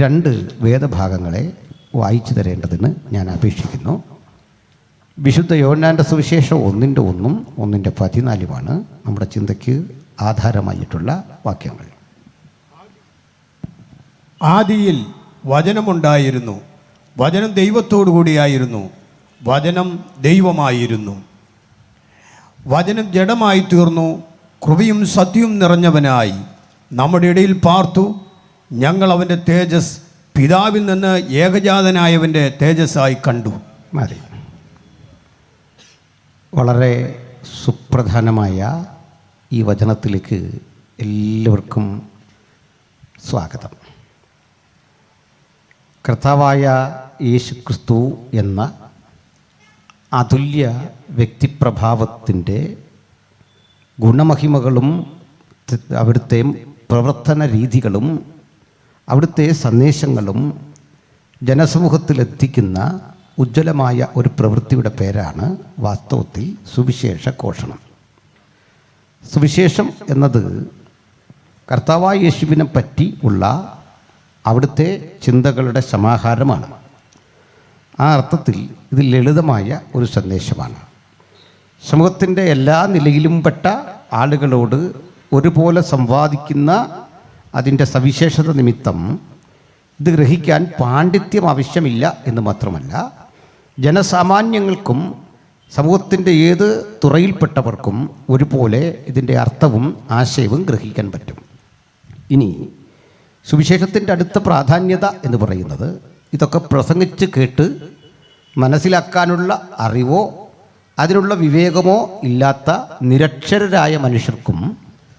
2 വേദഭാഗങ്ങളെ വായിച്ചു തരേണ്ടതിന് ഞാൻ അപേക്ഷിക്കുന്നു. വിശുദ്ധ യോഹന്നാൻ്റെ സുവിശേഷം 1:1 1:14 നമ്മുടെ ചിന്തയ്ക്ക് ആധാരമായിട്ടുള്ള വാക്യങ്ങൾ. ആദിയിൽ വചനമുണ്ടായിരുന്നു, വചനം ദൈവത്തോടു കൂടിയായിരുന്നു, വചനം ദൈവമായിരുന്നു. വചനം ജഡമായി തീർന്നു, കൃപയും സത്യവും നിറഞ്ഞവനായി നമ്മുടെ ഇടയിൽ പാർത്തു. ഞങ്ങൾ അവൻ്റെ തേജസ് പിതാവിൽ നിന്ന് ഏകജാതനായവൻ്റെ തേജസ്സായി കണ്ടു. മതി. വളരെ സുപ്രധാനമായ ഈ വചനത്തിലേക്ക് എല്ലാവർക്കും സ്വാഗതം. കർത്താവായ യേശുക്രിസ്തു എന്ന അതുല്യ വ്യക്തിപ്രഭാവത്തിൻ്റെ ഗുണമഹിമകളും അവിടുത്തെ പ്രവർത്തന രീതികളും അവിടുത്തെ സന്ദേശങ്ങളും ജനസമൂഹത്തിലെത്തിക്കുന്ന ഉജ്ജ്വലമായ ഒരു പ്രവൃത്തിയുടെ പേരാണ് വാസ്തവത്തിൽ സുവിശേഷ ഘോഷണം. സുവിശേഷം എന്നത് കർത്താവായ യേശുവിനെ പറ്റി ഉള്ള അവിടുത്തെ ചിന്തകളുടെ സമാഹാരമാണ്. ആ അർത്ഥത്തിൽ ഇത് ലളിതമായ ഒരു സന്ദേശമാണ്. സമൂഹത്തിൻ്റെ എല്ലാ നിലയിലും പെട്ട ആളുകളോട് ഒരുപോലെ സംവാദിക്കുന്ന അതിൻ്റെ സവിശേഷത നിമിത്തം ഇത് ഗ്രഹിക്കാൻ പാണ്ഡിത്യം ആവശ്യമില്ല എന്ന് മാത്രമല്ല, ജനസാമാന്യങ്ങൾക്കും സമൂഹത്തിൻ്റെ ഏത് തുറയിൽപ്പെട്ടവർക്കും ഒരുപോലെ ഇതിൻ്റെ അർത്ഥവും ആശയവും ഗ്രഹിക്കാൻ പറ്റും. ഇനി സുവിശേഷത്തിൻ്റെ അടുത്ത പ്രാധാന്യത എന്ന് പറയുന്നത് ഇതൊക്കെ പ്രസംഗിച്ച് കേട്ട് മനസ്സിലാക്കാനുള്ള അറിവോ അതിനുള്ള വിവേകമോ ഇല്ലാത്ത നിരക്ഷരരായ മനുഷ്യർക്കും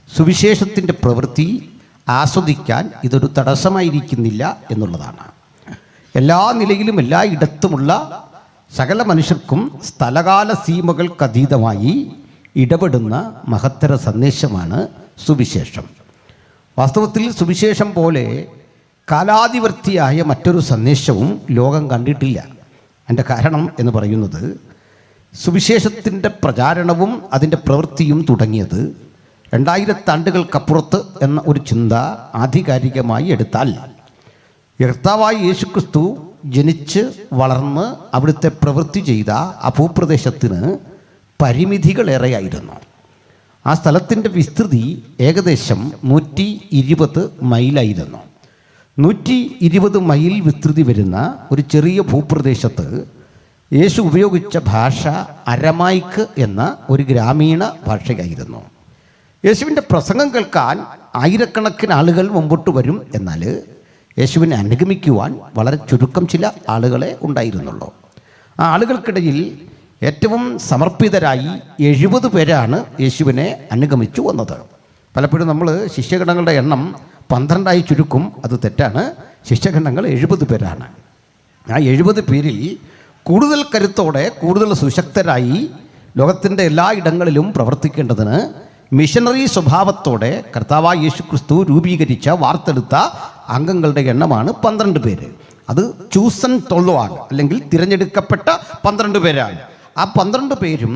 സുവിശേഷത്തിൻ്റെ പ്രവൃത്തി ആസ്വദിക്കാൻ ഇതൊരു തടസ്സമായിരിക്കുന്നില്ല എന്നുള്ളതാണ്. എല്ലാ നിലയിലും എല്ലാ ഇടത്തുമുള്ള സകല മനുഷ്യർക്കും സ്ഥലകാല സീമകൾക്കതീതമായി ഇടപെടുന്ന മഹത്തര സന്ദേശമാണ് സുവിശേഷം. വാസ്തവത്തിൽ സുവിശേഷം പോലെ കാലാതിവർത്തിയായ മറ്റൊരു സന്ദേശവും ലോകം കണ്ടിട്ടില്ല. അതിൻ്റെ കാരണം എന്ന് പറയുന്നത് സുവിശേഷത്തിൻ്റെ പ്രചാരണവും അതിൻ്റെ പ്രവൃത്തിയും തുടങ്ങിയത് 2000 ആണ്ടുകൾക്കപ്പുറത്ത് എന്ന ഒരു ചിന്ത ആധികാരികമായി എടുത്താൽ കർത്താവായ യേശുക്രിസ്തു ജനിച്ച് വളർന്ന് അവിടുത്തെ പ്രവൃത്തി ചെയ്ത ആ ഭൂപ്രദേശത്തിന് പരിമിതികളേറെയായിരുന്നു. ആ സ്ഥലത്തിൻ്റെ വിസ്തൃതി ഏകദേശം 120 മൈലായിരുന്നു. 120 മൈൽ വിസ്തൃതി വരുന്ന ഒരു ചെറിയ ഭൂപ്രദേശത്ത് യേശു ഉപയോഗിച്ച ഭാഷ അരമായിക്ക് എന്ന ഒരു ഗ്രാമീണ ഭാഷയായിരുന്നു. യേശുവിൻ്റെ പ്രസംഗം കേൾക്കാൻ ആയിരക്കണക്കിന് ആളുകൾ മുമ്പോട്ട് വരും. എന്നാൽ യേശുവിനെ അനുഗമിക്കുവാൻ വളരെ ചുരുക്കം ചില ആളുകളെ ഉണ്ടായിരുന്നുള്ളൂ. ആ ആളുകൾക്കിടയിൽ ഏറ്റവും സമർപ്പിതരായി 70 പേരാണ് യേശുവിനെ അനുഗമിച്ചു വന്നത്. പലപ്പോഴും നമ്മൾ ശിഷ്യഗണങ്ങളുടെ എണ്ണം 12 ചുരുക്കും. അത് തെറ്റാണ്. ശിഷ്യഗണങ്ങൾ 70 പേരാണ്. ആ 70 പേരിൽ കൂടുതൽ കരുത്തോടെ കൂടുതൽ സുശക്തരായി ലോകത്തിൻ്റെ എല്ലാ ഇടങ്ങളിലും പ്രവർത്തിക്കേണ്ടതിന് മിഷനറി സ്വഭാവത്തോടെ കർത്താവായ യേശുക്രിസ്തു രൂപീകരിച്ച വാർത്തെടുത്ത അംഗങ്ങളുടെ എണ്ണമാണ് 12 പേര്. അത് ചൂസൺ 12 ആണ്, അല്ലെങ്കിൽ തിരഞ്ഞെടുക്കപ്പെട്ട 12 പേരാണ്. ആ 12 പേരും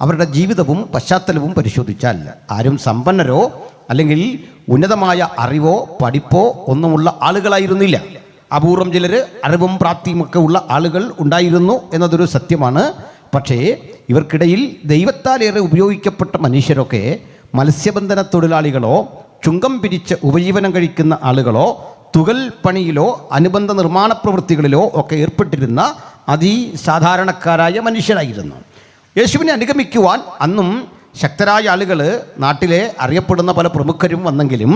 അവരുടെ ജീവിതവും പശ്ചാത്തലവും പരിശോധിച്ചാൽ ആരും സമ്പന്നരോ അല്ലെങ്കിൽ ഉന്നതമായ അറിവോ പഠിപ്പോ ഒന്നുമുള്ള ആളുകളായിരുന്നില്ല. അപൂർവം ചിലർ അറിവും പ്രാപ്തിയുമൊക്കെ ഉള്ള ആളുകൾ ഉണ്ടായിരുന്നു എന്നതൊരു സത്യമാണ്. പക്ഷേ ഇവർക്കിടയിൽ ദൈവത്താലേറെ ഉപയോഗിക്കപ്പെട്ട മനുഷ്യരൊക്കെ മത്സ്യബന്ധന തൊഴിലാളികളോ ചുങ്കം പിരിച്ച് ഉപജീവനം കഴിക്കുന്ന ആളുകളോ തുകൽ പണിയിലോ അനുബന്ധ നിർമ്മാണ പ്രവൃത്തികളിലോ ഒക്കെ ഏർപ്പെട്ടിരുന്ന അതിസാധാരണക്കാരായ മനുഷ്യരായിരുന്നു. യേശുവിനെ അനുഗമിക്കുവാൻ അന്നും ശക്തരായ ആളുകൾ നാട്ടിലെ അറിയപ്പെടുന്ന പല പ്രമുഖരും വന്നെങ്കിലും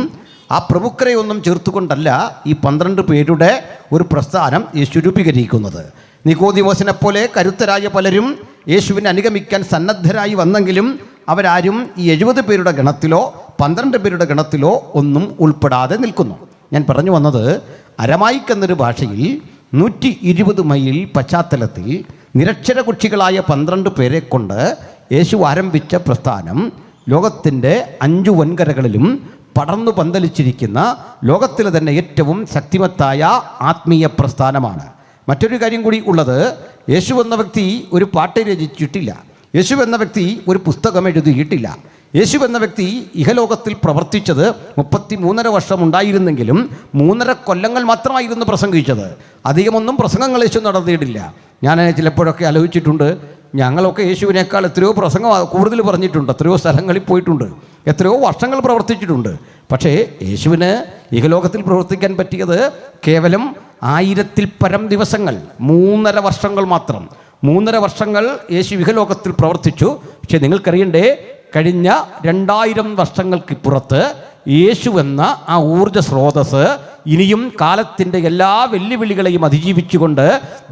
ആ പ്രമുഖരെ ഒന്നും ചേർത്തുകൊണ്ടല്ല ഈ 12 പേരുടെ ഒരു പ്രസ്ഥാനം യേശു രൂപീകരിക്കുന്നത്. നിക്കോദിമോസിനെ പോലെ കരുത്തരായ പലരും യേശുവിനെ അനുഗമിക്കാൻ സന്നദ്ധരായി വന്നെങ്കിലും അവരാരും ഈ 70 പേരുടെ ഗണത്തിലോ 12 പേരുടെ ഗണത്തിലോ ഒന്നും ഉൾപ്പെടാതെ നിൽക്കുന്നു. ഞാൻ പറഞ്ഞു വന്നത്, അരമായിക്ക് എന്നൊരു ഭാഷയിൽ 120 മൈൽ പശ്ചാത്തലത്തിൽ നിരക്ഷരകുക്ഷികളായ 12 പേരെ കൊണ്ട് യേശു ആരംഭിച്ച പ്രസ്ഥാനം ലോകത്തിൻ്റെ 5 വൻകരകളിലും പടർന്നു പന്തലിച്ചിരിക്കുന്ന ലോകത്തിലെ തന്നെ ഏറ്റവും ശക്തിമത്തായ ആത്മീയ പ്രസ്ഥാനമാണ്. മറ്റൊരു കാര്യം കൂടി ഉള്ളത്, യേശു എന്ന വ്യക്തി ഒരു പാട്ട് രചിച്ചിട്ടില്ല. യേശു എന്ന വ്യക്തി ഒരു പുസ്തകം എഴുതിയിട്ടില്ല. യേശു എന്ന വ്യക്തി ഇഹലോകത്തിൽ പ്രവർത്തിച്ചത് 33.5 വർഷം ഉണ്ടായിരുന്നെങ്കിലും 3.5 കൊല്ലങ്ങൾ മാത്രമായിരുന്നു പ്രസംഗിച്ചത്. അധികമൊന്നും പ്രസംഗങ്ങൾ യേശു നടത്തിയിട്ടില്ല. ഞാൻ ചിലപ്പോഴൊക്കെ ആലോചിച്ചിട്ടുണ്ട്, ഞങ്ങളൊക്കെ യേശുവിനേക്കാൾ എത്രയോ പ്രസംഗം കൂടുതൽ പറഞ്ഞിട്ടുണ്ട്, എത്രയോ സ്ഥലങ്ങളിൽ പോയിട്ടുണ്ട്, എത്രയോ വർഷങ്ങൾ പ്രവർത്തിച്ചിട്ടുണ്ട്. പക്ഷേ യേശുവിന് ഇഹലോകത്തിൽ പ്രവർത്തിക്കാൻ പറ്റിയത് കേവലം 1000-ൽ പരം ദിവസങ്ങൾ, 3.5 വർഷങ്ങൾ മാത്രം. 3.5 വർഷങ്ങൾ യേശു ഇഹലോകത്തിൽ പ്രവർത്തിച്ചു. പക്ഷേ നിങ്ങൾക്കറിയണ്ടേ, കഴിഞ്ഞ 2000 വർഷങ്ങൾക്കിപ്പുറത്ത് യേശു എന്ന ആ ഊർജ സ്രോതസ് ഇനിയും കാലത്തിൻ്റെ എല്ലാ വെല്ലുവിളികളെയും അതിജീവിച്ചുകൊണ്ട്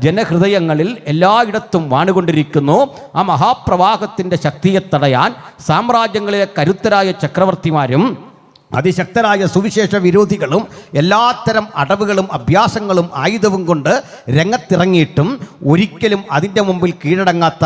ജനഹൃദയങ്ങളിൽ എല്ലായിടത്തും വാണുകൊണ്ടിരിക്കുന്നു. ആ മഹാപ്രവാഹത്തിൻ്റെ ശക്തിയെ തടയാൻ സാമ്രാജ്യങ്ങളിലെ കരുത്തരായ ചക്രവർത്തിമാരും അതിശക്തരായ സുവിശേഷ വിരോധികളും എല്ലാത്തരം അടവുകളും അഭ്യാസങ്ങളും ആയുധവും കൊണ്ട് രംഗത്തിറങ്ങിയിട്ടും ഒരിക്കലും അതിൻ്റെ മുമ്പിൽ കീഴടങ്ങാത്ത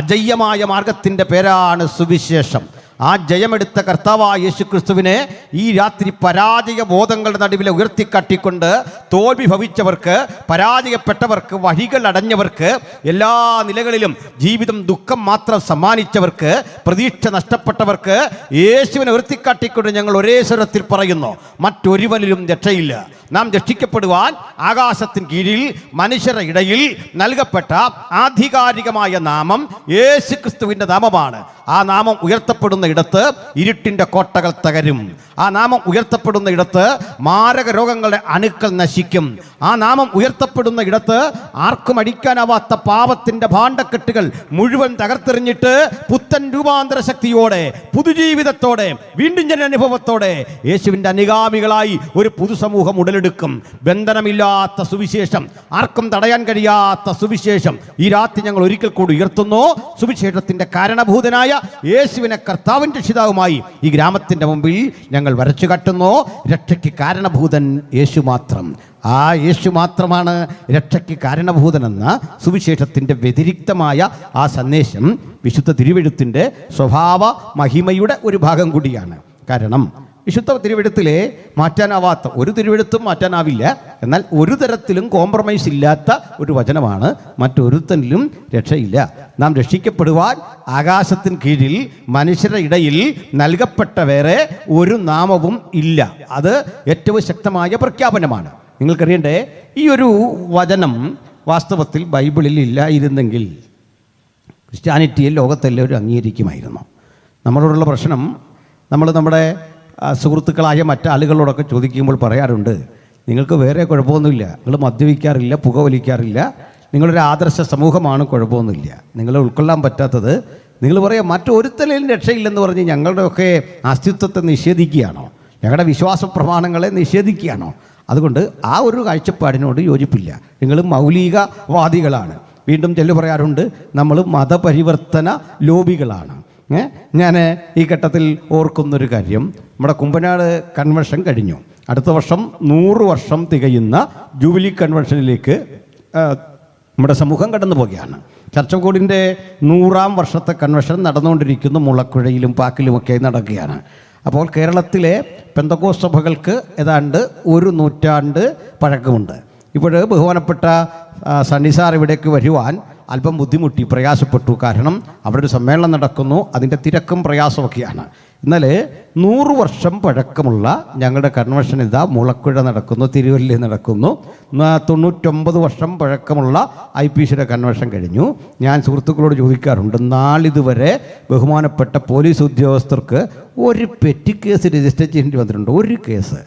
അജയ്യമായ മാർഗത്തിൻ്റെ പേരാണ് സുവിശേഷം. ആ ജയമെടുത്ത കർത്താവായ യേശുക്രിസ്തുവിനെ ഈ രാത്രി പരാജയ ബോധങ്ങളുടെ നടുവിൽ ഉയർത്തിക്കാട്ടിക്കൊണ്ട് തോൽവി ഭവിച്ചവർക്ക്, പരാജയപ്പെട്ടവർക്ക്, വഴികൾ അടഞ്ഞവർക്ക്, എല്ലാ നിലകളിലും ജീവിതം ദുഃഖം മാത്രം സമ്മാനിച്ചവർക്ക്, പ്രതീക്ഷ നഷ്ടപ്പെട്ടവർക്ക് യേശുവിനെ ഉയർത്തിക്കാട്ടിക്കൊണ്ട് ഞങ്ങൾ ഒരേ സ്വരത്തിൽ പറയുന്നു, മറ്റൊരുവനിലും രക്ഷയില്ല. നാം രക്ഷിക്കപ്പെടുവാൻ ആകാശത്തിന് കീഴിൽ മനുഷ്യരുടെ ഇടയിൽ നൽകപ്പെട്ട ആധികാരികമായ നാമം യേശുക്രിസ്തുവിൻ്റെ നാമമാണ്. ആ നാമം ഉയർത്തപ്പെടുന്ന ഇടത്ത് ഇരുട്ടിൻ്റെ കോട്ടകൾ തകരും. ആ നാമം ഉയർത്തപ്പെടുന്ന ഇടത്ത് മാരക രോഗങ്ങളുടെ അണുക്കൾ നശിക്കും. ആ നാമം ഉയർത്തപ്പെടുന്ന ഇടത്ത് ആർക്കും അടിക്കാനാവാത്ത പാപത്തിൻ്റെ ഭാണ്ഡക്കെട്ടുകൾ മുഴുവൻ തകർത്തെറിഞ്ഞിട്ട് പുത്തൻ രൂപാന്തര ശക്തിയോടെ, പുതുജീവിതത്തോടെ, വീണ്ടും ജനാനുഭവത്തോടെ യേശുവിൻ്റെ അനുഗാമികളായി ഒരു പൊതുസമൂഹം ഉടലെടുക്കും. ബന്ധനമില്ലാത്ത സുവിശേഷം, ആർക്കും തടയാൻ കഴിയാത്ത സുവിശേഷം ഈ രാത്രി ഞങ്ങൾ ഒരിക്കൽ കൂടി ഉയർത്തുന്നു. സുവിശേഷത്തിൻ്റെ കാരണഭൂതനായ യേശുവിനെ കർത്താവിൻ്റെ രക്ഷിതാവുമായി ഈ ഗ്രാമത്തിൻ്റെ മുമ്പിൽ ഞങ്ങൾ വരച്ചു കാട്ടുന്നു. രക്ഷയ്ക്ക് കാരണഭൂതൻ യേശു മാത്രം. ആ യേശു മാത്രമാണ് രക്ഷയ്ക്ക് കാരണഭൂതനെന്ന സുവിശേഷത്തിൻ്റെ വ്യതിരിക്തമായ ആ സന്ദേശം വിശുദ്ധ തിരുവെഴുത്തിൻ്റെ സ്വഭാവ മഹിമയുടെ ഒരു ഭാഗം കൂടിയാണ്. കാരണം വിശുദ്ധ തിരുവെഴുത്തിലെ മാറ്റാനാവാത്ത ഒരു തിരുവെഴുത്തും മാറ്റാനാവില്ല. എന്നാൽ ഒരു തരത്തിലും കോംപ്രമൈസ് ഇല്ലാത്ത ഒരു വചനമാണ്. മറ്റൊരുത്തനിലും രക്ഷയില്ല. നാം രക്ഷിക്കപ്പെടുവാൻ ആകാശത്തിന് കീഴിൽ മനുഷ്യരുടെ ഇടയിൽ നൽകപ്പെട്ട വേറെ ഒരു നാമവും ഇല്ല. അത് ഏറ്റവും ശക്തമായ പ്രഖ്യാപനമാണ്. നിങ്ങൾക്കറിയണ്ടേ, ഈ ഒരു വചനം വാസ്തവത്തിൽ ബൈബിളിൽ ഇല്ലായിരുന്നെങ്കിൽ ക്രിസ്ത്യാനിറ്റിയെ ലോകത്തെല്ലാവരും അംഗീകരിക്കുമായിരുന്നു. നമ്മളോടുള്ള പ്രശ്നം, നമ്മുടെ സുഹൃത്തുക്കളായ മറ്റാളുകളോടൊക്കെ ചോദിക്കുമ്പോൾ പറയാറുണ്ട്, നിങ്ങൾക്ക് വേറെ കുഴപ്പമൊന്നുമില്ല, നിങ്ങൾ മദ്യപിക്കാറില്ല, പുകവലിക്കാറില്ല, നിങ്ങളൊരു ആദർശ സമൂഹമാണ്, കുഴപ്പമൊന്നുമില്ല. നിങ്ങളെ ഉൾക്കൊള്ളാൻ പറ്റാത്തത്, നിങ്ങൾ പറയാം മറ്റൊരുത്തലും രക്ഷയില്ലെന്ന് പറഞ്ഞ് ഞങ്ങളുടെയൊക്കെ അസ്തിത്വത്തെ നിഷേധിക്കുകയാണോ, ഞങ്ങളുടെ വിശ്വാസ പ്രമാണങ്ങളെ നിഷേധിക്കുകയാണോ? അതുകൊണ്ട് ആ ഒരു കാഴ്ചപ്പാടിനോട് യോജിപ്പില്ല. നിങ്ങൾ മൗലികവാദികളാണ്. വീണ്ടും ചെല്ലു പറയാറുണ്ട്, നമ്മൾ മതപരിവർത്തന ലോബികളാണ്. ഞാൻ ഈ ഘട്ടത്തിൽ ഓർക്കുന്നൊരു കാര്യം, നമ്മുടെ കുമ്പനാട് കൺവെൻഷൻ കഴിഞ്ഞു. അടുത്ത വർഷം 100 വർഷം തികയുന്ന ജൂബിലി കൺവെൻഷനിലേക്ക് നമ്മുടെ സമൂഹം കടന്നു പോകുകയാണ്. ചർച്ച് ഓഫ് ഗോഡിൻ്റെ 100ാം വർഷത്തെ കൺവെൻഷൻ നടന്നുകൊണ്ടിരിക്കുന്നു. മുളക്കുഴയിലും പാക്കിലുമൊക്കെ നടക്കുകയാണ്. അപ്പോൾ കേരളത്തിലെ പെന്തക്കോസ്ത് സഭകൾക്ക് ഏതാണ്ട് 1 നൂറ്റാണ്ട് പഴക്കമുണ്ട്. ഇപ്പോൾ ബഹുമാനപ്പെട്ട സണ്ണി സാർ ഇവിടേക്ക് വരുവാൻ അല്പം ബുദ്ധിമുട്ടി, പ്രയാസപ്പെട്ടു. കാരണം അവിടെ ഒരു സമ്മേളനം നടക്കുന്നു, അതിൻ്റെ തിരക്കും പ്രയാസമൊക്കെയാണ്. എന്നാൽ 100 വർഷം പഴക്കമുള്ള ഞങ്ങളുടെ കൺവെൻഷൻ ഇതാ മുളക്കുഴ നടക്കുന്നു, തിരുവല്ലയിൽ നടക്കുന്നു. 99 വർഷം പഴക്കമുള്ള IPCയുടെ കൺവെൻഷൻ കഴിഞ്ഞു. ഞാൻ സുഹൃത്തുക്കളോട് ചോദിക്കാറുണ്ട്, നാളിതുവരെ ബഹുമാനപ്പെട്ട പോലീസ് ഉദ്യോഗസ്ഥർക്ക് ഒരു പെറ്റി കേസ് രജിസ്റ്റർ ചെയ്യേണ്ടി വന്നിട്ടുണ്ട്. ഒരു കേസ്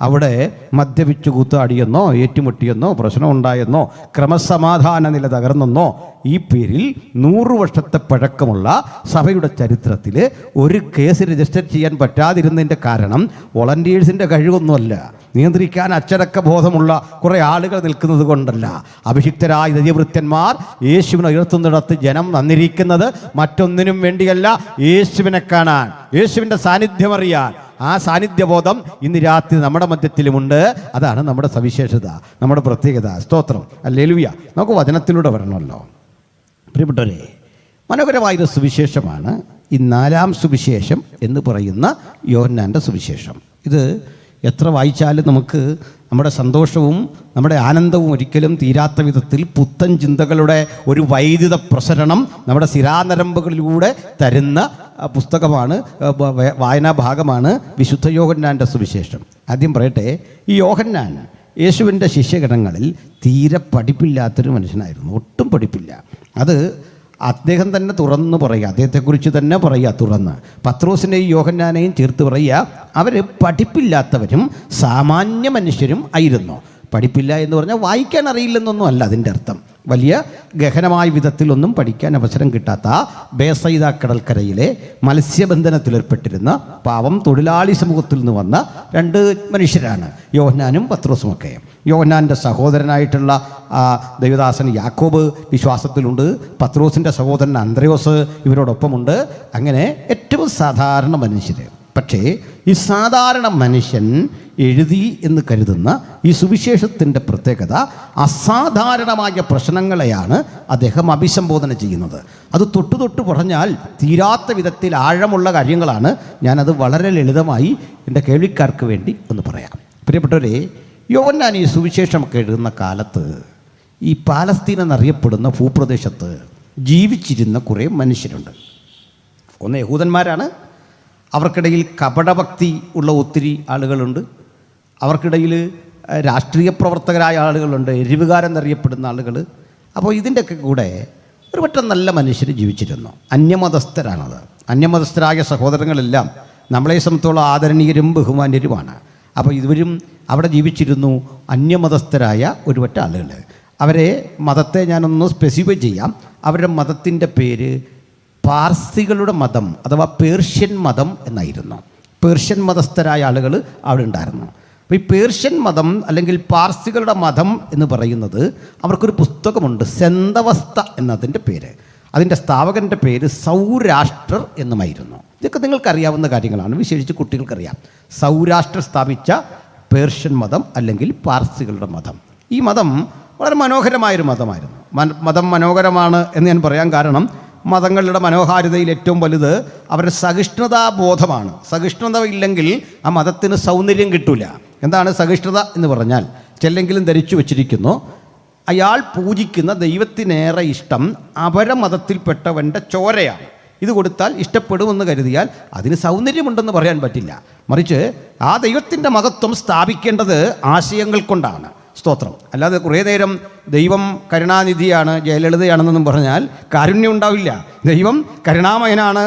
അവിടെ മദ്യപിച്ചു കൂത്താടിയെന്നോ, ഏറ്റുമുട്ടിയെന്നോ, പ്രശ്നമുണ്ടായെന്നോ, ക്രമസമാധാന നില തകർന്നെന്നോ ഈ പേരിൽ 100 വർഷത്തെ പഴക്കമുള്ള സഭയുടെ ചരിത്രത്തിൽ ഒരു കേസ് രജിസ്റ്റർ ചെയ്യാൻ പറ്റാതിരുന്നതിൻ്റെ കാരണം വോളണ്ടിയേഴ്സിൻ്റെ കഴിവൊന്നുമല്ല, നിയന്ത്രിക്കാൻ അച്ചടക്ക ബോധമുള്ള കുറേ ആളുകൾ നിൽക്കുന്നത് കൊണ്ടല്ല. അഭിഷിക്തരായ ദൈവവൃത്യന്മാർ യേശുവിനെ ഉയർത്തുന്നിടത്ത് ജനം വന്നിരിക്കുന്നത് മറ്റൊന്നിനും വേണ്ടിയല്ല, യേശുവിനെ കാണാൻ, യേശുവിൻ്റെ സാന്നിധ്യം അറിയാൻ. ആ സാന്നിധ്യബോധം ഇന്ന് രാത്രി നമ്മുടെ മധ്യത്തിലുമുണ്ട്. അതാണ് നമ്മുടെ സവിശേഷത, നമ്മുടെ പ്രത്യേകത. സ്തോത്രം, ഹല്ലേലൂയ. നമുക്ക് വചനത്തിലൂടെ വരണമല്ലോ. പ്രിയപ്പെട്ടവരെ, മനോഹരമായൊരു സുവിശേഷമാണ് ഈ 4ാം സുവിശേഷം എന്ന് പറയുന്ന യോഹന്നാൻ്റെ സുവിശേഷം. ഇത് എത്ര വായിച്ചാലും നമുക്ക് നമ്മുടെ സന്തോഷവും നമ്മുടെ ആനന്ദവും ഒരിക്കലും തീരാത്ത വിധത്തിൽ പുത്തൻ ചിന്തകളുടെ ഒരു വൈദ്യുത പ്രസരണം നമ്മുടെ ശിരാനരമ്പുകളിലൂടെ തരുന്ന പുസ്തകമാണ്, വായനാ ഭാഗമാണ് വിശുദ്ധ യോഹന്നാൻ്റെ സുവിശേഷം. ആദ്യം പറയട്ടെ, ഈ യോഹന്നാൻ യേശുവിൻ്റെ ശിഷ്യഗണങ്ങളിൽ തീരെ പഠിപ്പില്ലാത്തൊരു മനുഷ്യനായിരുന്നു. ഒട്ടും പഠിപ്പില്ല. അത് അദ്ദേഹം തന്നെ തുറന്ന് പറയുക, അദ്ദേഹത്തെക്കുറിച്ച് തന്നെ പറയുക തുറന്ന്. പത്രോസിനെയും യോഹന്നാനെയും ചേർത്ത് പറയുക, അവർ പഠിപ്പില്ലാത്തവരും സാമാന്യ മനുഷ്യരും ആയിരുന്നു. പഠിപ്പില്ല എന്ന് പറഞ്ഞാൽ വായിക്കാൻ അറിയില്ലെന്നൊന്നും അല്ല അതിൻ്റെ അർത്ഥം. വലിയ ഗഹനമായ വിധത്തിലൊന്നും പഠിക്കാൻ അവസരം കിട്ടാത്ത ബേസൈദ കടൽക്കരയിലെ മത്സ്യബന്ധനത്തിലേർപ്പെട്ടിരുന്ന പാവം തൊഴിലാളി സമൂഹത്തിൽ നിന്ന് വന്ന രണ്ട് മനുഷ്യരാണ് യോഹന്നാനും പത്രോസുമൊക്കെ. യോഹന്നാൻ്റെ സഹോദരനായിട്ടുള്ള ദൈവദാസൻ യാക്കോബ് വിശ്വാസത്തിലുണ്ട്. പത്രോസിൻ്റെ സഹോദരൻ അന്ത്രയോസ് ഇവരോടൊപ്പമുണ്ട്. അങ്ങനെ ഏറ്റവും സാധാരണ മനുഷ്യർ. പക്ഷേ ഈ സാധാരണ മനുഷ്യൻ എഴുതി എന്ന് കരുതുന്ന ഈ സുവിശേഷത്തിൻ്റെ പ്രത്യേകത അസാധാരണമായ പ്രശ്നങ്ങളെയാണ് അദ്ദേഹം അഭിസംബോധന ചെയ്യുന്നത്. അത് തൊട്ട് പറഞ്ഞാൽ തീരാത്ത വിധത്തിൽ ആഴമുള്ള കാര്യങ്ങളാണ്. ഞാനത് വളരെ ലളിതമായി എൻ്റെ കേൾവിക്കാർക്ക് വേണ്ടി ഒന്ന് പറയാം. പ്രിയപ്പെട്ടവരെ, യോഹന്നാൻ ഈ സുവിശേഷമൊക്കെ എഴുതുന്ന കാലത്ത് ഈ പാലസ്തീൻ എന്നറിയപ്പെടുന്ന ഭൂപ്രദേശത്ത് ജീവിച്ചിരുന്ന കുറേ മനുഷ്യരുണ്ട്. ഒന്ന് യഹൂദന്മാരാണ്. അവർക്കിടയിൽ കപടഭക്തി ഉള്ള ഒത്തിരി ആളുകളുണ്ട്. അവർക്കിടയിൽ രാഷ്ട്രീയ പ്രവർത്തകരായ ആളുകളുണ്ട്, എരിവുകാരെന്നറിയപ്പെടുന്ന ആളുകൾ. അപ്പോൾ ഇതിൻ്റെയൊക്കെ കൂടെ ഒരു വട്ടം നല്ല മനുഷ്യർ ജീവിച്ചിരുന്നു. അന്യമതസ്ഥരാണത്. അന്യമതസ്ഥരായ സഹോദരങ്ങളെല്ലാം നമ്മളെ സംബന്ധിച്ചോളം ആദരണീയരും ബഹുമാന്യരുമാണ്. അപ്പോൾ ഇവരും അവിടെ ജീവിച്ചിരുന്നു, അന്യമതസ്ഥരായ ഒരു വട്ട ആളുകൾ. അവരെ മതത്തെ ഞാനൊന്ന് സ്പെസിഫൈ ചെയ്യാം. അവരുടെ മതത്തിൻ്റെ പേര് പാർസികളുടെ മതം അഥവാ പേർഷ്യൻ മതം എന്നായിരുന്നു. പേർഷ്യൻ മതസ്ഥരായ ആളുകൾ അവിടെ ഉണ്ടായിരുന്നു. അപ്പോൾ ഈ പേർഷ്യൻ മതം അല്ലെങ്കിൽ പാർസികളുടെ മതം എന്ന് പറയുന്നത് അവർക്കൊരു പുസ്തകമുണ്ട്, സെന്തവസ്ത എന്നതിൻ്റെ പേര്. അതിൻ്റെ സ്ഥാപകൻ്റെ പേര് സൗരാഷ്ട്രർ എന്നുമായിരുന്നു. ഇതൊക്കെ നിങ്ങൾക്കറിയാവുന്ന കാര്യങ്ങളാണ്, വിശേഷിച്ച് കുട്ടികൾക്കറിയാം. സൗരാഷ്ട്രർ സ്ഥാപിച്ച പേർഷ്യൻ മതം അല്ലെങ്കിൽ പാർസികളുടെ മതം. ഈ മതം വളരെ മനോഹരമായൊരു മതമായിരുന്നു. മതം മനോഹരമാണ് എന്ന് ഞാൻ പറയാൻ കാരണം മതങ്ങളുടെ മനോഹാരിതയിൽ ഏറ്റവും വലുത് അവരുടെ സഹിഷ്ണുതാബോധമാണ്. സഹിഷ്ണുത ഇല്ലെങ്കിൽ ആ മതത്തിന് സൗന്ദര്യം കിട്ടില്ല. എന്താണ് സഹിഷ്ണുത എന്ന് പറഞ്ഞാൽ? ചെല്ലെങ്കിലും ധരിച്ചു വച്ചിരിക്കുന്നു, അയാൾ പൂജിക്കുന്ന ദൈവത്തിനേറെ ഇഷ്ടം അവരുടെ മതത്തിൽപ്പെട്ടവൻ്റെ ചോരയാണ്. ഇത് കൊടുത്താൽ ഇഷ്ടപ്പെടുമെന്ന് കരുതിയാൽ അതിന് സൗന്ദര്യമുണ്ടെന്ന് പറയാൻ പറ്റില്ല. മറിച്ച് ആ ദൈവത്തിൻ്റെ മഹത്വം സ്ഥാപിക്കേണ്ടത് ആശയങ്ങൾ കൊണ്ടാണ്. സ്തോത്രം. അല്ലാതെ കുറേ നേരം ദൈവം കരുണാനിധിയാണ്, ജയലളിതയാണെന്നൊന്നും പറഞ്ഞാൽ കാരുണ്യം ഉണ്ടാവില്ല. ദൈവം കരുണാമയനാണ്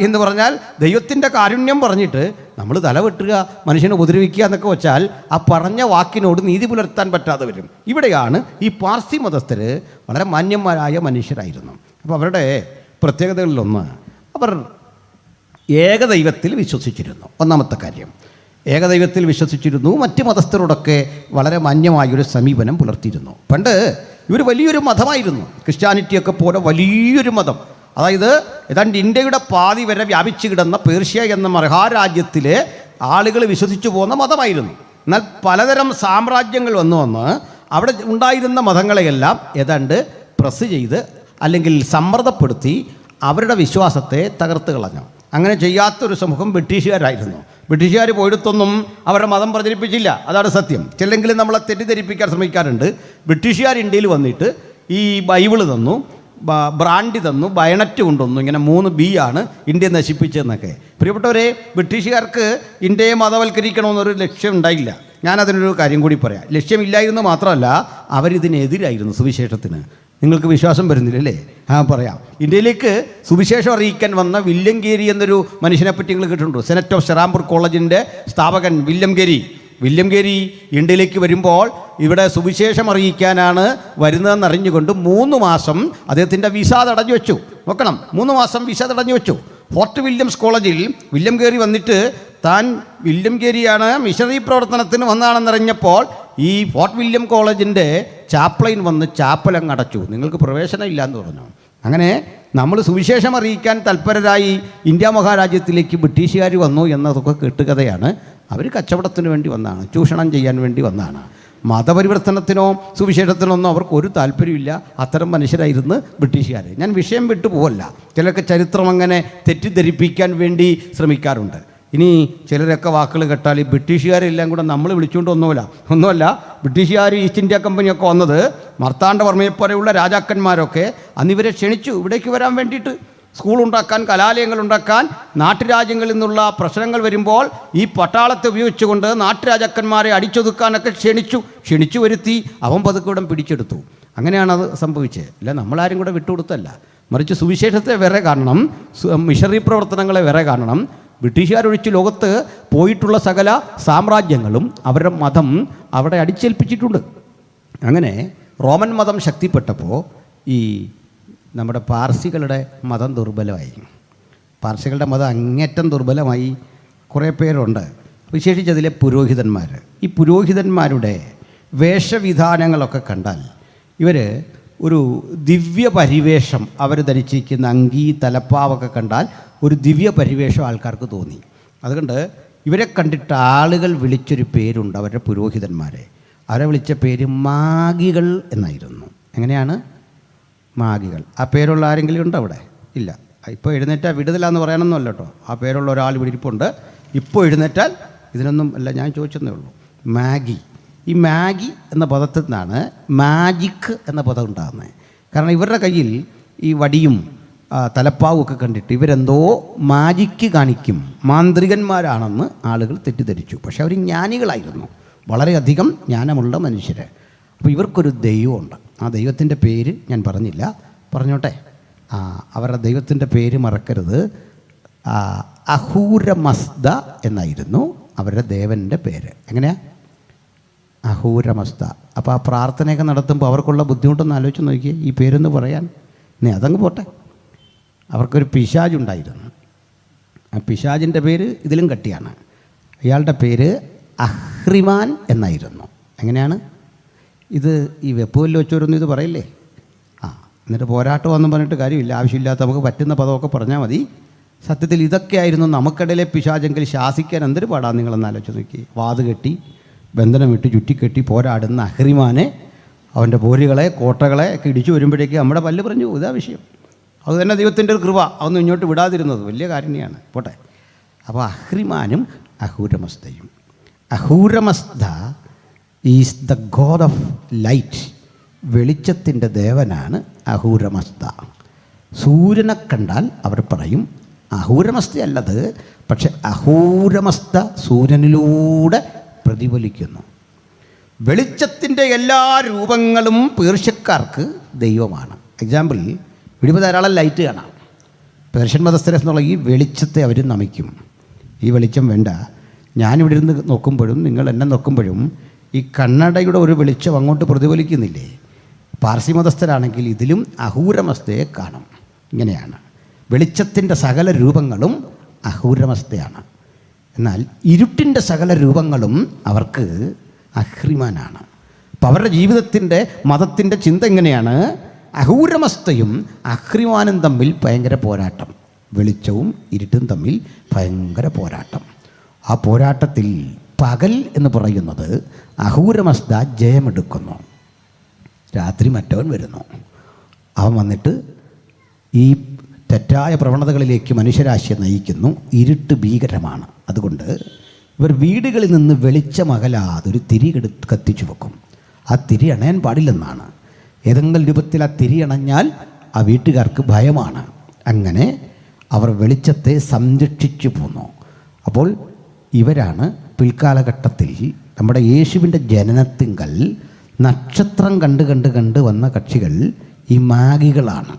എന്ന് പറഞ്ഞാൽ ദൈവത്തിൻ്റെ കാരുണ്യം പറഞ്ഞിട്ട് നമ്മൾ തലവെട്ടുക, മനുഷ്യനെ ഉപദ്രവിക്കുക എന്നൊക്കെ വെച്ചാൽ ആ പറഞ്ഞ വാക്കിനോട് നീതി പുലർത്താൻ പറ്റാതെ വരും. ഇവിടെയാണ് ഈ പാർസി മതസ്ഥർ വളരെ മാന്യന്മാരായ മനുഷ്യരായിരുന്നു. അപ്പോൾ അവരുടെ പ്രത്യേകതകളിലൊന്ന്, അവർ ഏകദൈവത്തിൽ വിശ്വസിച്ചിരുന്നു. ഒന്നാമത്തെ കാര്യം, ഏകദൈവത്തിൽ വിശ്വസിച്ചിരുന്നു. മറ്റ് മതസ്ഥരോടൊക്കെ വളരെ മാന്യമായൊരു സമീപനം പുലർത്തിയിരുന്നു. പണ്ട് ഇവർ വലിയൊരു മതമായിരുന്നു. ക്രിസ്ത്യാനിറ്റിയൊക്കെ പോലെ വലിയൊരു മതം. അതായത് ഏതാണ്ട് ഇന്ത്യയുടെ പാതി വരെ വ്യാപിച്ചു കിടന്ന പേർഷ്യ എന്ന മഹാരാജ്യത്തിലെ ആളുകൾ വിശ്വസിച്ചു പോകുന്ന മതമായിരുന്നു. എന്നാൽ പലതരം സാമ്രാജ്യങ്ങൾ വന്ന് അവിടെ ഉണ്ടായിരുന്ന മതങ്ങളെയെല്ലാം ഏതാണ്ട് പ്രസ് ചെയ്ത് അല്ലെങ്കിൽ സമ്മർദ്ദപ്പെടുത്തി അവരുടെ വിശ്വാസത്തെ തകർത്ത് കളഞ്ഞു. അങ്ങനെ ചെയ്യാത്തൊരു സമൂഹം ബ്രിട്ടീഷുകാരായിരുന്നു. ബ്രിട്ടീഷുകാർ പോയിടത്തൊന്നും അവരുടെ മതം പ്രചരിപ്പിച്ചില്ല, അതാണ് സത്യം. ചിലെങ്കിലും നമ്മളെ തെറ്റിദ്ധരിപ്പിക്കാൻ ശ്രമിക്കാറുണ്ട്. ബ്രിട്ടീഷുകാർ ഇന്ത്യയിൽ വന്നിട്ട് ഈ ബൈബിള് തന്നു, ബ്രാൻഡി തന്നു, ബയണറ്റ് കൊണ്ടുവന്നു. ഇങ്ങനെ 3 B ആണ് ഇന്ത്യ നശിപ്പിച്ചതെന്നൊക്കെ. പ്രിയപ്പെട്ടവരെ, ബ്രിട്ടീഷുകാർക്ക് ഇന്ത്യയെ മതവൽക്കരിക്കണമെന്നൊരു ലക്ഷ്യം ഉണ്ടായില്ല. ഞാനതിനൊരു കാര്യം കൂടി പറയാം. ലക്ഷ്യമില്ലായിരുന്നു മാത്രമല്ല, അവരിതിനെതിരായിരുന്നു സുവിശേഷത്തിന്. നിങ്ങൾക്ക് വിശ്വാസം വരുന്നില്ലല്ലേ? പറയാം. ഇന്ത്യയിലേക്ക് സുവിശേഷം അറിയിക്കാൻ വന്ന വില്യം ഗേരി എന്നൊരു മനുഷ്യനെപ്പറ്റി നിങ്ങൾ കേട്ടിട്ടുണ്ടോ? സെനറ്റ് ഓഫ് ഷെറാംപൂർ കോളേജിൻ്റെ സ്ഥാപകൻ വില്യം ഗേരി ഇന്ത്യയിലേക്ക് വരുമ്പോൾ ഇവിടെ സുവിശേഷം അറിയിക്കാനാണ് വരുന്നതെന്നറിഞ്ഞുകൊണ്ട് 3 മാസം അദ്ദേഹത്തിൻ്റെ വിസ തടഞ്ഞു വെച്ചു. നോക്കണം, 3 മാസം വിസ തടഞ്ഞു വെച്ചു. ഫോർട്ട് വില്യംസ് കോളേജിൽ വില്യം ഗേരി വന്നിട്ട് താൻ വില്യം ഗേരിയാണ് മിഷണറി പ്രവർത്തനത്തിന് വന്നതാണെന്നറിഞ്ഞപ്പോൾ ഈ ഫോർട്ട് വില്യം കോളേജിൻ്റെ ചാപ്ലൈൻ വന്ന് ചാപ്പലങ്ങ് അടച്ചു. നിങ്ങൾക്ക് പ്രവേശനം ഇല്ലയെന്ന് പറഞ്ഞു. അങ്ങനെ നമ്മൾ സുവിശേഷം അറിയിക്കാൻ തൽപരരായി ഇന്ത്യ മഹാരാജ്യത്തിലേക്ക് ബ്രിട്ടീഷുകാർ വന്നു എന്നതൊക്കെ കെട്ടുകഥയാണ്. അവർ കച്ചവടത്തിന് വേണ്ടി വന്നതാണ്, ചൂഷണം ചെയ്യാൻ വേണ്ടി വന്നതാണ്. മതപരിവർത്തനത്തിനോ സുവിശേഷത്തിനോ ഒന്നും അവർക്ക് ഒരു താല്പര്യമില്ല. അത്തരം മനുഷ്യരായിരുന്നു ബ്രിട്ടീഷുകാർ. ഞാൻ വിഷയം വിട്ടു പോവല്ല, ചിലർക്ക് ചരിത്രം അങ്ങനെ തെറ്റിദ്ധരിപ്പിക്കാൻ വേണ്ടി ശ്രമിക്കാറുണ്ട്. ഇനി ചിലരൊക്കെ വാക്കുകൾ കേട്ടാൽ ഈ ബ്രിട്ടീഷുകാരെല്ലാം കൂടെ നമ്മൾ വിളിച്ചുകൊണ്ട് ഒന്നുമല്ല ബ്രിട്ടീഷുകാർ ഈസ്റ്റ് ഇന്ത്യ കമ്പനിയൊക്കെ വന്നത് മാർത്താണ്ഡവർമ്മയെപ്പോലെയുള്ള രാജാക്കന്മാരൊക്കെ അന്ന് ഇവരെ ക്ഷണിച്ചു ഇവിടേക്ക് വരാൻ വേണ്ടിയിട്ട്. സ്കൂളുണ്ടാക്കാൻ, കലാലയങ്ങൾ ഉണ്ടാക്കാൻ, നാട്ടുരാജ്യങ്ങളിൽ നിന്നുള്ള പ്രശ്നങ്ങൾ വരുമ്പോൾ ഈ പട്ടാളത്തെ ഉപയോഗിച്ചുകൊണ്ട് നാട്ടുരാജാക്കന്മാരെ അടിച്ചൊതുക്കാനൊക്കെ ക്ഷണിച്ചു വരുത്തി. അവൻ പതുക്കെ ഇവിടം പിടിച്ചെടുത്തു. അങ്ങനെയാണത് സംഭവിച്ചത്. അല്ല നമ്മളാരും കൂടെ വിട്ടുകൊടുത്തല്ല, മറിച്ച് സുവിശേഷത്തെ വേറെ കാണണം, മിഷണറി പ്രവർത്തനങ്ങളെ വേറെ കാണണം. ബ്രിട്ടീഷുകാരൊഴിച്ച് ലോകത്ത് പോയിട്ടുള്ള സകല സാമ്രാജ്യങ്ങളും അവരുടെ മതം അവിടെ അടിച്ചേൽപ്പിച്ചിട്ടുണ്ട്. അങ്ങനെ റോമൻ മതം ശക്തിപ്പെട്ടപ്പോൾ ഈ നമ്മുടെ പാർസികളുടെ മതം ദുർബലമായി. പാർസികളുടെ മതം അങ്ങേറ്റം ദുർബലമായി. കുറേ പേരുണ്ട്, വിശേഷിച്ചതിലെ പുരോഹിതന്മാർ. ഈ പുരോഹിതന്മാരുടെ വേഷവിധാനങ്ങളൊക്കെ കണ്ടാൽ ഇവർ ഒരു ദിവ്യ പരിവേഷം, അവർ ധരിച്ചിരിക്കുന്ന അങ്കി, തലപ്പാവൊക്കെ കണ്ടാൽ ഒരു ദിവ്യ പരിവേഷം ആൾക്കാർക്ക് തോന്നി. അതുകൊണ്ട് ഇവരെ കണ്ടിട്ട് ആളുകൾ വിളിച്ചൊരു പേരുണ്ട് അവരുടെ പുരോഹിതന്മാരെ. അവരെ വിളിച്ച പേര് മാഗികൾ എന്നായിരുന്നു. എങ്ങനെയാണ്? മാഗികൾ. ആ പേരുള്ള ആരെങ്കിലും ഉണ്ടോ അവിടെ? ഇല്ല. ഇപ്പോൾ എഴുന്നേറ്റാൽ വിടുതലാന്ന് പറയാനൊന്നുമല്ല കേട്ടോ. ആ പേരുള്ള ഒരാൾ ഇവിടെ ഇരിപ്പുണ്ട്. ഇപ്പോൾ എഴുന്നേറ്റാൽ ഇതിനൊന്നും അല്ല, ഞാൻ ചോദിച്ചെന്നേ ഉള്ളൂ. മാഗി. ഈ മാഗി എന്ന പദത്തിൽ നിന്നാണ് മാജിക് എന്ന പദം ഉണ്ടാകുന്നത്. കാരണം ഇവരുടെ കയ്യിൽ ഈ വടിയും തലപ്പാവും ഒക്കെ കണ്ടിട്ട് ഇവരെന്തോ മാജിക്ക് കാണിക്കും, മാന്ത്രികന്മാരാണെന്ന് ആളുകൾ തെറ്റിദ്ധരിച്ചു. പക്ഷെ അവർ ജ്ഞാനികളായിരുന്നു, വളരെയധികം ജ്ഞാനമുള്ള മനുഷ്യർ. അപ്പോൾ ഇവർക്കൊരു ദൈവമുണ്ട്. ആ ദൈവത്തിൻ്റെ പേര് ഞാൻ പറഞ്ഞില്ല, പറഞ്ഞോട്ടെ. അവരുടെ ദൈവത്തിൻ്റെ പേര് മറക്കരുത്. അഹൂരമസ്ദ എന്നായിരുന്നു അവരുടെ ദേവൻ്റെ പേര്. എങ്ങനെയാ? അഹൂരമസ്ദ. അപ്പോൾ ആ പ്രാർത്ഥനയൊക്കെ നടത്തുമ്പോൾ അവർക്കുള്ള ബുദ്ധിമുട്ടൊന്ന് ആലോചിച്ച് നോക്കിയേ, ഈ പേരൊന്ന് പറയാൻ. ഇനി അതങ്ങ് പോട്ടെ. അവർക്കൊരു പിശാചുണ്ടായിരുന്നു. ആ പിശാചിൻ്റെ പേര് ഇതിലും കട്ടിയാണ്. അയാളുടെ പേര് അഹ്രിമാൻ എന്നായിരുന്നു. എങ്ങനെയാണ്? ഇത് ഈ വെപ്പുവല്ല് വെച്ചവരൊന്നും ഇത് പറയില്ലേ? എന്നിട്ട് പോരാട്ടമൊന്നും പറഞ്ഞിട്ട് കാര്യമില്ല. ആവശ്യമില്ലാത്ത നമുക്ക് പറ്റുന്ന പദമൊക്കെ പറഞ്ഞാൽ മതി. സത്യത്തിൽ ഇതൊക്കെയായിരുന്നു നമുക്കിടയിലെ പിശാചെങ്കിൽ ശാസിക്കാൻ എന്തൊരു പാടാണ് നിങ്ങളെന്ന് ആലോചിച്ച് നോക്കി. വാത് കെട്ടി ബന്ധനമിട്ട് ചുറ്റിക്കെട്ടി പോരാടുന്ന അഹ്രിമാനെ, അവൻ്റെ പോരുകളെ കോട്ടകളെ ഒക്കെ ഇടിച്ചു വരുമ്പോഴേക്ക് നമ്മുടെ പല്ല് പറഞ്ഞു. ഇതാ വിഷയം. അത് തന്നെ ദൈവത്തിൻ്റെ ഒരു കൃപ. അതൊന്നും ഇങ്ങോട്ട് വിടാതിരുന്നത് വലിയ കാര്യമാണ്. പോട്ടെ. അപ്പോൾ അഹ്രിമാനും അഹൂരമസ്ദയും. Ahura Mazda is the god of light. വെളിച്ചത്തിൻ്റെ ദേവനാണ് അഹൂരമസ്ദ. സൂര്യനെ കണ്ടാൽ അവർ പറയും അഹൂരമസ്ത അല്ലത്, പക്ഷെ അഹൂരമസ്ത സൂര്യനിലൂടെ പ്രതിഫലിക്കുന്നു. വെളിച്ചത്തിൻ്റെ എല്ലാ രൂപങ്ങളും പേർഷ്യക്കാർക്ക് ദൈവമാണ്. എക്സാമ്പിൾ, ഇവിടെ ധാരാളം ലൈറ്റ് കാണാം. പേർഷ്യൻ മതസ്ഥരെ എന്നുള്ള ഈ വെളിച്ചത്തെ അവർ നമിക്കും. ഈ വെളിച്ചം വേണ്ട. ഞാനിവിടെ ഇരുന്ന് നോക്കുമ്പോഴും നിങ്ങൾ എന്നെ നോക്കുമ്പോഴും ഈ കണ്ണടയുടെ ഒരു വെളിച്ചം അങ്ങോട്ട് പ്രതിഫലിക്കുന്നില്ലേ? പാർസി മതസ്ഥരാണെങ്കിൽ ഇതിലും അഹൂരമസ്തയെ കാണും. ഇങ്ങനെയാണ്. വെളിച്ചത്തിൻ്റെ സകല രൂപങ്ങളും അഹൂരമസ്തയാണ്. എന്നാൽ ഇരുട്ടിൻ്റെ സകല രൂപങ്ങളും അവർക്ക് അഹ്രിമാനാണ്. അപ്പം അവരുടെ ജീവിതത്തിൻ്റെ മതത്തിൻ്റെ ചിന്ത എങ്ങനെയാണ്? അഹൂരമസ്തയും അഹ്രിമാനും തമ്മിൽ ഭയങ്കര പോരാട്ടം. വെളിച്ചവും ഇരുട്ടും തമ്മിൽ ഭയങ്കര പോരാട്ടം. ആ പോരാട്ടത്തിൽ പകൽ എന്ന് പറയുന്നത് അഹൂരമസ്ത ജയമെടുക്കുന്നു. രാത്രി മറ്റവൻ വരുന്നു. അവൻ വന്നിട്ട് ഈ തെറ്റായ പ്രവണതകളിലേക്ക് മനുഷ്യരാശിയെ നയിക്കുന്നു. ഇരുട്ട് ഭീകരമാണ്. അതുകൊണ്ട് ഇവർ വീടുകളിൽ നിന്ന് വെളിച്ചമകലാതെ ഒരു തിരി കത്തിച്ചു വെക്കും. ആ തിരി അണയാൻ പാടില്ലെന്നാണ്. ഏതെങ്കിലും രൂപത്തിൽ ആ തിരി അണഞ്ഞാൽ ആ വീട്ടുകാർക്ക് ഭയമാണ്. അങ്ങനെ അവർ വെളിച്ചത്തെ സംരക്ഷിച്ചു പോന്നു. അപ്പോൾ ഇവരാണ് പിൽക്കാലഘട്ടത്തിൽ നമ്മുടെ യേശുവിൻ്റെ ജനനത്തിങ്കൽ നക്ഷത്രം കണ്ട് വന്ന കക്ഷികൾ ഈ മാഗികളാണ്.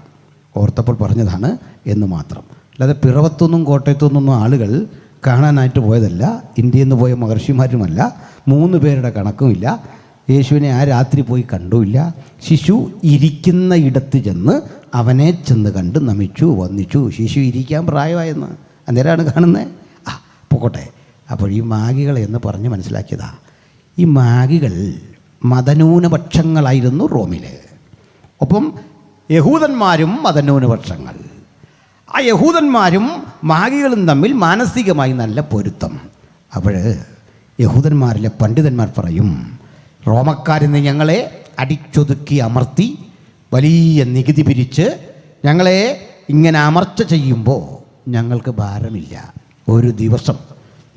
ഓർത്തപ്പോൾ പറഞ്ഞതാണ് എന്ന് മാത്രം. അല്ലാതെ പിറവത്തുനിന്നും കോട്ടയത്തുനിന്നൊന്നും ആളുകൾ കാണാനായിട്ട് പോയതല്ല. ഇന്ത്യയിൽ നിന്ന് പോയ മഹർഷിമാരുമല്ല. 3 പേരുടെ കണക്കുമില്ല. യേശുവിനെ ആ രാത്രി പോയി കണ്ടുമില്ല. ശിശു ഇരിക്കുന്ന ഇടത്ത് ചെന്ന് അവനെ ചെന്ന് കണ്ട് നമിച്ചു, വന്ദിച്ചു. ശിശു ഇരിക്കാൻ പ്രായമായെന്ന് അന്നേരമാണ് കാണുന്നത്. പോകട്ടെ. അപ്പോൾ ഈ മാഗികളെ എന്ന് പറഞ്ഞ് മനസ്സിലാക്കിയതാ. ഈ മാഗികൾ മതന്യൂനപക്ഷങ്ങളായിരുന്നു റോമിൽ. ഒപ്പം യഹൂദന്മാരും മതന്യൂനപക്ഷങ്ങൾ. ആ യഹൂദന്മാരും മാഗികളും തമ്മിൽ മാനസികമായി നല്ല പൊരുത്തം. അപ്പോൾ യഹൂദന്മാരിലെ പണ്ഡിതന്മാർ പറയും, റോമക്കാരിന്ന് ഞങ്ങളെ അടിച്ചൊതുക്കി അമർത്തി വലിയ നികുതി പിരിച്ച് ഞങ്ങളെ ഇങ്ങനെ അമർച്ച ചെയ്യുമ്പോൾ ഞങ്ങൾക്ക് ഭാരമില്ല. ഒരു ദിവസം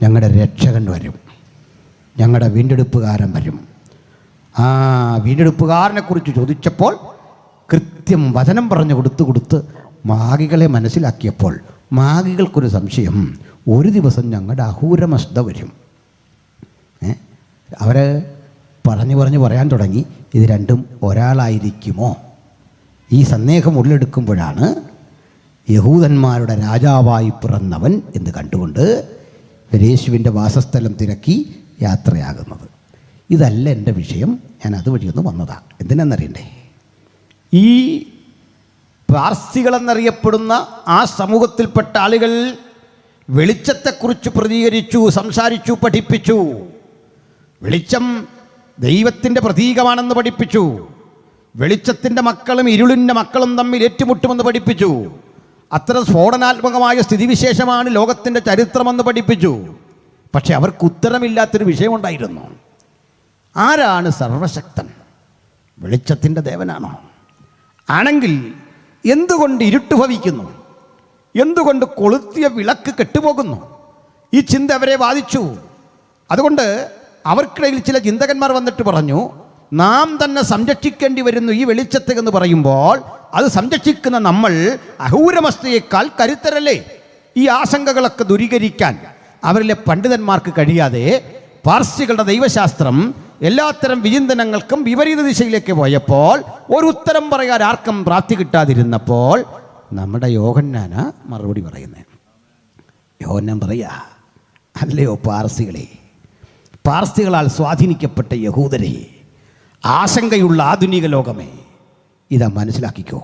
ഞങ്ങളുടെ രക്ഷകൻ വരും, ഞങ്ങളുടെ വീണ്ടെടുപ്പുകാരൻ വരും. ആ വീണ്ടെടുപ്പുകാരനെക്കുറിച്ച് ചോദിച്ചപ്പോൾ കൃത്യം വചനം പറഞ്ഞു കൊടുത്ത് മാഗികളെ മനസ്സിലാക്കിയപ്പോൾ മാഗികൾക്കൊരു സംശയം, ഒരു ദിവസം ഞങ്ങളുടെ അഹൂരമസ്ത വരും. അവർ പറഞ്ഞു പറയാൻ തുടങ്ങി, ഇത് രണ്ടും ഒരാളായിരിക്കുമോ? ഈ സന്ദേഹം ഉള്ളെടുക്കുമ്പോഴാണ് യഹൂദന്മാരുടെ രാജാവായി പിറന്നവൻ എന്ന് കണ്ടുകൊണ്ട് യേശുവിൻ്റെ വാസസ്ഥലം തിരക്കി യാത്രയാകുന്നത്. ഇതല്ല എൻ്റെ വിഷയം, ഞാൻ അതുവഴിയൊന്ന് വന്നതാണ്. എന്തിനാണെന്നറിയണ്ടേ? ഈ പാർസികളെന്നറിയപ്പെടുന്ന ആ സമൂഹത്തിൽപ്പെട്ട ആളുകൾ വെളിച്ചത്തെക്കുറിച്ച് പ്രതികരിച്ചു, സംസാരിച്ചു, പഠിപ്പിച്ചു. വെളിച്ചം ദൈവത്തിൻ്റെ പ്രതീകമാണെന്ന് പഠിപ്പിച്ചു. വെളിച്ചത്തിൻ്റെ മക്കളും ഇരുളിൻ്റെ മക്കളും തമ്മിൽ ഏറ്റുമുട്ടുമെന്ന് പഠിപ്പിച്ചു. അത്ര സ്ഫോടനാത്മകമായ സ്ഥിതിവിശേഷമാണ് ലോകത്തിൻ്റെ ചരിത്രമെന്ന് പഠിപ്പിച്ചു. പക്ഷെ അവർക്ക് ഉത്തരമില്ലാത്തൊരു വിഷയമുണ്ടായിരുന്നു. ആരാണ് സർവശക്തൻ? വെളിച്ചത്തിൻ്റെ ദേവനാണോ? ആണെങ്കിൽ എന്തുകൊണ്ട് ഇരുട്ട് ഭവിക്കുന്നു? എന്തുകൊണ്ട് കൊളുത്തിയ വിളക്ക് കെട്ടുപോകുന്നു? ഈ ചിന്ത അവരെ ബാധിച്ചു. അതുകൊണ്ട് അവർക്കിടയിൽ ചില ചിന്തകന്മാർ വന്നിട്ട് പറഞ്ഞു, നാം തന്നെ സംരക്ഷിക്കേണ്ടി വരുന്നു ഈ വെളിച്ചത്തെ എന്ന് പറയുമ്പോൾ അത് സംരക്ഷിക്കുന്ന നമ്മൾ അഹൂരമസ്തയേക്കാൾ കരുത്തരല്ലേ? ഈ ആശങ്കകളൊക്കെ ദൂരീകരിക്കാൻ അവരിലെ പണ്ഡിതന്മാർക്ക് കഴിയാതെ പാർസികളുടെ ദൈവശാസ്ത്രം എല്ലാത്തരം വിചിന്തനങ്ങൾക്കും വിപരീത ദിശയിലേക്ക് പോയപ്പോൾ ഒരു ഉത്തരം പറയാൻ ആർക്കും പ്രാപ്തി കിട്ടാതിരുന്നപ്പോൾ നമ്മുടെ യോഹന്നാന മറുപടി പറയുന്നത്. യോഹന്നാൻ പറയാ, അല്ലയോ പാർസികളാൽ സ്വാധീനിക്കപ്പെട്ട യഹൂദരെ, ആശങ്കയുള്ള ആധുനിക ലോകമേ, ഇതാ മനസ്സിലാക്കിക്കോ.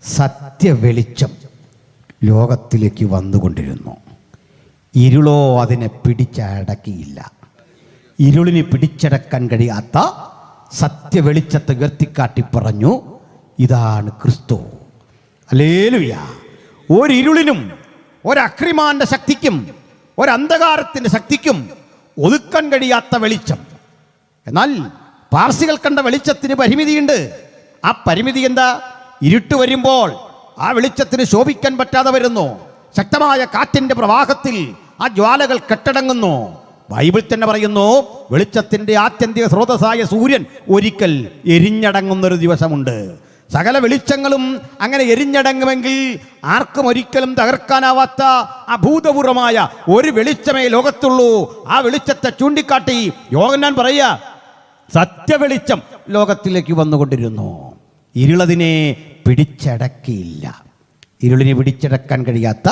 സത്യവെളിച്ചം ലോകത്തിലേക്ക് വന്നുകൊണ്ടിരുന്നു. ഇരുളോ അതിനെ പിടിച്ചടക്കിയില്ല. ഇരുളിന് പിടിച്ചടക്കാൻ കഴിയാത്ത സത്യവെളിച്ചത്തെ ഉയർത്തിക്കാട്ടി പറഞ്ഞു, ഇതാണ് ക്രിസ്തു. ഹല്ലേലൂയ. ഒരിരുളിനും ഒരക്രിമാന്റെ ശക്തിക്കും ഒരന്ധകാരത്തിൻ്റെ ശക്തിക്കും ഒതുക്കാൻ കഴിയാത്ത വെളിച്ചം. എന്നാൽ പാർസികൾ കണ്ട വെളിച്ചത്തിന് പരിമിതിയുണ്ട്. ആ പരിമിതി എന്താ? ഇരുട്ട് വരുമ്പോൾ ആ വെളിച്ചത്തിന് ശോഭിക്കാൻ പറ്റാതെ വരുന്നു. ശക്തമായ കാറ്റിൻ്റെ പ്രവാഹത്തിൽ ആ ജ്വാലകൾ കെട്ടടങ്ങുന്നു. ബൈബിൾ തന്നെ പറയുന്നു, വെളിച്ചത്തിൻ്റെ ആത്യന്തിക സ്രോതസ്സായ സൂര്യൻ ഒരിക്കൽ എരിഞ്ഞടങ്ങുന്നൊരു ദിവസമുണ്ട്. സകല വെളിച്ചങ്ങളും അങ്ങനെ എരിഞ്ഞടങ്ങുമെങ്കിൽ ആർക്കും ഒരിക്കലും തകർക്കാനാവാത്ത അഭൂതപൂർവമായ ഒരു വെളിച്ചമേ ലോകത്തുള്ളൂ. ആ വെളിച്ചത്തെ ചൂണ്ടിക്കാട്ടി യോഹന്നാൻ പറയുക, സത്യവെളിച്ചം ലോകത്തിലേക്ക് വന്നുകൊണ്ടിരുന്നു. ഇരുളതിനെ പിടിച്ചടക്കിയില്ല. ഇരുളിനെ പിടിച്ചടക്കാൻ കഴിയാത്ത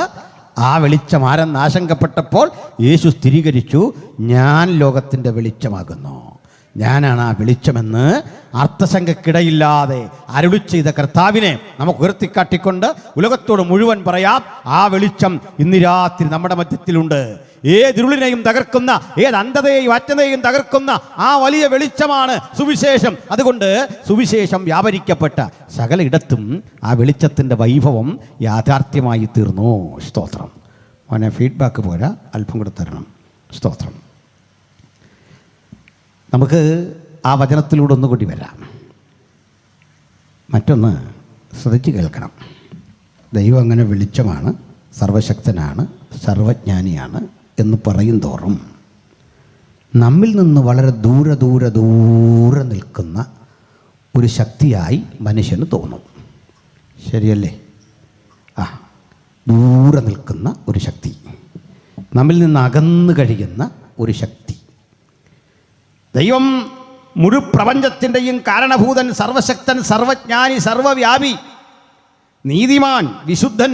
ആ വെളിച്ചം ആരെന്ന് ആശങ്കപ്പെട്ടപ്പോൾ യേശു സ്ഥിരീകരിച്ചു, ഞാൻ ലോകത്തിൻ്റെ വെളിച്ചമാകുന്നു. ഞാനാണ് ആ വെളിച്ചമെന്ന് അർത്ഥശങ്കക്കിടയില്ലാതെ അരുളി ചെയ്ത കർത്താവിനെ നമുക്ക് ഉയർത്തിക്കാട്ടിക്കൊണ്ട് ഉലകത്തോട് മുഴുവൻ പറയാം, ആ വെളിച്ചം ഇന്ന് രാത്രി നമ്മുടെ മധ്യത്തിലുണ്ട്. ഏതിരുളിനെയും തകർക്കുന്ന, ഏത് അന്ധതയെയും അറ്റതയെയും തകർക്കുന്ന ആ വലിയ വെളിച്ചമാണ് സുവിശേഷം. അതുകൊണ്ട് സുവിശേഷം വ്യാപരിക്കപ്പെട്ട സകല ഇടത്തും ആ വെളിച്ചത്തിൻ്റെ വൈഭവം യാഥാർത്ഥ്യമായി തീർന്നു. സ്തോത്രം. മോനെ ഫീഡ്ബാക്ക് പോരാ, അല്പം കൂടെ തരണം. സ്തോത്രം. നമുക്ക് ആ വചനത്തിലൂടെ ഒന്നുകൂടി വരാം. മറ്റൊന്ന് ശ്രദ്ധിച്ച് കേൾക്കണം. ദൈവം അങ്ങനെ വെളിച്ചമാണ്, സർവശക്തനാണ്, സർവജ്ഞാനിയാണ് എന്ന് പറയും തോറും നമ്മിൽ നിന്ന് വളരെ ദൂരെ നിൽക്കുന്ന ഒരു ശക്തിയായി മനുഷ്യന് തോന്നും. ശരിയല്ലേ? ദൂരെ നിൽക്കുന്ന ഒരു ശക്തി, നമ്മിൽ നിന്ന് അകന്നു കഴിയുന്ന ഒരു ശക്തി. ദൈവം മുഴുപ്രപഞ്ചത്തിൻ്റെയും കാരണഭൂതൻ, സർവശക്തൻ, സർവജ്ഞാനി, സർവവ്യാപി, നീതിമാൻ, വിശുദ്ധൻ.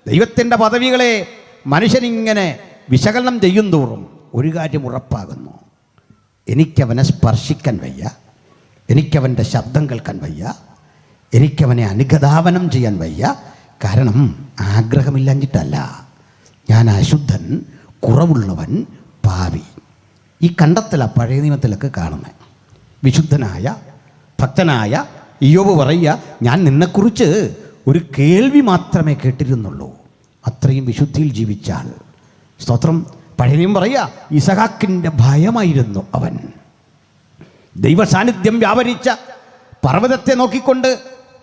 ദൈവത്തിൻ്റെ പദവികളെ മനുഷ്യനിങ്ങനെ വിശകലനം ചെയ്യും തോറും ഒരു കാര്യം ഉറപ്പാകുന്നു, എനിക്കവനെ സ്പർശിക്കാൻ വയ്യ, എനിക്കവൻ്റെ ശബ്ദം കേൾക്കാൻ വയ്യ, എനിക്കവനെ അനുഗതാപനം ചെയ്യാൻ വയ്യ. കാരണം ആഗ്രഹമില്ലാഞ്ഞിട്ടല്ല, ഞാൻ അശുദ്ധൻ, കുറവുള്ളവൻ, പാപി. ഈ കണ്ടെത്തല പഴയ നിയമത്തിലൊക്കെ കാണുന്നത്. വിശുദ്ധനായ ഭക്തനായ ഇയ്യോബ് പറയുക, ഞാൻ നിന്നെക്കുറിച്ച് ഒരു കേൾവി മാത്രമേ കേട്ടിരുന്നുള്ളൂ, അത്രയും വിശുദ്ധിയിൽ ജീവിച്ചാൽ. സ്തോത്രം. പഴയ നിയമം പറയുക, ഇസഹാക്കിൻ്റെ ഭയമായിരുന്നു അവൻ. ദൈവ സാന്നിധ്യം വ്യാപരിച്ച പർവ്വതത്തെ നോക്കിക്കൊണ്ട്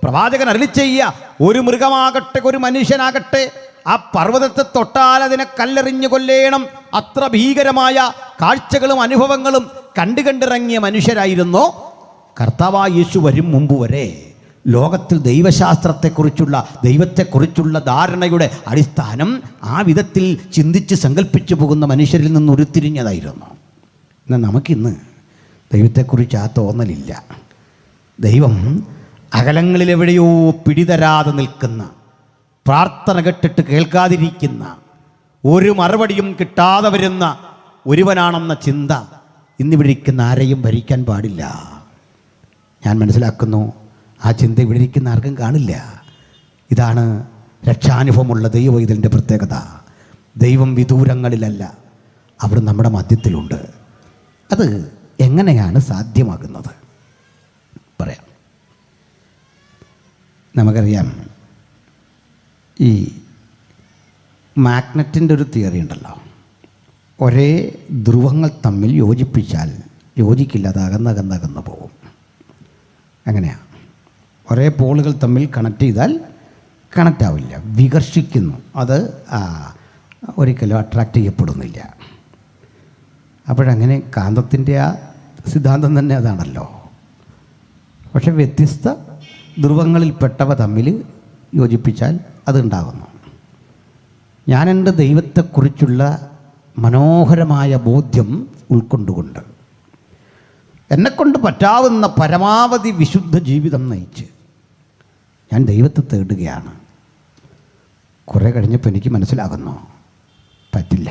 പ്രവാചകൻ അരുളി ചെയ്യുക, ഒരു മൃഗമാകട്ടെ ഒരു മനുഷ്യനാകട്ടെ ആ പർവ്വതത്തെ തൊട്ടാൽ അതിനെ കല്ലെറിഞ്ഞു കൊല്ലേണം. അത്ര ഭീകരമായ കാഴ്ചകളും അനുഭവങ്ങളും കണ്ടിറങ്ങിയ മനുഷ്യരായിരുന്നു കർത്താവായ യേശു വരും മുമ്പ് വരെ. ലോകത്തിൽ ദൈവശാസ്ത്രത്തെക്കുറിച്ചുള്ള ദൈവത്തെക്കുറിച്ചുള്ള ധാരണയുടെ അടിസ്ഥാനം ആ വിധത്തിൽ ചിന്തിച്ച് സങ്കല്പിച്ചു പോകുന്ന മനുഷ്യരിൽ നിന്ന് ഉരുത്തിരിഞ്ഞതായിരുന്നു. എന്നാൽ നമുക്കിന്ന് ദൈവത്തെക്കുറിച്ച് ആ തോന്നലില്ല. ദൈവം അകലങ്ങളിലെവിടെയോ പിടിതരാതെ നിൽക്കുന്ന, പ്രാർത്ഥന കേട്ടിട്ട് കേൾക്കാതിരിക്കുന്ന, ഒരു മറുപടിയും കിട്ടാതെ വരുന്ന ഒരുവനാണെന്ന ചിന്ത ഇന്നിവിടെ ഇരിക്കുന്ന ആരെയും ഭരിക്കാൻ പാടില്ല. ഞാൻ മനസ്സിലാക്കുന്നു, ആ ചിന്ത ഇവിടെ ഇരിക്കുന്ന ആർക്കും കാണില്ല. ഇതാണ് രക്ഷാനുഭവമുള്ള ദൈവവൈതലിൻ്റെ പ്രത്യേകത. ദൈവം വിദൂരങ്ങളിലല്ല, അവിടെ നമ്മുടെ മധ്യത്തിലുണ്ട്. അത് എങ്ങനെയാണ് സാധ്യമാകുന്നത് പറയാം. നമുക്കറിയാം, ഈ മാഗ്നറ്റിൻ്റെ ഒരു തിയറി ഉണ്ടല്ലോ. ഒരേ ധ്രുവങ്ങൾ തമ്മിൽ യോജിപ്പിച്ചാൽ യോജിക്കില്ല, അത് അകന്നകന്നകന്ന് പോകും. അങ്ങനെയാണ്. ഒരേ പോളുകൾ തമ്മിൽ കണക്ട് ചെയ്താൽ കണക്റ്റ് ആവില്ല, വികർഷിക്കുന്നു. അത് ഒരിക്കലും അട്രാക്റ്റ് ചെയ്യപ്പെടുന്നില്ല. അപ്പോഴങ്ങനെ കാന്തത്തിൻ്റെ ആ സിദ്ധാന്തം തന്നെ അതാണല്ലോ. പക്ഷെ വ്യത്യസ്ത ധ്രുവങ്ങളിൽപ്പെട്ടവ തമ്മിൽ യോജിപ്പിച്ചാൽ അതുണ്ടാകുന്നു. ഞാൻ എൻ്റെ ദൈവത്തെക്കുറിച്ചുള്ള മനോഹരമായ ബോധ്യം ഉൾക്കൊണ്ടുകൊണ്ട് എന്നെക്കൊണ്ട് പറ്റാവുന്ന പരമാവധി വിശുദ്ധ ജീവിതം നയിച്ച് ഞാൻ ദൈവത്തെ തേടുകയാണ്. കുറേ കഴിഞ്ഞപ്പോൾ എനിക്ക് മനസ്സിലാകുന്നു, പറ്റില്ല.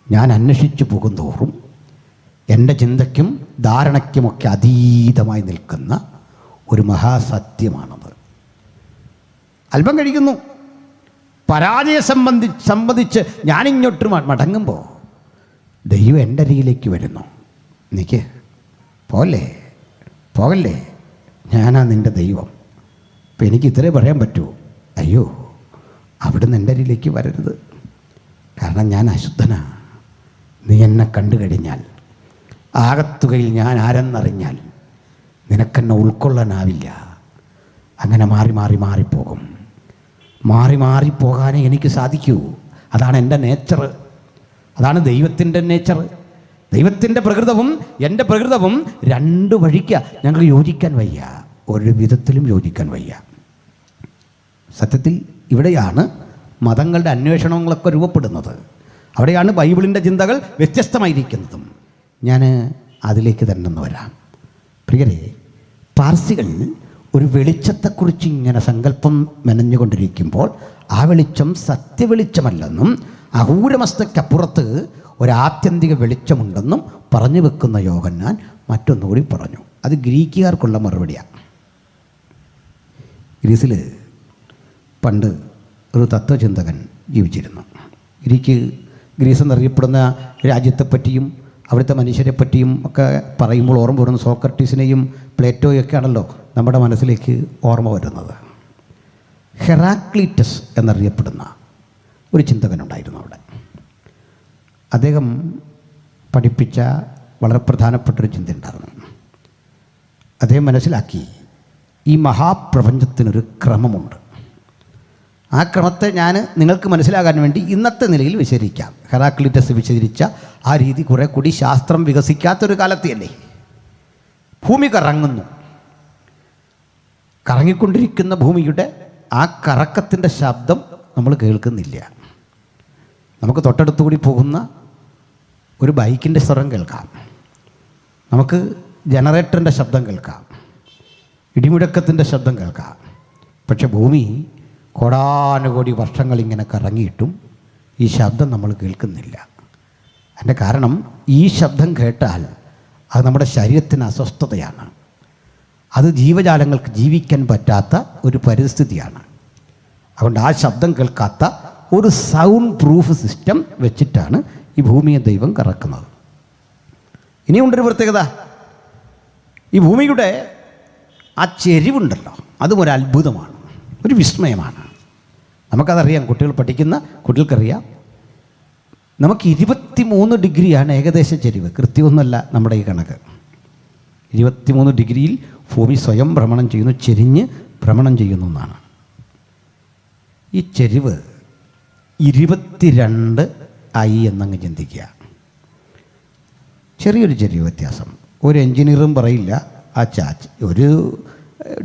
ഞാൻ അന്വേഷിച്ചു പോകുന്തോറും എൻ്റെ ചിന്തയ്ക്കും ധാരണയ്ക്കുമൊക്കെ അതീതമായി നിൽക്കുന്ന ഒരു മഹാസത്യമാണത്. അല്പം കഴിക്കുന്നു, പരാജയം സംബന്ധിച്ച് ഞാനിങ്ങോട്ട് മടങ്ങുമ്പോൾ ദൈവം എൻ്റെ അരികിലേക്ക് വരുന്നു. നിക്ക്, പോകല്ലേ, ഞാനാ നിൻ്റെ ദൈവം. അപ്പം എനിക്ക് ഇത്രേ പറയാൻ പറ്റൂ, അയ്യോ അവിടുന്ന് എൻ്റെ അരികിലേക്ക് വരരുത്, കാരണം ഞാൻ അശുദ്ധനാ. നീ എന്നെ കണ്ടു കഴിഞ്ഞാൽ, ആകത്തുകയിൽ ഞാൻ ആരെന്നറിഞ്ഞാൽ നിനക്കെന്നെ ഉൾക്കൊള്ളാനാവില്ല. അങ്ങനെ മാറിപ്പോകും. മാറിപ്പോകാനേ എനിക്ക് സാധിക്കൂ. അതാണ് എൻ്റെ നേച്ചർ, അതാണ് ദൈവത്തിൻ്റെ നേച്ചർ. ദൈവത്തിൻ്റെ പ്രകൃതവും എൻ്റെ പ്രകൃതവും രണ്ട് വഴിക്കാ. ഞങ്ങൾക്ക് യോജിക്കാൻ വയ്യ, ഒരു വിധത്തിലും യോജിക്കാൻ വയ്യ. സത്യത്തിൽ ഇവിടെയാണ് മതങ്ങളുടെ അന്വേഷണങ്ങളൊക്കെ രൂപപ്പെടുന്നത്. അവിടെയാണ് ബൈബിളിൻ്റെ ചിന്തകൾ വ്യത്യസ്തമായിരിക്കുന്നതും. ഞാൻ അതിലേക്ക് തന്നെ ഒന്ന് വരാം. പ്രിയരെ, പാർസികൾ ഒരു വെളിച്ചത്തെക്കുറിച്ച് ഇങ്ങനെ സങ്കല്പം മെനഞ്ഞുകൊണ്ടിരിക്കുമ്പോൾ ആ വെളിച്ചം സത്യവെളിച്ചമല്ലെന്നും അഹൂരമസ്തയ്ക്കപ്പുറത്ത് ഒരാത്യന്തിക വെളിച്ചമുണ്ടെന്നും പറഞ്ഞു വെക്കുന്ന യോഹന്നാൻ മറ്റൊന്നുകൂടി പറഞ്ഞു. അത് ഗ്രീക്കുകാർക്കുള്ള മറുപടിയാണ്. ഗ്രീസിൽ പണ്ട് ഒരു തത്വചിന്തകൻ ജീവിച്ചിരുന്നു. ഗ്രീസ് എന്നറിയപ്പെടുന്ന രാജ്യത്തെപ്പറ്റിയും അവിടുത്തെ മനുഷ്യരെപ്പറ്റിയും ഒക്കെ പറയുമ്പോൾ ഓർമ്മ വരുന്ന സോക്രട്ടീസിനെയും പ്ലേറ്റോയൊക്കെ ആണല്ലോ നമ്മുടെ മനസ്സിലേക്ക് ഓർമ്മ വരുന്നത്. ഹെറാക്ലീറ്റസ് എന്നറിയപ്പെടുന്ന ഒരു ചിന്തകനുണ്ടായിരുന്നു അവിടെ. അദ്ദേഹം പഠിപ്പിച്ച വളരെ പ്രധാനപ്പെട്ടൊരു ചിന്ത ഉണ്ടായിരുന്നു. അദ്ദേഹം മനസ്സിലാക്കി, ഈ മഹാപ്രപഞ്ചത്തിനൊരു ക്രമമുണ്ട്. ആ ക്രമത്തെ ഞാൻ നിങ്ങൾക്ക് മനസ്സിലാകാൻ വേണ്ടി ഇന്നത്തെ നിലയിൽ വിശദീകരിക്കാം. ഹെറാക്ലീറ്റസ് വിശദീകരിച്ച ആ രീതി കുറെ കൂടി ശാസ്ത്രം വികസിക്കാത്തൊരു കാലത്തെയല്ലേ. ഭൂമി കറങ്ങുന്നു. കറങ്ങിക്കൊണ്ടിരിക്കുന്ന ഭൂമിയുടെ ആ കറക്കത്തിൻ്റെ ശബ്ദം നമ്മൾ കേൾക്കുന്നില്ല. നമുക്ക് തൊട്ടടുത്തു കൂടി പോകുന്ന ഒരു ബൈക്കിൻ്റെ സ്വരം കേൾക്കാം, നമുക്ക് ജനറേറ്ററിൻ്റെ ശബ്ദം കേൾക്കാം, ഇടിമുഴക്കത്തിൻ്റെ ശബ്ദം കേൾക്കാം. പക്ഷെ ഭൂമി കോടാനുകോടി വർഷങ്ങളിങ്ങനെ കറങ്ങിയിട്ടും ഈ ശബ്ദം നമ്മൾ കേൾക്കുന്നില്ല. അതിൻ്റെ കാരണം, ഈ ശബ്ദം കേട്ടാൽ അത് നമ്മുടെ ശരീരത്തിന് അസ്വസ്ഥതയാണ്. അത് ജീവജാലങ്ങൾക്ക് ജീവിക്കാൻ പറ്റാത്ത ഒരു പരിസ്ഥിതിയാണ്. അതുകൊണ്ട് ആ ശബ്ദം കേൾക്കാത്ത ഒരു സൗണ്ട് പ്രൂഫ് സിസ്റ്റം വെച്ചിട്ടാണ് ഈ ഭൂമിയെ ദൈവം കറക്കുന്നത്. ഇനിയുണ്ടൊരു പ്രത്യേകത, ഈ ഭൂമിയുടെ ആ ചെരിവുണ്ടല്ലോ, അതും ഒരു അത്ഭുതമാണ്, ഒരു വിസ്മയമാണ്. നമുക്കതറിയാം, കുട്ടികൾ പഠിക്കുന്ന കുട്ടികൾക്കറിയാം. നമുക്ക് 23 ഡിഗ്രിയാണ് ഏകദേശ ചെരിവ്, കൃത്യമൊന്നുമല്ല നമ്മുടെ ഈ കണക്ക്. 23 ഡിഗ്രിയിൽ ഭൂമി സ്വയം ഭ്രമണം ചെയ്യുന്നു, ചെരിഞ്ഞ് ഭ്രമണം ചെയ്യുന്നു എന്നാണ്. ഈ ചെരിവ് 22 ആയി എന്നങ്ങ് ചിന്തിക്കുക. ചെറിയ വ്യത്യാസം. ഒരു എൻജിനീയറും പറയില്ല ഒരു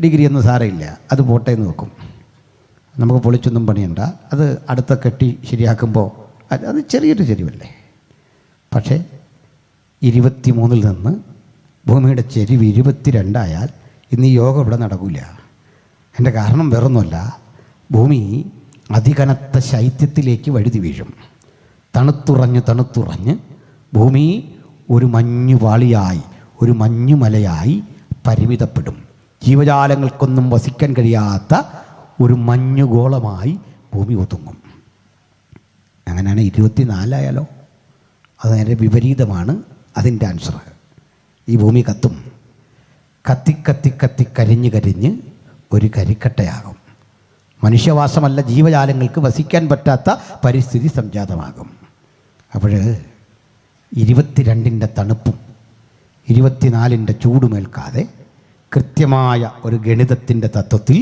ഡിഗ്രി ഒന്നും സാരമില്ല, അത് പോട്ടെ എന്ന് വെക്കും. നമുക്ക് പൊളിച്ചൊന്നും പണിയണ്ട, അത് അടുത്ത കെട്ടി ശരിയാക്കുമ്പോൾ അത് ചെറിയൊരു ചെരിവല്ലേ. പക്ഷേ 23 നിന്ന് ഭൂമിയുടെ ചെരിവ് 22 ആയാൽ ഇന്ന് ഈ യോഗം ഇവിടെ നടക്കില്ല. എൻ്റെ കാരണം വേറൊന്നുമല്ല, ഭൂമി അതികനത്ത ശൈത്യത്തിലേക്ക് വഴുതി വീഴും. തണുത്തുറഞ്ഞ് ഭൂമി ഒരു മഞ്ഞുപാളിയായി, ഒരു മഞ്ഞുമലയായി പരിമിതപ്പെടും. ജീവജാലങ്ങൾക്കൊന്നും വസിക്കാൻ കഴിയാത്ത ഒരു മഞ്ഞുഗോളമായി ഭൂമി ഒതുങ്ങും. അങ്ങനെയാണ് 24 ആയാലോ? അത് നേരെ വിപരീതമാണ് അതിൻ്റെ ആൻസർ. ഈ ഭൂമി കത്തും. കത്തി കരിഞ്ഞ് ഒരു കരിക്കട്ടയാകും. മനുഷ്യവാസമല്ല, ജീവജാലങ്ങൾക്ക് വസിക്കാൻ പറ്റാത്ത പരിസ്ഥിതി സംജാതമാകും. അപ്പോൾ 22ൻ്റെ തണുപ്പും 24ൻ്റെ ചൂടുമേൽക്കാതെ കൃത്യമായ ഒരു ഗണിതത്തിൻ്റെ തത്വത്തിൽ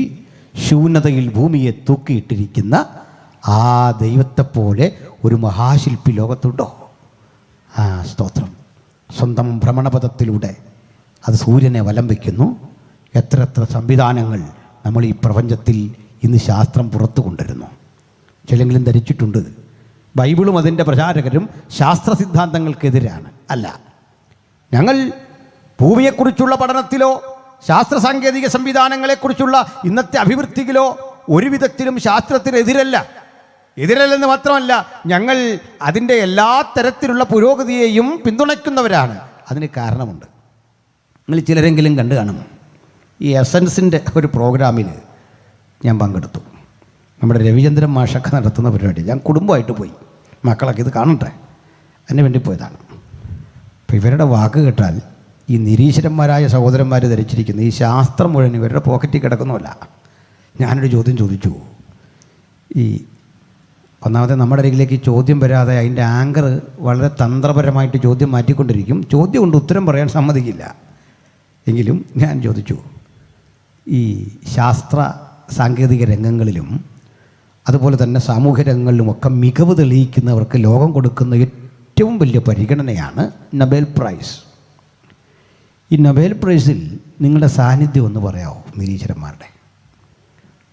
ശൂന്യതയിൽ ഭൂമിയെ തൂക്കിയിട്ടിരിക്കുന്ന ആ ദൈവത്തെപ്പോലെ ഒരു മഹാശില്പി ലോകത്തുണ്ടോ? സ്തോത്രം. സ്വന്തം ഭ്രമണപഥത്തിലൂടെ അത് സൂര്യനെ വലം വയ്ക്കുന്നു. എത്ര സംവിധാനങ്ങൾ നമ്മൾ ഈ പ്രപഞ്ചത്തിൽ ഇന്ന് ശാസ്ത്രം പുറത്തു കൊണ്ടുവരുന്നു. ചിലെങ്കിലും ധരിച്ചിട്ടുണ്ട് ബൈബിളും അതിൻ്റെ പ്രചാരകരും ശാസ്ത്ര സിദ്ധാന്തങ്ങൾക്കെതിരാണ്. അല്ല, ഞങ്ങൾ ഭൂമിയെക്കുറിച്ചുള്ള പഠനത്തിലോ ശാസ്ത്ര സാങ്കേതിക സംവിധാനങ്ങളെക്കുറിച്ചുള്ള ഇന്നത്തെ അഭിവൃദ്ധിയിലോ ഒരു വിധത്തിലും എതിരല്ലെന്ന് മാത്രമല്ല, ഞങ്ങൾ അതിൻ്റെ എല്ലാ തരത്തിലുള്ള പുരോഗതിയെയും പിന്തുണയ്ക്കുന്നവരാണ്. അതിന് കാരണമുണ്ട്. നിങ്ങൾ ചിലരെങ്കിലും കണ്ടു കാണും, ഈ എസൻസിൻ്റെ ഒരു പ്രോഗ്രാമിൽ ഞാൻ പങ്കെടുത്തു. നമ്മുടെ രവിചന്ദ്രൻ മാഷൊക്കെ നടത്തുന്ന പരിപാടി. ഞാൻ കുടുംബമായിട്ട് പോയി, മക്കളൊക്കെ ഇത് കാണട്ടെ അതിന് വേണ്ടി പോയതാണ്. അപ്പോൾ ഇവരുടെ വാക്ക് കേട്ടാൽ ഈ നിരീശ്വരന്മാരായ സഹോദരന്മാർ ധരിച്ചിരിക്കുന്ന ഈ ശാസ്ത്രം മുഴുവൻ ഇവരുടെ പോക്കറ്റിൽ കിടക്കുന്നുമല്ല. ഞാനൊരു ചോദ്യം ചോദിച്ചു. ഈ ഒന്നാമത്തെ നമ്മുടെ അരികിലേക്ക് ചോദ്യം വരാതെ അതിൻ്റെ ആങ്കർ വളരെ തന്ത്രപരമായിട്ട് ചോദ്യം മാറ്റിക്കൊണ്ടിരിക്കും. ചോദ്യം കൊണ്ട് ഉത്തരം പറയാൻ സമ്മതിക്കില്ല. എങ്കിലും ഞാൻ ചോദിച്ചു, ഈ ശാസ്ത്ര സാങ്കേതിക രംഗങ്ങളിലും അതുപോലെ തന്നെ സാമൂഹ്യ രംഗങ്ങളിലുമൊക്കെ മികവ് തെളിയിക്കുന്നവർക്ക് ലോകം കൊടുക്കുന്ന ഏറ്റവും വലിയ പരിഗണനയാണ് നൊബേൽ പ്രൈസ്. ഈ നൊബേൽ പ്രൈസിൽ നിങ്ങളുടെ സാന്നിധ്യം ഒന്ന് പറയാമോ നിരീശ്വരന്മാരുടെ?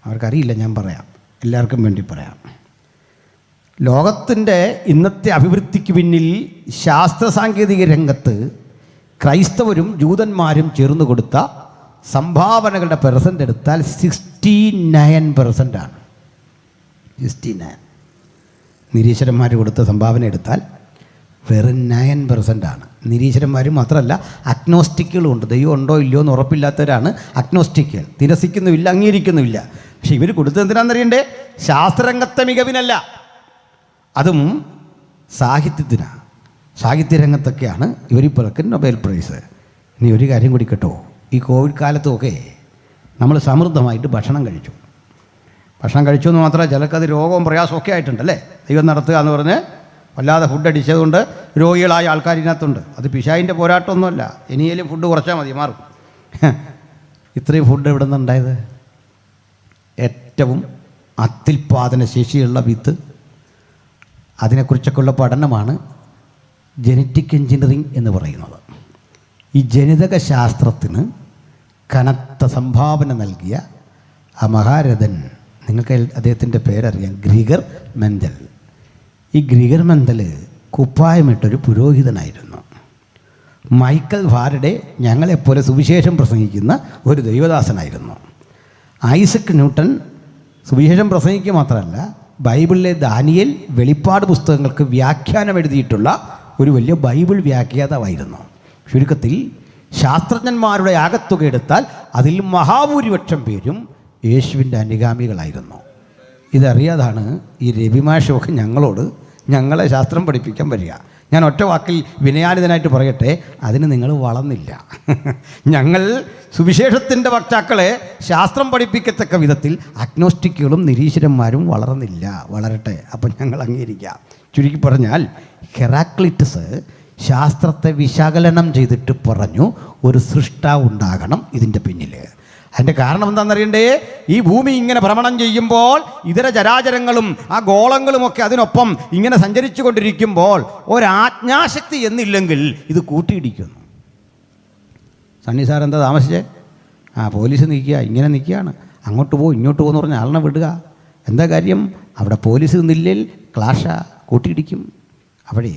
അവർക്കറിയില്ല, ഞാൻ പറയാം, എല്ലാവർക്കും വേണ്ടി പറയാം. ലോകത്തിൻ്റെ ഇന്നത്തെ അഭിവൃദ്ധിക്ക് പിന്നിൽ ശാസ്ത്ര സാങ്കേതിക രംഗത്ത് ക്രൈസ്തവരും ജൂതന്മാരും ചേർന്ന് കൊടുത്ത സംഭാവനകളുടെ പെർസെൻ്റ് എടുത്താൽ 69%. 69. നിരീശ്വരന്മാർ കൊടുത്ത സംഭാവന എടുത്താൽ വെറും 9%. നിരീശ്വരന്മാർ മാത്രമല്ല, അഗ്നോസ്റ്റിക്കുകളും ഉണ്ട്. ദൈവം ഉണ്ടോ ഇല്ലയോ എന്ന് ഉറപ്പില്ലാത്തവരാണ് അഗ്നോസ്റ്റിക്കുകൾ. നിരസിക്കുന്നുമില്ല, അംഗീകരിക്കുന്നുമില്ല. പക്ഷെ ഇവർ കൊടുത്തത് എന്തിനാണെന്നറിയണ്ടേ? ശാസ്ത്രരംഗത്തെ മികവിനല്ല, അതും സാഹിത്യത്തിനാണ്. സാഹിത്യരംഗത്തൊക്കെയാണ് ഇവരിപ്പോഴൊക്കെ നൊബേൽ പ്രൈസ്. ഇനി ഒരു കാര്യം കൂടി കേട്ടോ, ഈ കോവിഡ് കാലത്തുമൊക്കെ നമ്മൾ സമൃദ്ധമായിട്ട് ഭക്ഷണം കഴിച്ചു എന്ന് മാത്രമല്ല, ചിലക്കത് രോഗവും പ്രയാസമൊക്കെ ആയിട്ടുണ്ടല്ലേ. ദൈവം നടത്തുക എന്ന് പറഞ്ഞ് വല്ലാതെ ഫുഡ് അടിച്ചതുകൊണ്ട് രോഗികളായ ആൾക്കാർ ഇതിനകത്തുണ്ട്. അത് പിശാചിൻ്റെ പോരാട്ടമൊന്നുമല്ല. ഇനിയേലും ഫുഡ് കുറച്ചാൽ മതി, മാറും. ഇത്രയും ഫുഡ് എവിടെ നിന്നുണ്ടായത്? ഏറ്റവും അത്യുൽപാദന ശേഷിയുള്ള വിത്ത്, അതിനെക്കുറിച്ചൊക്കെയുള്ള പഠനമാണ് ജനറ്റിക് എൻജിനീയറിംഗ് എന്ന് പറയുന്നത്. ഈ ജനിതക ശാസ്ത്രത്തിന് കനത്ത സംഭാവന നൽകിയ ആ മഹാരഥൻ, നിങ്ങൾക്ക് അദ്ദേഹത്തിൻ്റെ പേരറിയാം, ഗ്രിഗർ മെൻഡൽ. ഈ ഗ്രിഗർ മെൻഡൽ കുപ്പായമിട്ടൊരു പുരോഹിതനായിരുന്നു. മൈക്കൽ ഫാരഡെ ഞങ്ങളെപ്പോലെ സുവിശേഷം പ്രസംഗിക്കുന്ന ഒരു ദൈവദാസനായിരുന്നു. ഐസക് ന്യൂട്ടൺ സുവിശേഷം പ്രസംഗിക്കുക മാത്രമല്ല, ബൈബിളിലെ ദാനിയേൽ, വെളിപ്പാട് പുസ്തകങ്ങൾക്ക് വ്യാഖ്യാനം എഴുതിയിട്ടുള്ള ഒരു വലിയ ബൈബിൾ വ്യാഖ്യാതാവായിരുന്നു. ചുരുക്കത്തിൽ ശാസ്ത്രജ്ഞന്മാരുടെ ആകത്തുക എടുത്താൽ അതിൽ മഹാഭൂരിപക്ഷം പേരും യേശുവിൻ്റെ അനുഗാമികളായിരുന്നു. ഇതറിയാതാണ് ഈ രവിമാഷൊക്കെ ഞങ്ങളെ ശാസ്ത്രം പഠിപ്പിക്കാൻ വരിക. ഞാൻ ഒറ്റ വാക്കിൽ വിനയാനിതനായിട്ട് പറയട്ടെ, അതിന് നിങ്ങൾ വളർന്നില്ല. ഞങ്ങൾ സുവിശേഷത്തിൻ്റെ വക്താക്കളെ ശാസ്ത്രം പഠിപ്പിക്കത്തക്ക വിധത്തിൽ അഗ്നോസ്റ്റിക്കുകളും നിരീശ്വരന്മാരും വളർന്നില്ല. വളരട്ടെ, അപ്പം ഞങ്ങൾ അംഗീകരിക്കാം. ചുരുക്കി പറഞ്ഞാൽ, ഹെറാക്ലിറ്റസ് ശാസ്ത്രത്തെ വിശകലനം ചെയ്തിട്ട് പറഞ്ഞു, ഒരു സൃഷ്ടാവ് ഉണ്ടാകണം ഇതിൻ്റെ പിന്നിൽ. അതിൻ്റെ കാരണം എന്താണെന്നറിയണ്ടേ? ഈ ഭൂമി ഇങ്ങനെ ഭ്രമണം ചെയ്യുമ്പോൾ ഇതര ചരാചരങ്ങളും ആ ഗോളങ്ങളുമൊക്കെ അതിനൊപ്പം ഇങ്ങനെ സഞ്ചരിച്ചു കൊണ്ടിരിക്കുമ്പോൾ ഒരാജ്ഞാശക്തി എന്നില്ലെങ്കിൽ ഇത് കൂട്ടിയിടിക്കുന്നു. സണ്ണി സാർ എന്താ താമസിച്ചേ? പോലീസ് നിൽക്കുക, ഇങ്ങനെ നിൽക്കുകയാണ്, അങ്ങോട്ട് പോകും ഇങ്ങോട്ട് പോകുമെന്ന് പറഞ്ഞാൽ ആളിനെ വിടുക. എന്താ കാര്യം? അവിടെ പോലീസ് നിന്നില്ലേൽ ക്ലാഷ, കൂട്ടിയിടിക്കും. അവിടെ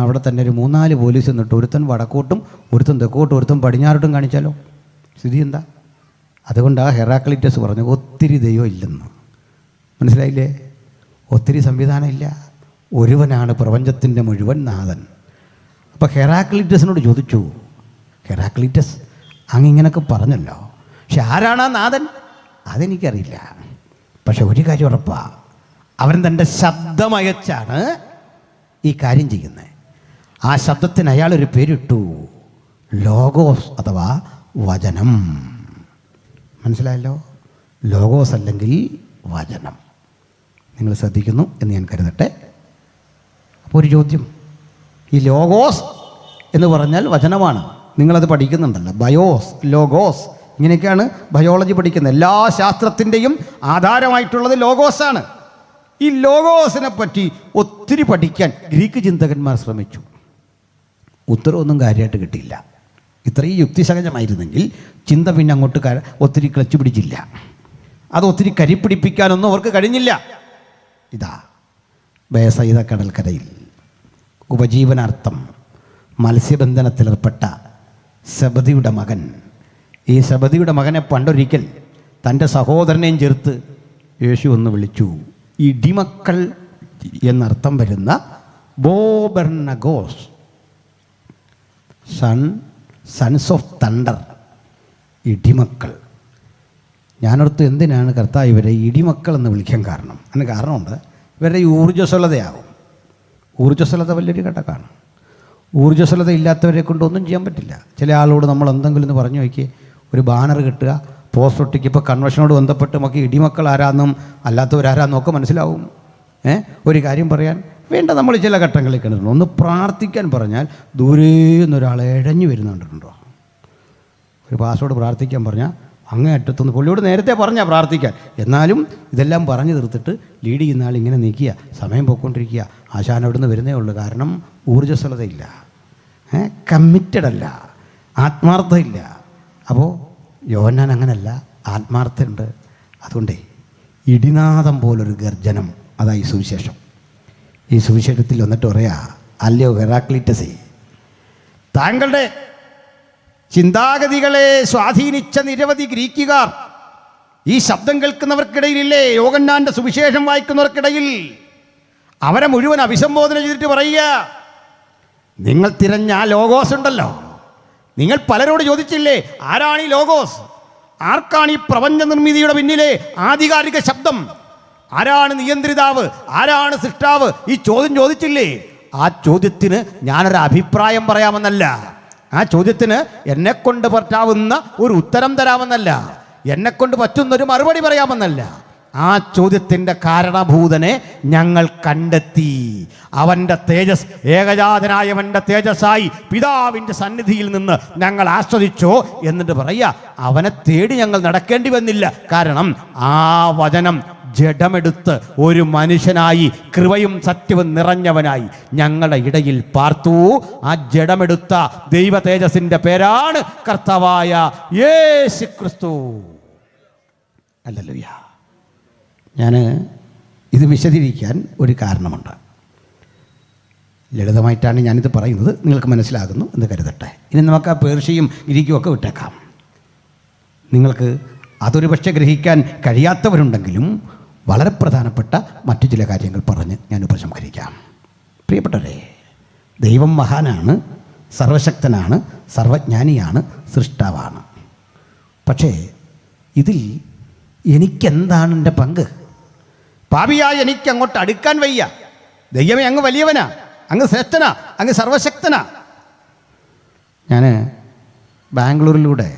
അവിടെ തന്നെ ഒരു 3-4 പോലീസ് നിന്നിട്ട് ഒരുത്തൻ വടക്കോട്ടും ഒരുത്തൻ തെക്കോട്ടും ഒരുത്തൻ പടിഞ്ഞാറോട്ടും കാണിച്ചാലോ സ്ഥിതി എന്താ? അതുകൊണ്ടാണ് ഹെറാക്ലിറ്റസ് പറഞ്ഞു ഒത്തിരി ദൈവം ഇല്ലെന്ന്. മനസ്സിലായില്ലേ? ഒത്തിരി സംവിധാനം ഇല്ല, ഒരുവനാണ് പ്രപഞ്ചത്തിൻ്റെ മുഴുവൻ നാഥൻ. അപ്പോൾ ഹെറാക്ലിറ്റസിനോട് ചോദിച്ചു, ഹെറാക്ലിറ്റസ് അങ്ങിങ്ങനൊക്കെ പറഞ്ഞല്ലോ, പക്ഷെ ആരാണ് ആ നാഥൻ? അതെനിക്കറിയില്ല. പക്ഷെ ഒരു കാര്യം ഉറപ്പാ, അവൻ തൻ്റെ ശബ്ദമയച്ചാണ് ഈ കാര്യം ചെയ്യുന്നത്. ആ ശബ്ദത്തിന് അയാളൊരു പേരിട്ടു, ലോഗോസ് അഥവാ വചനം. മനസ്സിലായല്ലോ? ലോഗോസ് അല്ലെങ്കിൽ വചനം. നിങ്ങൾ ശ്രദ്ധിക്കുന്നു എന്ന് ഞാൻ കരുതട്ടെ. അപ്പോൾ ഒരു ചോദ്യം, ഈ ലോഗോസ് എന്ന് പറഞ്ഞാൽ വചനമാണ്. നിങ്ങളത് പഠിക്കുന്നുണ്ടല്ലോ, ബയോസ്, ലോഗോസ്, ഇങ്ങനെയൊക്കെയാണ് ബയോളജി പഠിക്കുന്നത്. എല്ലാ ശാസ്ത്രത്തിൻ്റെയും ആധാരമായിട്ടുള്ളത് ലോഗോസാണ്. ഈ ലോഗോസിനെ പറ്റി ഒത്തിരി പഠിക്കാൻ ഗ്രീക്ക് ചിന്തകന്മാർ ശ്രമിച്ചു. ഉത്തരവൊന്നും കാര്യമായിട്ട് കിട്ടിയില്ല. ഇത്രയും യുക്തിസഹജമായിരുന്നെങ്കിൽ ചിന്ത പിന്നെ അങ്ങോട്ട് ഒത്തിരി ക്ലച്ച് പിടിച്ചില്ല. അത് ഒത്തിരി കരിപ്പിടിപ്പിക്കാനൊന്നും അവർക്ക് കഴിഞ്ഞില്ല. ഇതാ ബേസൈദ കടൽക്കരയിൽ ഉപജീവനാർത്ഥം മത്സ്യബന്ധനത്തിലേർപ്പെട്ട സെബദിയുടെ മകൻ, ഈ സെബദിയുടെ മകനെ പണ്ടൊരിക്കൽ തൻ്റെ സഹോദരനെയും ചേർത്ത് യേശു ഒന്ന് വിളിച്ചു. ഇടിമക്കൾ എന്നർത്ഥം വരുന്ന ബോബെർനഗോസ്, സൺസ് ഓഫ് തണ്ടർ, ഇടിമക്കൾ. ഞാനോർത്ത് എന്തിനാണ് കർത്താവ് ഇവരെ ഇടിമക്കൾ എന്ന് വിളിക്കാൻ കാരണം? അതിന് കാരണമുണ്ട്. ഇവരുടെ ഈ ഊർജ്ജസ്വലതയാകും. ഊർജ്ജസ്വലത വലിയൊരു ഘടകമാണ്. ഊർജ്ജസ്വലത ഇല്ലാത്തവരെ കൊണ്ടൊന്നും ചെയ്യാൻ പറ്റില്ല. ചില ആളോട് നമ്മൾ എന്തെങ്കിലും എന്ന് പറഞ്ഞു നോക്കി, ഒരു ബാനർ കെട്ടുക, പോസ്റ്റ് ഒട്ടിക്ക്. ഇപ്പോൾ കൺവെൻഷനോട് ബന്ധപ്പെട്ട് നമുക്ക് ഇടിമക്കൾ ആരാന്നും അല്ലാത്തവരാരാന്നും ഒക്കെ മനസ്സിലാവും. ഒരു കാര്യം പറയാൻ വേണ്ട, നമ്മൾ ചില ഘട്ടങ്ങളിൽ കണ്ടിട്ടുണ്ട്. ഒന്ന് പ്രാർത്ഥിക്കാൻ പറഞ്ഞാൽ ദൂരെ നിന്നൊരാൾ ഇഴഞ്ഞു വരുന്നുണ്ടോ? ഒരു പാസ്റ്റോട് പ്രാർത്ഥിക്കാൻ പറഞ്ഞാൽ അങ്ങേ അറ്റത്തുനിന്ന്, പുള്ളിയോട് നേരത്തെ പറഞ്ഞാൽ പ്രാർത്ഥിക്കാൻ, എന്നാലും ഇതെല്ലാം പറഞ്ഞു തീർത്തിട്ട് ലീഡ് ചെയ്യുന്ന ആൾ ഇങ്ങനെ നിൽക്കുക, സമയം പോയിക്കൊണ്ടിരിക്കുക. ആശാൻ അവിടെ നിന്ന് വരുന്നേ ഉള്ളൂ. കാരണം ഊർജ്ജസ്വലതയില്ല, കമ്മിറ്റഡ് അല്ല, ആത്മാർത്ഥമില്ല. അപ്പോൾ യോഹന്നാൻ അങ്ങനല്ല, ആത്മാർത്ഥമുണ്ട്. അതുകൊണ്ടേ ഇടിനാദം പോലൊരു ഗർജനം, അതാ ഈ സുവിശേഷം. ഈ സുവിശേഷത്തിൽ വന്നിട്ട് പറയാ, അല്ലയോ ഹെറാക്ലിറ്റസേ, താങ്കളുടെ ചിന്താഗതികളെ സ്വാധീനിച്ച നിരവധി ഗ്രീക്കുകാർ ഈ ശബ്ദം കേൾക്കുന്നവർക്കിടയിലില്ലേ, യോഹന്നാന്റെ സുവിശേഷം വായിക്കുന്നവർക്കിടയിൽ, അവരെ മുഴുവൻ അഭിസംബോധന ചെയ്തിട്ട് പറയുക, നിങ്ങൾ തിരഞ്ഞ ആ ലോഗോസ് ഉണ്ടല്ലോ, നിങ്ങൾ പലരോട് ചോദിച്ചില്ലേ ആരാണ് ഈ ലോഗോസ്, ആർക്കാണ് ഈ പ്രപഞ്ച നിർമ്മിതിയുടെ പിന്നിലെ ആധികാരിക ശബ്ദം, ആരാണ് നിയന്ത്രിതാവ്, ആരാണ് സൃഷ്ടാവ്? ഈ ചോദ്യം ചോദിച്ചില്ലേ? ആ ചോദ്യത്തിന് ഞാനൊരു അഭിപ്രായം പറയാമെന്നല്ല, ആ ചോദ്യത്തിന് എന്നെക്കൊണ്ട് പറ്റാവുന്ന ഒരു ഉത്തരം തരാമെന്നല്ല, എന്നെക്കൊണ്ട് പറ്റുന്നൊരു മറുപടി പറയാമെന്നല്ല. ആ ചോദ്യത്തിൻ്റെ കാരണഭൂതനെ ഞങ്ങൾ കണ്ടെത്തി. അവൻ്റെ തേജസ്, ഏകജാതനായവൻ്റെ തേജസ്സായി പിതാവിൻ്റെ സന്നിധിയിൽ നിന്ന് ഞങ്ങൾ ആസ്വദിച്ചോ എന്നിട്ട് പറയുക, അവനെ തേടി ഞങ്ങൾ നടക്കേണ്ടി വന്നില്ല. കാരണം ആ വചനം ജഡമെടുത്ത് ഒരു മനുഷ്യനായി കൃപയും സത്യവും നിറഞ്ഞവനായി ഞങ്ങളുടെ ഇടയിൽ പാർത്തു. ആ ജഡമെടുത്ത ദൈവ തേജസ്സിൻ്റെ പേരാണ് കർത്താവായ യേശു ക്രിസ്തു. ഹല്ലേലൂയ. ഞാൻ ഇത് വിശദീകരിക്കാൻ ഒരു കാരണമുണ്ട്. ലളിതമായിട്ടാണ് ഞാനിത് പറയുന്നത്, നിങ്ങൾക്ക് മനസ്സിലാകുന്നു എന്ന് കരുതട്ടെ. ഇനി നമുക്ക് ആ പേർഷ്യയും ഗ്രീക്കും ഒക്കെ വിട്ടേക്കാം. നിങ്ങൾക്ക് അതൊരു പക്ഷേ ഗ്രഹിക്കാൻ കഴിയാത്തവരുണ്ടെങ്കിലും വളരെ പ്രധാനപ്പെട്ട മറ്റു ചില കാര്യങ്ങൾ പറഞ്ഞ് ഞാൻ ഉപസംഹരിക്കാം. പ്രിയപ്പെട്ടവരെ, ദൈവം മഹാനാണ്, സർവശക്തനാണ്, സർവജ്ഞാനിയാണ്, സൃഷ്ടാവാണ്. പക്ഷേ ഇതിൽ എനിക്കെന്താണ് എൻ്റെ പങ്ക്? പാപിയായ എനിക്ക് അങ്ങോട്ട് അടുക്കാൻ വയ്യ. ദൈവമേ, അങ്ങ് വലിയവനാ, അങ്ങ് ശ്രേഷ്ഠനാ, അങ്ങ് സർവശക്തനാ. ഞാൻ ബാംഗ്ലൂരിലൂടെ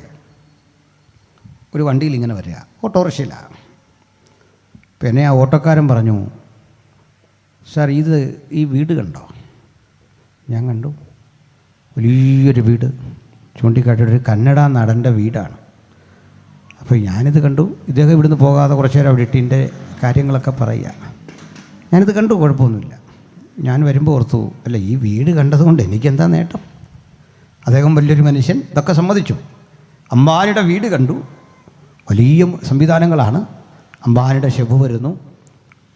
ഒരു വണ്ടിയിൽ ഇങ്ങനെ വരിക, ഓട്ടോറിക്ഷയിലാണ്. പിന്നെ ആ ഓട്ടോക്കാരൻ പറഞ്ഞു, സാർ ഈ വീട് കണ്ടോ? ഞാൻ കണ്ടു. വലിയൊരു വീട്, ചൂണ്ടിക്കാട്ടിയൊരു കന്നഡ നടൻ്റെ വീടാണ്. അപ്പോൾ ഞാനിത് കണ്ടു. ഇദ്ദേഹം ഇവിടുന്ന് പോകാതെ കുറച്ച് നേരം അവിടെ ഇട്ടിൻ്റെ കാര്യങ്ങളൊക്കെ പറയുക. ഞാനിത് കണ്ടു, കുഴപ്പമൊന്നുമില്ല. ഞാൻ വരുമ്പോൾ ഓർത്തു, അല്ല ഈ വീട് കണ്ടതുകൊണ്ട് എനിക്കെന്താ നേട്ടം? അദ്ദേഹം വലിയൊരു മനുഷ്യൻ, ഇതൊക്കെ സമ്മതിച്ചു. അംബാനിയുടെ വീട് കണ്ടു, വലിയ സംവിധാനങ്ങളാണ്. അംബാനിയുടെ ഷെഫ് വരുന്നു.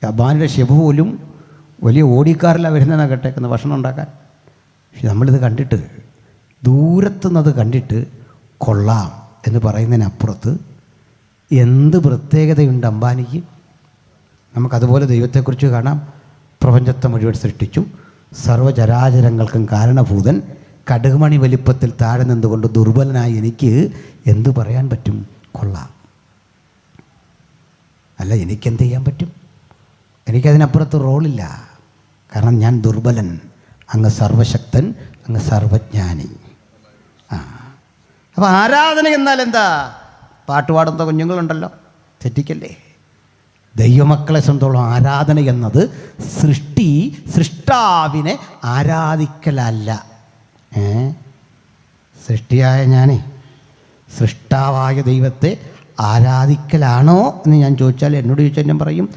അംബാനിയുടെ ഷെഫ് പോലും വലിയ ഓടിക്കാറിലാണ് വരുന്നതെന്നാണ് കേട്ടേക്കുന്നത് ഭക്ഷണം ഉണ്ടാക്കാൻ. പക്ഷെ നമ്മളിത് കണ്ടിട്ട്, ദൂരത്തുനിന്നത് കണ്ടിട്ട് കൊള്ളാം എന്ന് പറയുന്നതിനപ്പുറത്ത് എന്ത് പ്രത്യേകതയുണ്ട് അംബാനിക്ക്? നമുക്കതുപോലെ ദൈവത്തെക്കുറിച്ച് കാണാം. പ്രപഞ്ചത്തെ മുഴുവൻ സൃഷ്ടിച്ചു, സർവ്വചരാചരങ്ങൾക്കും കാരണഭൂതൻ, കടുകുമണി വലിപ്പത്തിൽ താഴെ നിന്നുകൊണ്ട് ദുർബലനായി എനിക്ക് എന്ത് പറയാൻ പറ്റും? കൊള്ളാം. അല്ല, എനിക്കെന്ത് ചെയ്യാൻ പറ്റും? എനിക്കതിനപ്പുറത്ത് റോളില്ല. കാരണം ഞാൻ ദുർബലൻ, അങ്ങ് സർവശക്തൻ, അങ്ങ് സർവജ്ഞാനി. അപ്പോൾ ആരാധന എന്നാൽ എന്താ? പാട്ടുപാടുന്ന കുഞ്ഞുങ്ങളുണ്ടല്ലോ, തെറ്റിക്കല്ലേ. ദൈവമക്കളെ സംബന്ധിച്ചോളം ആരാധന എന്നത് സൃഷ്ടാവിനെ ആരാധിക്കലല്ല. സൃഷ്ടിയായ ഞാനേ സൃഷ്ടാവായ ദൈവത്തെ ആരാധിക്കലാണോ എന്ന് ഞാൻ ചോദിച്ചാൽ, എന്നോട് ചോദിച്ചാൽ ഞാൻ പറയും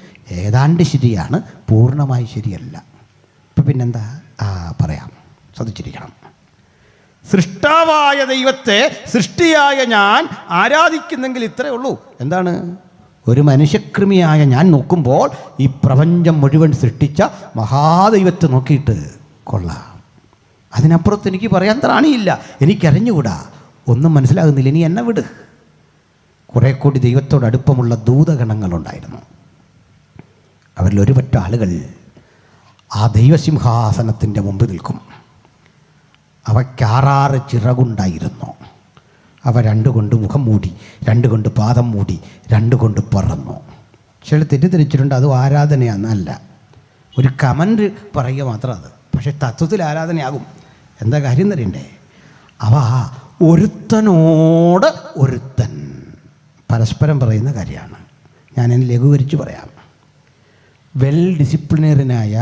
ഏതാണ്ട് ശരിയാണ്, പൂർണ്ണമായി ശരിയല്ല. ഇപ്പം പിന്നെന്താ പറയാം, ശ്രദ്ധിച്ചിരിക്കണം. സൃഷ്ടാവായ ദൈവത്തെ സൃഷ്ടിയായ ഞാൻ ആരാധിക്കുന്നെങ്കിൽ ഇത്രയേ ഉള്ളൂ. എന്താണ്? ഒരു മനുഷ്യകൃമിയായ ഞാൻ നോക്കുമ്പോൾ ഈ പ്രപഞ്ചം മുഴുവൻ സൃഷ്ടിച്ച മഹാദൈവത്തെ നോക്കിയിട്ട് കൊള്ളാം. അതിനപ്പുറത്ത് എനിക്ക് പറയാൻ ത്രാണിയില്ല, എനിക്കറിഞ്ഞുകൂടാ, ഒന്നും മനസ്സിലാകുന്നില്ല, ഇനി എന്നെ വിട്. കുറേ കൂടി ദൈവത്തോട് അടുപ്പമുള്ള ദൂതഗണങ്ങളുണ്ടായിരുന്നു. അവരിൽ ഒരു പറ്റ ആളുകൾ ആ ദൈവസിംഹാസനത്തിൻ്റെ മുമ്പിൽ നിൽക്കും. അവയ്ക്ക് 6 ചിറകുണ്ടായിരുന്നു. അവ 2 കൊണ്ട് മുഖം മൂടി, 2 കൊണ്ട് പാദം മൂടി, 2 കൊണ്ട് പറന്നു. ചില തെറ്റിദ്ധരിച്ചിട്ടുണ്ട് അത് ആരാധനയാണെന്നല്ല, ഒരു കമൻറ്റ് പറയുക മാത്രം അത്. പക്ഷേ തത്വത്തിൽ ആരാധനയാകും. എന്താ കാര്യം എന്നറിയണ്ടേ? അവ ഒരുത്തനോട് ഒരുത്തൻ പരസ്പരം പറയുന്ന കാര്യമാണ്. ഞാനതിന് ലഘൂകരിച്ച് പറയാം. വെൽ ഡിസിപ്ലിനറിനായ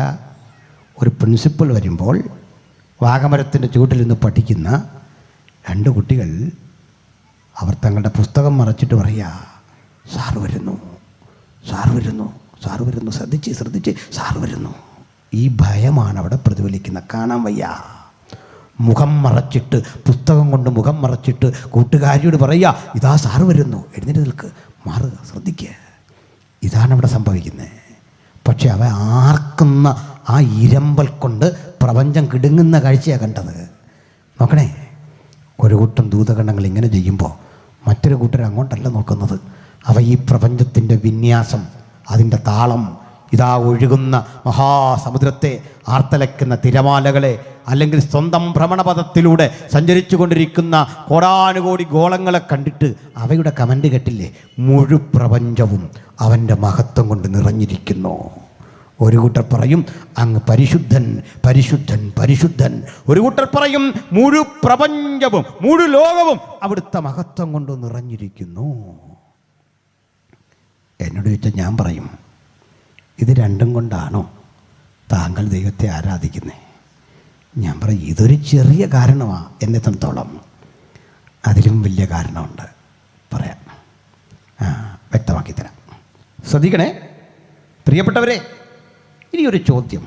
ഒരു പ്രിൻസിപ്പൽ വരുമ്പോൾ വാഗമരത്തിൻ്റെ ചുവട്ടിൽ നിന്ന് പഠിക്കുന്ന 2 കുട്ടികൾ അവർ തങ്ങളുടെ പുസ്തകം മറച്ചിട്ട് പറയുക, സാറ് വരുന്നു, സാറ് വരുന്നു, സാറ് വരുന്നു, ശ്രദ്ധിച്ച് സാറ് വരുന്നു. ഈ ഭയമാണ് അവിടെ പ്രതിഫലിക്കുന്നത്. കാണാൻ വയ്യ. മുഖം മറച്ചിട്ട്, പുസ്തകം കൊണ്ട് മുഖം മറച്ചിട്ട് കൂട്ടുകാരിയോട് പറയുക, ഇതാ സാറ് വരുന്നു, എഴുന്നേറ്റ് നിൽക്ക്, മാറുക, ശ്രദ്ധിക്കുക. ഇതാണ് അവിടെ സംഭവിക്കുന്നത്. പക്ഷെ അവ ആർക്കുന്ന ആ ഇരമ്പൽ കൊണ്ട് പ്രപഞ്ചം കിടുങ്ങുന്ന കാഴ്ചയാണ് കണ്ടത്. നോക്കണേ, ഒരു കൂട്ടം ദൂതഗണങ്ങൾ ഇങ്ങനെ ചെയ്യുമ്പോൾ മറ്റൊരു കൂട്ടർ അങ്ങോട്ടല്ല നോക്കുന്നത്. അവ ഈ പ്രപഞ്ചത്തിൻ്റെ വിന്യാസം, അതിൻ്റെ താളം, ഇതാ ഒഴുകുന്ന മഹാസമുദ്രത്തെ, ആർത്തലയ്ക്കുന്ന തിരമാലകളെ, അല്ലെങ്കിൽ സ്വന്തം ഭ്രമണപഥത്തിലൂടെ സഞ്ചരിച്ചു കൊണ്ടിരിക്കുന്ന കോടാനുകോടി ഗോളങ്ങളെ കണ്ടിട്ട് അവയുടെ കമൻ്റ് കേട്ടില്ലേ? മുഴുപ്രപഞ്ചവും അവൻ്റെ മഹത്വം കൊണ്ട് നിറഞ്ഞിരിക്കുന്നു. ഒരു കൂട്ടർ പറയും അങ്ങ് പരിശുദ്ധൻ പരിശുദ്ധൻ പരിശുദ്ധൻ. ഒരു കൂട്ടർ പറയും മുഴുപ്രപഞ്ചവും മുഴു ലോകവും അവിടുത്തെ മഹത്വം കൊണ്ട് നിറഞ്ഞിരിക്കുന്നു. എന്നോട് ചോദിച്ചാൽ ഞാൻ പറയും, ഇത് രണ്ടും കൊണ്ടാണോ താങ്കൾ ദൈവത്തെ ആരാധിക്കുന്നത്? ഞാൻ പറയും ഇതൊരു ചെറിയ കാരണമാണ് എന്നെ സംബന്ധിച്ചോളം. അതിലും വലിയ കാരണമുണ്ട്, പറയാം, വ്യക്തമാക്കി തരാം. ശ്രദ്ധിക്കണേ പ്രിയപ്പെട്ടവരെ. ഇനിയൊരു ചോദ്യം.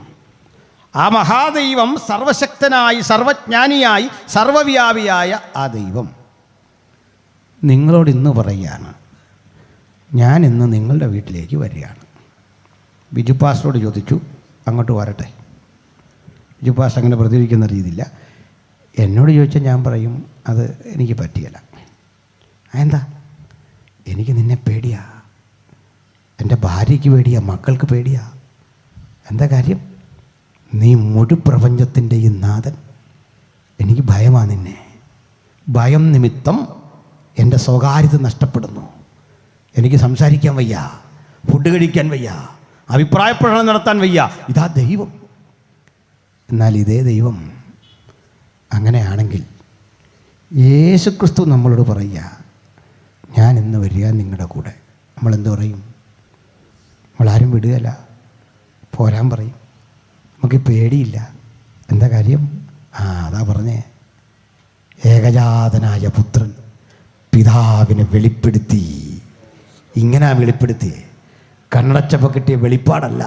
ആ മഹാദൈവം സർവശക്തനായി, സർവജ്ഞാനിയായി, സർവവ്യാപിയായ ആ ദൈവം നിങ്ങളോട് ഇന്ന് പറയുകയാണ്, ഞാൻ ഇന്ന് നിങ്ങളുടെ വീട്ടിലേക്ക് വരികയാണ്. ബിജു പാസ്റ്ററോട് ചോദിച്ചു, അങ്ങോട്ട് വരട്ടെ. ബിജു പാസ്റ്റർ അങ്ങനെ പ്രതികരിക്കുന്ന രീതിയില്ല. എന്നോട് ചോദിച്ചാൽ ഞാൻ പറയും അത് എനിക്ക് പറ്റിയല്ല. എന്താ? എനിക്ക് നിന്നെ പേടിയാ, എൻ്റെ ഭാര്യയ്ക്ക് പേടിയാ, മക്കൾക്ക് പേടിയാ. എന്താ കാര്യം? നീ മുഴുപ്രപഞ്ചത്തിൻ്റെ ഈ നാഥൻ. എനിക്ക് ഭയമാണ് നിന്നെ. ഭയം നിമിത്തം എൻ്റെ സ്വകാര്യത നഷ്ടപ്പെടുന്നു. എനിക്ക് സംസാരിക്കാൻ വയ്യ, ഫുഡ് കഴിക്കാൻ വയ്യ, അഭിപ്രായ പ്രകടനം നടത്താൻ വയ്യ. ഇതാ ദൈവം. എന്നാൽ ഇതേ ദൈവം അങ്ങനെയാണെങ്കിൽ യേശുക്രിസ്തു നമ്മളോട് പറയുക, ഞാൻ ഇന്ന് വരിക നിങ്ങളുടെ കൂടെ. നമ്മളെന്ത് പറയും? നമ്മളാരും വിടുകയല്ല, പോരാൻ പറയും. നമുക്ക് പേടിയില്ല. എന്താ കാര്യം? അതാ പറഞ്ഞേ, ഏകജാതനായ പുത്രൻ പിതാവിനെ വെളിപ്പെടുത്തി ഇങ്ങനെ വെളിപ്പെടുത്തിയേ. കണ്ണടച്ചപ്പോൾ കിട്ടിയ വെളിപ്പാടല്ല,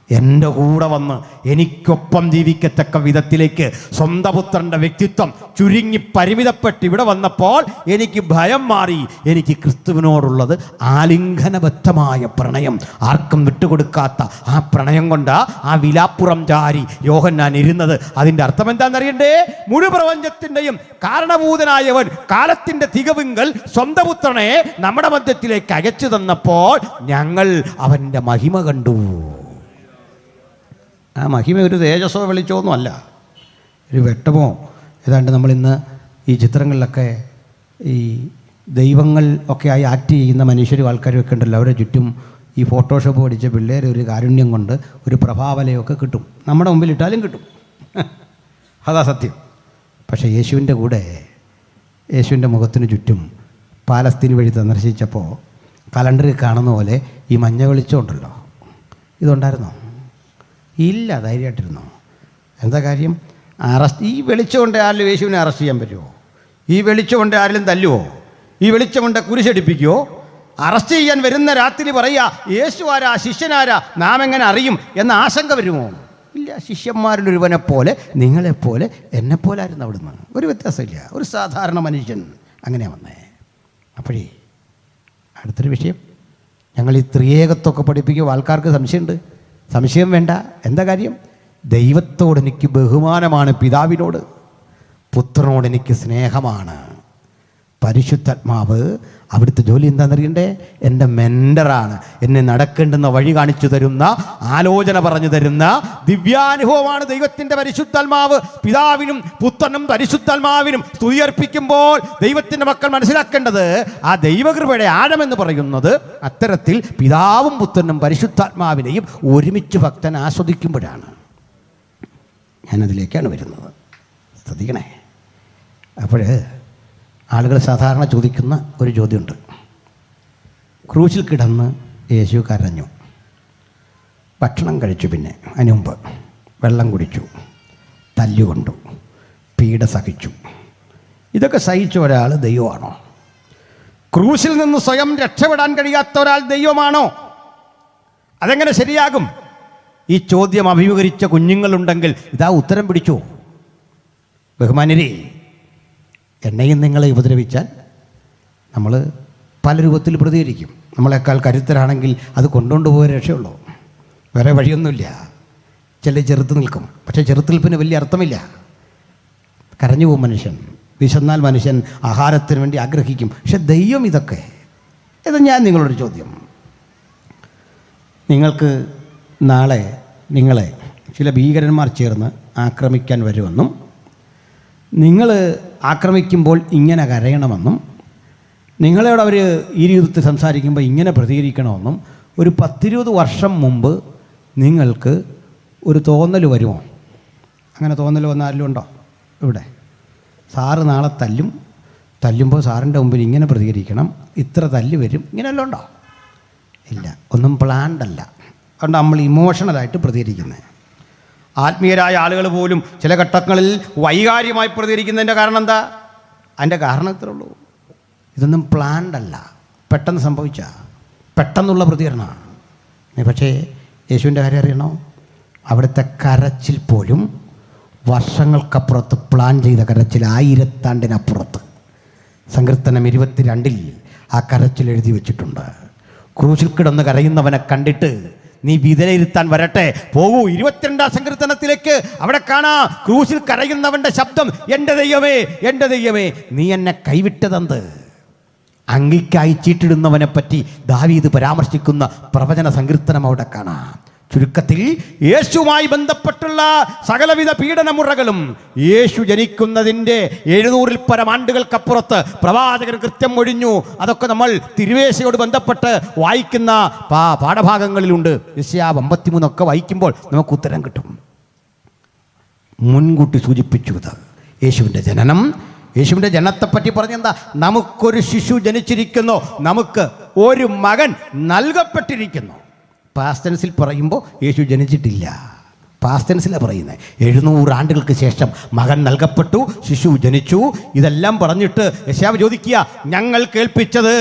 എൻ്റെ കൂടെ വന്ന് എനിക്കൊപ്പം ജീവിക്കത്തക്ക വിധത്തിലേക്ക് സ്വന്തം പുത്രൻ്റെ വ്യക്തിത്വം ചുരുങ്ങി പരിമിതപ്പെട്ട് ഇവിടെ വന്നപ്പോൾ എനിക്ക് ഭയം മാറി. എനിക്ക് ക്രിസ്തുവിനോടുള്ളത് ആലിംഗനബദ്ധമായ പ്രണയം, ആർക്കും വിട്ടുകൊടുക്കാത്ത ആ പ്രണയം കൊണ്ട് ആ വിലാപ്പുറം ചാരി യോഹന്നാൻ ഇരുന്നത്. അതിൻ്റെ അർത്ഥം എന്താണെന്നറിയണ്ടേ? മുഴു പ്രപഞ്ചത്തിൻ്റെയും കാരണഭൂതനായവൻ കാലത്തിൻ്റെ തികവിങ്കൽ സ്വന്തം പുത്രനെ നമ്മുടെ മധ്യത്തിലേക്ക് അയച്ചു തന്നപ്പോൾ ഞങ്ങൾ അവൻ്റെ മഹിമ കണ്ടു. ആ മഹിമ ഒരു തേജസ്സോ വെളിച്ചമൊന്നും അല്ല, ഒരു വെട്ടമോ. ഏതാണ്ട് നമ്മളിന്ന് ഈ ചിത്രങ്ങളിലൊക്കെ ഈ ദൈവങ്ങൾ ഒക്കെ ആയി ആക്ട് ചെയ്യുന്ന മനുഷ്യരും ആൾക്കാരും ഒക്കെ ഉണ്ടല്ലോ, അവരുടെ ചുറ്റും ഈ ഫോട്ടോഷോപ്പ് പഠിച്ച പിള്ളേർ ഒരു കാരുണ്യം കൊണ്ട് ഒരു പ്രഭാവലയൊക്കെ കിട്ടും, നമ്മുടെ മുമ്പിൽ ഇട്ടാലും കിട്ടും. അതാ സത്യം. പക്ഷേ യേശുവിൻ്റെ കൂടെ, യേശുവിൻ്റെ മുഖത്തിന് ചുറ്റും പാലസ്തീൻ വഴി സന്ദർശിച്ചപ്പോൾ കലണ്ടറിൽ കാണുന്ന പോലെ ഈ മഞ്ഞ വെളിച്ചം ഉണ്ടല്ലോ, ഇതുണ്ടായിരുന്നോ? ഇല്ല. ധൈര്യമായിട്ടിരുന്നോ? എന്താ കാര്യം? ഈ വെളിച്ചം കൊണ്ട് ആരെങ്കിലും യേശുവിനെ അറസ്റ്റ് ചെയ്യാൻ പറ്റുമോ? ഈ വെളിച്ചം കൊണ്ട് ആരെങ്കിലും തല്ലുവോ? ഈ വെളിച്ചം കൊണ്ട് കുരിശടിപ്പിക്കുമോ? അറസ്റ്റ് ചെയ്യാൻ വരുന്ന രാത്രി പറയുക യേശു ആരാ, ശിഷ്യനാരാ, നാം എങ്ങനെ അറിയും എന്ന ആശങ്ക വരുമോ? ഇല്ല. ശിഷ്യന്മാരിലൊരുവനെ പോലെ, നിങ്ങളെപ്പോലെ, എന്നെപ്പോലായിരുന്നു അവിടുന്ന്. ഒരു വ്യത്യാസമില്ല. ഒരു സാധാരണ മനുഷ്യൻ അങ്ങനെയാണ് വന്നേ. അപ്പോഴേ അടുത്തൊരു വിഷയം, ഞങ്ങൾ ഈ ത്രിയേകത്വമൊക്കെ പഠിപ്പിക്കുമ്പോൾ ആൾക്കാർക്ക് സംശയമുണ്ട്. സംശയം വേണ്ട. എന്താ കാര്യം? ദൈവത്തോട് എനിക്ക് ബഹുമാനമാണ്, പിതാവിനോട്. പുത്രനോട് എനിക്ക് സ്നേഹമാണ്. പരിശുദ്ധാത്മാവ് അവിടുത്തെ ജോലി എന്താണെന്നറിയണ്ടേ? എൻ്റെ മെൻ്ററാണ്. എന്നെ നടക്കേണ്ടുന്ന വഴി കാണിച്ചു തരുന്ന, ആലോചന പറഞ്ഞു തരുന്ന ദിവ്യാനുഭവമാണ് ദൈവത്തിൻ്റെ പരിശുദ്ധാത്മാവ്. പിതാവിനും പുത്രനും പരിശുദ്ധാത്മാവിനും സ്തുതിയർപ്പിക്കുമ്പോൾ ദൈവത്തിൻ്റെ മക്കൾ മനസ്സിലാക്കേണ്ടത് ആ ദൈവകൃപയുടെ ആഴമെന്ന് പറയുന്നത് അത്തരത്തിൽ പിതാവും പുത്രനും പരിശുദ്ധാത്മാവിനെയും ഒരുമിച്ച് ഭക്തൻ ആസ്വദിക്കുമ്പോഴാണ്. ഞാനതിലേക്കാണ് വരുന്നത്, ശ്രദ്ധിക്കണേ. അപ്പോൾ ആളുകൾ സാധാരണ ചോദിക്കുന്ന ഒരു ചോദ്യമുണ്ട്. ക്രൂശിൽ കിടന്ന് യേശു കരഞ്ഞു, ഭക്ഷണം കഴിച്ചു, പിന്നെ അതിന് മുമ്പ് വെള്ളം കുടിച്ചു, തല്ലുകൊണ്ടു, പീഡ സഹിച്ചു. ഇതൊക്കെ സഹിച്ച ഒരാൾ ദൈവമാണോ? ക്രൂശിൽ നിന്ന് സ്വയം രക്ഷപ്പെടാൻ കഴിയാത്ത ഒരാൾ ദൈവമാണോ? അതെങ്ങനെ ശരിയാകും? ഈ ചോദ്യം അഭിമുഖീകരിച്ച കുഞ്ഞുങ്ങളുണ്ടെങ്കിൽ ഇതാ ഉത്തരം പിടിച്ചു. ബഹുമാന്യരേ, എന്നെയും നിങ്ങളെ ഉപദ്രവിച്ചാൽ നമ്മൾ പല രൂപത്തിൽ പ്രതികരിക്കും. നമ്മളെക്കാൾ കരുത്തരാണെങ്കിൽ അത് കൊണ്ടുകൊണ്ട് പോയ രക്ഷയുള്ളൂ, വേറെ വഴിയൊന്നുമില്ല. ചില ചെറുത്ത് നിൽക്കും, പക്ഷേ ചെറുത്തുനിൽപ്പിന് വലിയ അർത്ഥമില്ല. കരഞ്ഞു പോകും മനുഷ്യൻ, വിശന്നാൽ മനുഷ്യൻ ആഹാരത്തിന് വേണ്ടി ആഗ്രഹിക്കും. പക്ഷെ ദൈവം ഇതൊക്കെ. ഇത് ഞാൻ നിങ്ങളോട് ചോദ്യം, നിങ്ങൾക്ക് നാളെ നിങ്ങളെ ചില ഭീകരന്മാർ ചേർന്ന് ആക്രമിക്കാൻ വരുമെന്നും നിങ്ങൾ ആക്രമിക്കുമ്പോൾ ഇങ്ങനെ കരയണമെന്നും നിങ്ങളോട് അവർ ഈ രീതിയിൽ സംസാരിക്കുമ്പോൾ ഇങ്ങനെ പ്രതികരിക്കണമെന്നും ഒരു 10-20 വർഷം മുമ്പ് നിങ്ങൾക്ക് ഒരു തോന്നൽ വരുമോ? അങ്ങനെ തോന്നൽ വന്നാലും ഉണ്ടോ ഇവിടെ? സാറ് നാളെ തല്ലുമ്പോൾ സാറിൻ്റെ മുമ്പിൽ ഇങ്ങനെ പ്രതികരിക്കണം, ഇത്ര തല്ല് വരും, ഇങ്ങനെയല്ലോ ഉണ്ടോ? ഇല്ല, ഒന്നും പ്ലാൻഡല്ല. അതുകൊണ്ട് നമ്മൾ ഇമോഷണലായിട്ട് പ്രതികരിക്കുന്നത്. ആത്മീയരായ ആളുകൾ പോലും ചില ഘട്ടങ്ങളിൽ വൈകാര്യമായി പ്രതികരിക്കുന്നതിൻ്റെ കാരണം എന്താ? അതിൻ്റെ കാരണം ഇത്രേ ഉള്ളൂ, ഇതൊന്നും പ്ലാൻഡല്ല, പെട്ടെന്ന് സംഭവിച്ച പെട്ടെന്നുള്ള പ്രതികരണമാണ്. പക്ഷേ യേശുവിൻ്റെ കാര്യം അറിയണോ? അവിടുത്തെ കരച്ചിൽ പോലും വർഷങ്ങൾക്കപ്പുറത്ത് പ്ലാൻ ചെയ്ത കരച്ചിൽ, 1000 ആണ്ടിനപ്പുറത്ത്. സങ്കീർത്തനം 22 ആ കരച്ചിൽ എഴുതി വെച്ചിട്ടുണ്ട്. ക്രൂശിൽ കിടന്ന് കരയുന്നവനെ കണ്ടിട്ട് നീ വിലയിരുത്താൻ വരട്ടെ, പോകൂ 22 സങ്കീർത്തനത്തിലേക്ക്. അവിടെ കാണാ ക്രൂശിൽ കരയുന്നവൻ്റെ ശബ്ദം, എൻ്റെ ദൈവമേ, എൻ്റെ ദൈവമേ, നീ എന്നെ കൈവിട്ടതെന്ത്. അങ്കിക്കായി ചീട്ടിടുന്നവനെ പറ്റി ദാവീദ് പരാമർശിക്കുന്ന പ്രവചന സങ്കീർത്തനം അവിടെ കാണാം. ചുരുക്കത്തിൽ യേശുവുമായി ബന്ധപ്പെട്ടുള്ള സകലവിധ പീഡനമുറകളും യേശു ജനിക്കുന്നതിൻ്റെ 700-ൽ പരം ആണ്ടുകൾക്കപ്പുറത്ത് പ്രവാചകൻ കൃത്യം ഒഴിഞ്ഞു. അതൊക്കെ നമ്മൾ തിരുവേശയോട് ബന്ധപ്പെട്ട് വായിക്കുന്ന പാഠഭാഗങ്ങളിലുണ്ട്. യെശയ്യാ 53 വായിക്കുമ്പോൾ നമുക്ക് ഉത്തരം കിട്ടും. മുൻകൂട്ടി സൂചിപ്പിച്ചു ഇത് യേശുവിൻ്റെ ജനനം. യേശുവിൻ്റെ ജനനത്തെപ്പറ്റി പറഞ്ഞെന്താ? നമുക്കൊരു ശിശു ജനിച്ചിരിക്കുന്നു, നമുക്ക് ഒരു മകൻ നൽകപ്പെട്ടിരിക്കുന്നു. പാസ്റ്റ് ടെൻസിൽ പറയുമ്പോൾ യേശു ജനിച്ചിട്ടില്ല, പാസ്റ്റൻസിലാണ് പറയുന്നത്. 700 ആണ്ടുകൾക്ക് ശേഷം മകൻ നൽകപ്പെട്ടു, ശിശു ജനിച്ചു. ഇതെല്ലാം പറഞ്ഞിട്ട് യെശയ്യാവ് ചോദിക്കുക, ഞങ്ങൾ കേൾപ്പിച്ചത്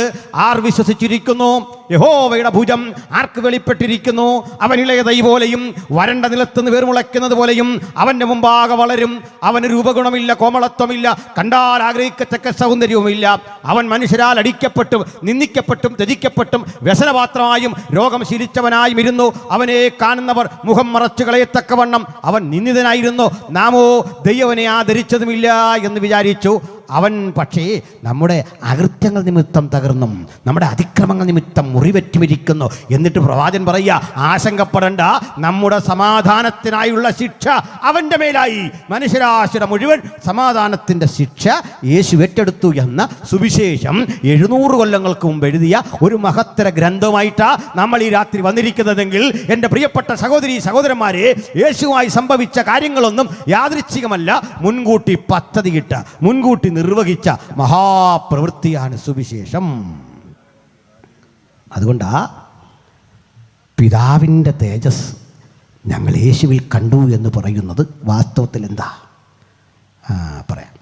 ആർ വിശ്വസിച്ചിരിക്കുന്നു? യഹോവയുടെ ഭുജം ആർക്ക് വെളിപ്പെട്ടിരിക്കുന്നു? അവൻ ഇളയ തൈ പോലെയും വരണ്ട നിലത്തുനിന്ന് വേർമുളയ്ക്കുന്നത് പോലെയും അവൻ്റെ മുമ്പാകെ വളരും. അവന് രൂപഗുണമില്ല, കോമളത്വമില്ല, കണ്ടാൽ ആഗ്രഹിക്കത്തക്ക സൗന്ദര്യവുമില്ല. അവൻ മനുഷ്യരാൽ അടിക്കപ്പെട്ടും നിന്ദിക്കപ്പെട്ടും ത്യജിക്കപ്പെട്ടും വ്യസനപാത്രമായും രോഗം ശീലിച്ചവനായും ഇരുന്നു. അവനെ കാണുന്നവർ മുഖം മറച്ചു കളയത്തക്കവണ്ണം അവൻ നിന്ദിതനായിരുന്നു. നാമോ ദൈവനെ ആദരിച്ചതുമില്ല എന്ന് വിചാരിച്ചു. അവൻ പക്ഷേ നമ്മുടെ അകൃത്യങ്ങൾ നിമിത്തം തകർന്നും നമ്മുടെ അതിക്രമങ്ങൾ നിമിത്തം മുറിവറ്റുമിരിക്കുന്നു. എന്നിട്ട് പ്രവാചകൻ പറയുക, ആശങ്കപ്പെടേണ്ട, നമ്മുടെ സമാധാനത്തിനായുള്ള ശിക്ഷ അവൻ്റെ മേലായി. മനുഷ്യരാശിയുടെ മുഴുവൻ സമാധാനത്തിൻ്റെ ശിക്ഷ യേശു ഏറ്റെടുത്തു എന്ന സുവിശേഷം 700 കൊല്ലങ്ങൾക്ക് മുമ്പ് എഴുതിയ ഒരു മഹത്തര ഗ്രന്ഥമായിട്ടാണ് നമ്മൾ ഈ രാത്രി വന്നിരിക്കുന്നതെങ്കിൽ എൻ്റെ പ്രിയപ്പെട്ട സഹോദരി സഹോദരന്മാരെ, യേശുവായി സംഭവിച്ച കാര്യങ്ങളൊന്നും യാദൃച്ഛികമല്ല, മുൻകൂട്ടി പദ്ധതിയിട്ട, മുൻകൂട്ടി നിർവഹിച്ച മഹാപ്രവൃത്തിയാണ് സുവിശേഷം. അതുകൊണ്ടാ പിതാവിൻ്റെ തേജസ് ഞങ്ങൾ യേശുവിൽ കണ്ടു എന്ന് പറയുന്നത് വാസ്തവത്തിൽ എന്താ? പറയാം.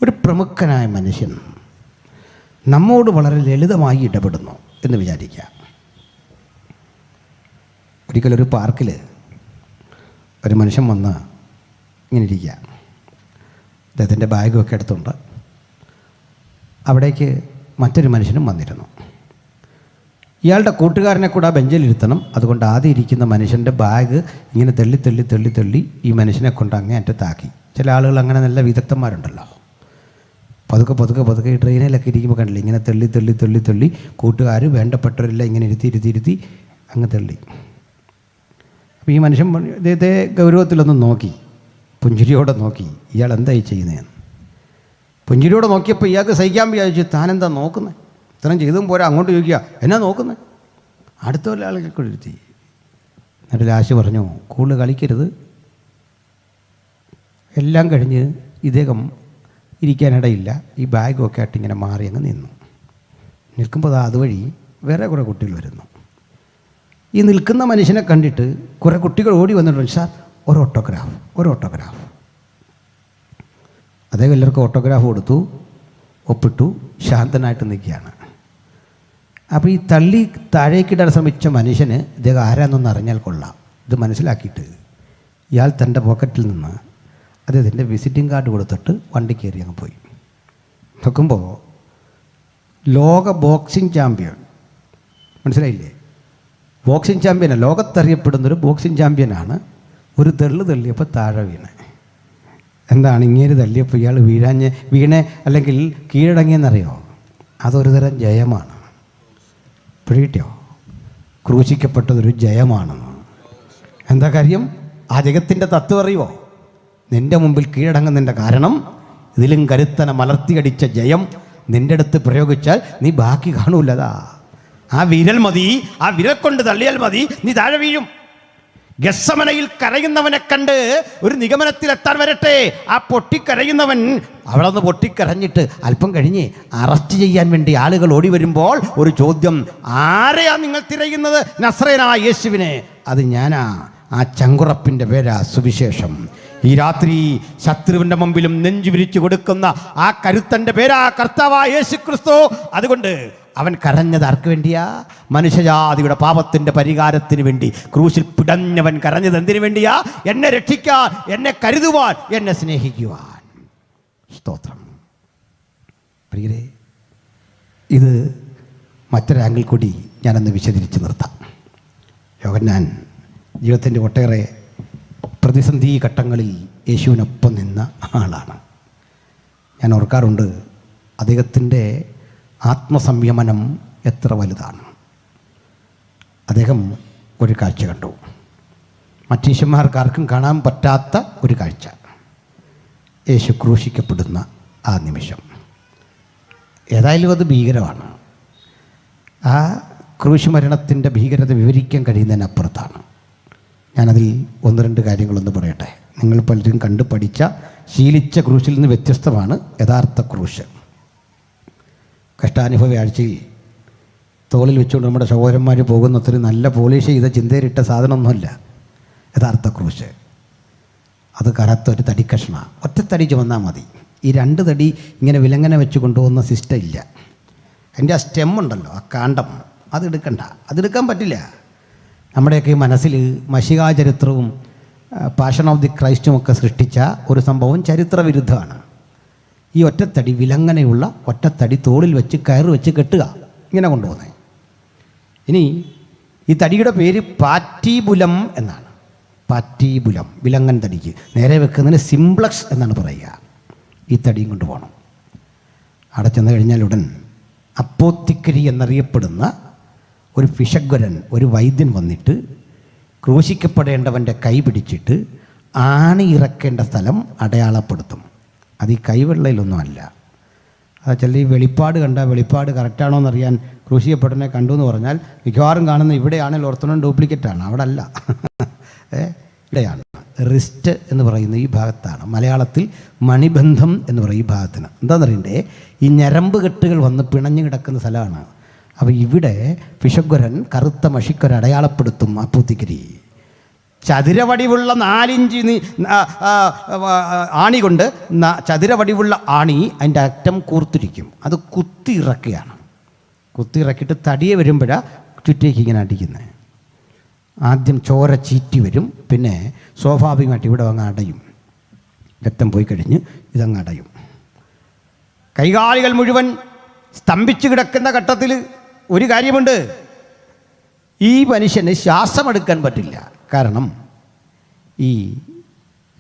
ഒരു പ്രമുഖനായ മനുഷ്യൻ നമ്മോട് വളരെ ലളിതമായി ഇടപെടുന്നു എന്ന് വിചാരിക്കുക. ഒരിക്കലൊരു പാർക്കിൽ ഒരു മനുഷ്യൻ വന്ന് ഇങ്ങനെ ഇരിക്കുക. അദ്ദേഹത്തിൻ്റെ ബാഗൊക്കെ എടുത്തുകൊണ്ട് അവിടേക്ക് മറ്റൊരു മനുഷ്യനും വന്നിരുന്നു. ഇയാളുടെ കൂട്ടുകാരനെ കൂടെ ആ ബെഞ്ചിലിരുത്തണം. അതുകൊണ്ട് ആദ്യം ഇരിക്കുന്ന മനുഷ്യൻ്റെ ബാഗ് ഇങ്ങനെ തള്ളി തള്ളി തള്ളി തള്ളി ഈ മനുഷ്യനെ കൊണ്ട് അങ്ങേ അറ്റത്താക്കി. ചില ആളുകൾ അങ്ങനെ നല്ല വിദഗ്ധന്മാരുണ്ടല്ലോ, പതുക്കെ പതുക്കെ പതുക്കെ ഈ ട്രെയിനിലൊക്കെ ഇരിക്കുമ്പോൾ കണ്ടില്ല, ഇങ്ങനെ തള്ളി തള്ളി തള്ളി തള്ളി കൂട്ടുകാർ വേണ്ടപ്പെട്ടവരെല്ലാം ഇങ്ങനെ ഇരുത്തി അങ്ങ് തള്ളി. അപ്പോൾ ഈ മനുഷ്യൻ ഇദ്ദേഹത്തെ ഗൗരവത്തിലൊന്ന് നോക്കി, പുഞ്ചിരിയോടെ നോക്കി, ഇയാൾ എന്തായി ചെയ്യുന്നതെന്ന്. പുഞ്ചിരിയോടെ നോക്കിയപ്പോൾ ഇയാൾക്ക് സഹിക്കാൻ വിചാരിച്ചു, താനെന്താ നോക്കുന്നത്? ഇത്രയും ചെയ്തും പോരാ, അങ്ങോട്ട് ചോദിക്കുക, എന്നാ നോക്കുന്നത്? അടുത്ത ഒരാളെ കൊണ്ടിരുത്തി. എന്നിട്ട് ലാശ് പറഞ്ഞു, കൂടുതൽ കളിക്കരുത്. എല്ലാം കഴിഞ്ഞ് ഇദ്ദേഹം ഇരിക്കാനിടയില്ല, ഈ ബാഗൊക്കെ ആയിട്ട് ഇങ്ങനെ മാറി അങ്ങ് നിന്നു. നിൽക്കുമ്പോൾ അതുവഴി വേറെ കുറേ കുട്ടികൾ വരുന്നു. ഈ നിൽക്കുന്ന മനുഷ്യനെ കണ്ടിട്ട് കുറേ കുട്ടികൾ ഓടി വന്നിട്ടുണ്ട്, സാർ ഒരു ഓട്ടോഗ്രാഫ്. അദ്ദേഹം എല്ലാവർക്കും ഓട്ടോഗ്രാഫ് കൊടുത്തു, ഒപ്പിട്ടു, ശാന്തനായിട്ട് നിൽക്കുകയാണ്. അപ്പോൾ ഈ തള്ളി താഴേക്കിടാൻ ശ്രമിച്ച മനുഷ്യന് ഇദ്ദേഹം ആരാന്നൊന്ന് അറിഞ്ഞാൽ കൊള്ളാം. ഇത് മനസ്സിലാക്കിയിട്ട് ഇയാൾ തൻ്റെ പോക്കറ്റിൽ നിന്ന് അദ്ദേഹത്തിൻ്റെ വിസിറ്റിംഗ് കാർഡ് കൊടുത്തിട്ട് വണ്ടി കയറി അങ്ങ് പോയി. നോക്കുമ്പോൾ ലോക ബോക്സിംഗ് ചാമ്പ്യൻ, മനസ്സിലായില്ലേ? ബോക്സിംഗ് ചാമ്പ്യനാണ്, ലോകത്തറിയപ്പെടുന്നൊരു ബോക്സിംഗ് ചാമ്പ്യനാണ്. ഒരു തള്ളിയപ്പോൾ താഴെ വീണ്. എന്താണ് ഇങ്ങേര് തള്ളിയപ്പോൾ ഇയാൾ വീണേ അല്ലെങ്കിൽ കീഴടങ്ങിയെന്നറിയോ? അതൊരു തരം ജയമാണ്. പിടികിട്ടിയോ? ക്രൂശിക്കപ്പെട്ടതൊരു ജയമാണെന്ന്. എന്താ കാര്യം? ആ ജഗത്തിൻ്റെ തത്വം അറിയുമോ? നിൻ്റെ മുമ്പിൽ കീഴടങ്ങുന്നതിൻ്റെ കാരണം ഇതിലും കരുത്തനെ മലർത്തിയടിച്ച ജയം നിൻ്റെ അടുത്ത് പ്രയോഗിച്ചാൽ നീ ബാക്കി കാണൂല്ലതാ. ആ വിരൽ മതി, ആ വിരൽ കൊണ്ട് തള്ളിയാൽ മതി, നീ താഴെ വീഴും. ഗെസ്സമനയിൽ കരയുന്നവനെ കണ്ട് ഒരു നിഗമനത്തിലെത്താൻ വരട്ടെ. ആ പൊട്ടിക്കരയുന്നവൻ അവിടെ നിന്ന് പൊട്ടിക്കരഞ്ഞിട്ട് അല്പം കഴിഞ്ഞ് അറസ്റ്റ് ചെയ്യാൻ വേണ്ടി ആളുകൾ ഓടി വരുമ്പോൾ ഒരു ചോദ്യം, ആരെയാ നിങ്ങൾ തിരയുന്നത്? നസ്രയനായ യേശുവിനെ. അത് ഞാനാ. ആ ചങ്കുറപ്പിൻ്റെ പേരാ സുവിശേഷം. ഈ രാത്രി ശത്രുവിൻ്റെ മുമ്പിലും നെഞ്ചു വിരിച്ചു കൊടുക്കുന്ന ആ കരുത്തൻ്റെ പേരാ കർത്താവായ യേശു ക്രിസ്തു. അതുകൊണ്ട് അവൻ കരഞ്ഞത് ആർക്ക് വേണ്ടിയാ? മനുഷ്യജാതിയുടെ പാപത്തിൻ്റെ പരിഹാരത്തിന് വേണ്ടി. ക്രൂശിൽ പിടഞ്ഞവൻ കരഞ്ഞത് എന്തിനു വേണ്ടിയാ? എന്നെ രക്ഷിക്കാൻ, എന്നെ കരുതുവാൻ, എന്നെ സ്നേഹിക്കുവാൻ. സ്തോത്രം. പ്രിയരേ, ഇത് മറ്റൊരാംഗിൾ കൂടി ഞാനൊന്ന് വിശദീകരിച്ച് നിർത്താം. യോഹന്നാൻ ജീവിതത്തിൻ്റെ ഒട്ടേറെ പ്രതിസന്ധി ഘട്ടങ്ങളിൽ യേശുവിനൊപ്പം നിന്ന ആളാണ്. ഞാൻ ഓർക്കാറുണ്ട്, അദ്ദേഹത്തിൻ്റെ ആത്മസംയമനം എത്ര വലുതാണ്. അദ്ദേഹം ഒരു കാഴ്ച കണ്ടു, മറ്റീശന്മാർക്കാർക്കും കാണാൻ പറ്റാത്ത ഒരു കാഴ്ച. യേശു ക്രൂശിക്കപ്പെടുന്ന ആ നിമിഷം. ഏതായാലും അത് ഭീകരമാണ്. ആ ക്രൂശ് മരണത്തിൻ്റെ ഭീകരത വിവരിക്കാൻ കഴിയുന്നതിനപ്പുറത്താണ്. ഞാനതിൽ ഒന്ന് രണ്ട് കാര്യങ്ങളൊന്ന് പറയട്ടെ. നിങ്ങൾ പലരും കണ്ടു പഠിച്ച ശീലിച്ച ക്രൂശിൽ നിന്ന് വ്യത്യസ്തമാണ് യഥാർത്ഥ ക്രൂശ്. കഷ്ടാനുഭവ ആഴ്ചയിൽ തോളിൽ വെച്ചുകൊണ്ട് നമ്മുടെ സഹോദരന്മാർ പോകുന്ന ഒത്തിരി നല്ല പോളിഷ് ചെയ്ത ചിന്തയിലിട്ട സാധനമൊന്നുമല്ല. യഥാർത്ഥ ക്രൂശ്. അത് കറുത്തൊരു തടി കഷ്ണ, ഒറ്റ തടി ചുമന്നാൽ മതി. ഈ 2 തടി ഇങ്ങനെ വിലങ്ങനെ വെച്ച് കൊണ്ടുപോകുന്ന സിസ്റ്റം ഇല്ല. അതിൻ്റെ ആ സ്റ്റെം ഉണ്ടല്ലോ, ആ കാണ്ഡം, അതെടുക്കണ്ട, അതെടുക്കാൻ പറ്റില്ല. നമ്മുടെയൊക്കെ ഈ മനസ്സിൽ മശികാ ചരിത്രവും പാഷൻ ഓഫ് ദി ക്രൈസ്റ്റുമൊക്കെ സൃഷ്ടിച്ച ഒരു സംഭവം ചരിത്രവിരുദ്ധമാണ്. ഈ ഒറ്റത്തടി, വിലങ്ങനെയുള്ള ഒറ്റത്തടി തോളിൽ വെച്ച് കയറ് വെച്ച് കെട്ടുക, ഇങ്ങനെ കൊണ്ടുപോകുന്നത്. ഇനി ഈ തടിയുടെ പേര് പാറ്റീബുലം എന്നാണ്. പാറ്റീബുലം, വിലങ്ങൻ തടിക്ക് നേരെ വെക്കുന്നതിന് സിംപ്ലക്സ് എന്നാണ് പറയുക. ഈ തടിയും കൊണ്ടുപോകണം. അവിടെ ചെന്ന് കഴിഞ്ഞാൽ ഉടൻ അപ്പോത്തിക്കരി എന്നറിയപ്പെടുന്ന ഒരു ഫിഷഗ്വരൻ, ഒരു വൈദ്യൻ വന്നിട്ട് ക്രൂശിക്കപ്പെടേണ്ടവൻ്റെ കൈ പിടിച്ചിട്ട് ആണി ഇറക്കേണ്ട സ്ഥലം അടയാളപ്പെടുത്തും. അത് ഈ കൈവെള്ളയിലൊന്നും അല്ല. ചില ഈ വെളിപ്പാട് കണ്ടാൽ വെളിപ്പാട് കറക്റ്റാണോ എന്നറിയാൻ ക്രൂശിക്കപ്പെടുന്നെ കണ്ടു എന്ന് പറഞ്ഞാൽ മിക്കവാറും കാണുന്ന ഇവിടെയാണെങ്കിൽ ഓർത്തണം ഡ്യൂപ്ലിക്കേറ്റാണ്, അവിടെ അല്ല. ഇവിടെയാണ്. റിസ്റ്റ് എന്ന് പറയുന്ന ഈ ഭാഗത്താണ്. മലയാളത്തിൽ മണിബന്ധം എന്ന് പറയും ഈ ഭാഗത്തിന്. എന്താണെന്നറിയണ്ടേ, ഈ ഞരമ്പ് കെട്ടുകൾ വന്ന് പിണഞ്ഞു കിടക്കുന്ന സ്ഥലമാണ്. അപ്പോൾ ഇവിടെ ഫിഷഗ്വരൻ കറുത്ത മഷിക്കൊരു അടയാളപ്പെടുത്തും. അപ്പൂത്തിക്കരി ചതുരവടിവുള്ള 4 ഇഞ്ച് ആണി കൊണ്ട് ചതുരവടിവുള്ള ആണി അതിൻ്റെ അറ്റം കൂർത്തിരിക്കും. അത് കുത്തി ഇറക്കുകയാണ്. കുത്തി ഇറക്കിയിട്ട് തടിയെ വരുമ്പോഴാണ് ചുറ്റേക്ക് ഇങ്ങനെ അടിക്കുന്നത്. ആദ്യം ചോര ചീറ്റി വരും, പിന്നെ സ്വാഭാവികമായിട്ട് ഇവിടെ അങ്ങ് അടയും. രക്തം പോയി കഴിഞ്ഞ് ഇതങ്ങ് അടയും. കൈകാലുകൾ മുഴുവൻ സ്തംഭിച്ച് കിടക്കുന്ന ഘട്ടത്തിൽ ഒരു കാര്യമുണ്ട്, ഈ മനുഷ്യന് ശ്വാസമെടുക്കാൻ പറ്റില്ല. കാരണം ഈ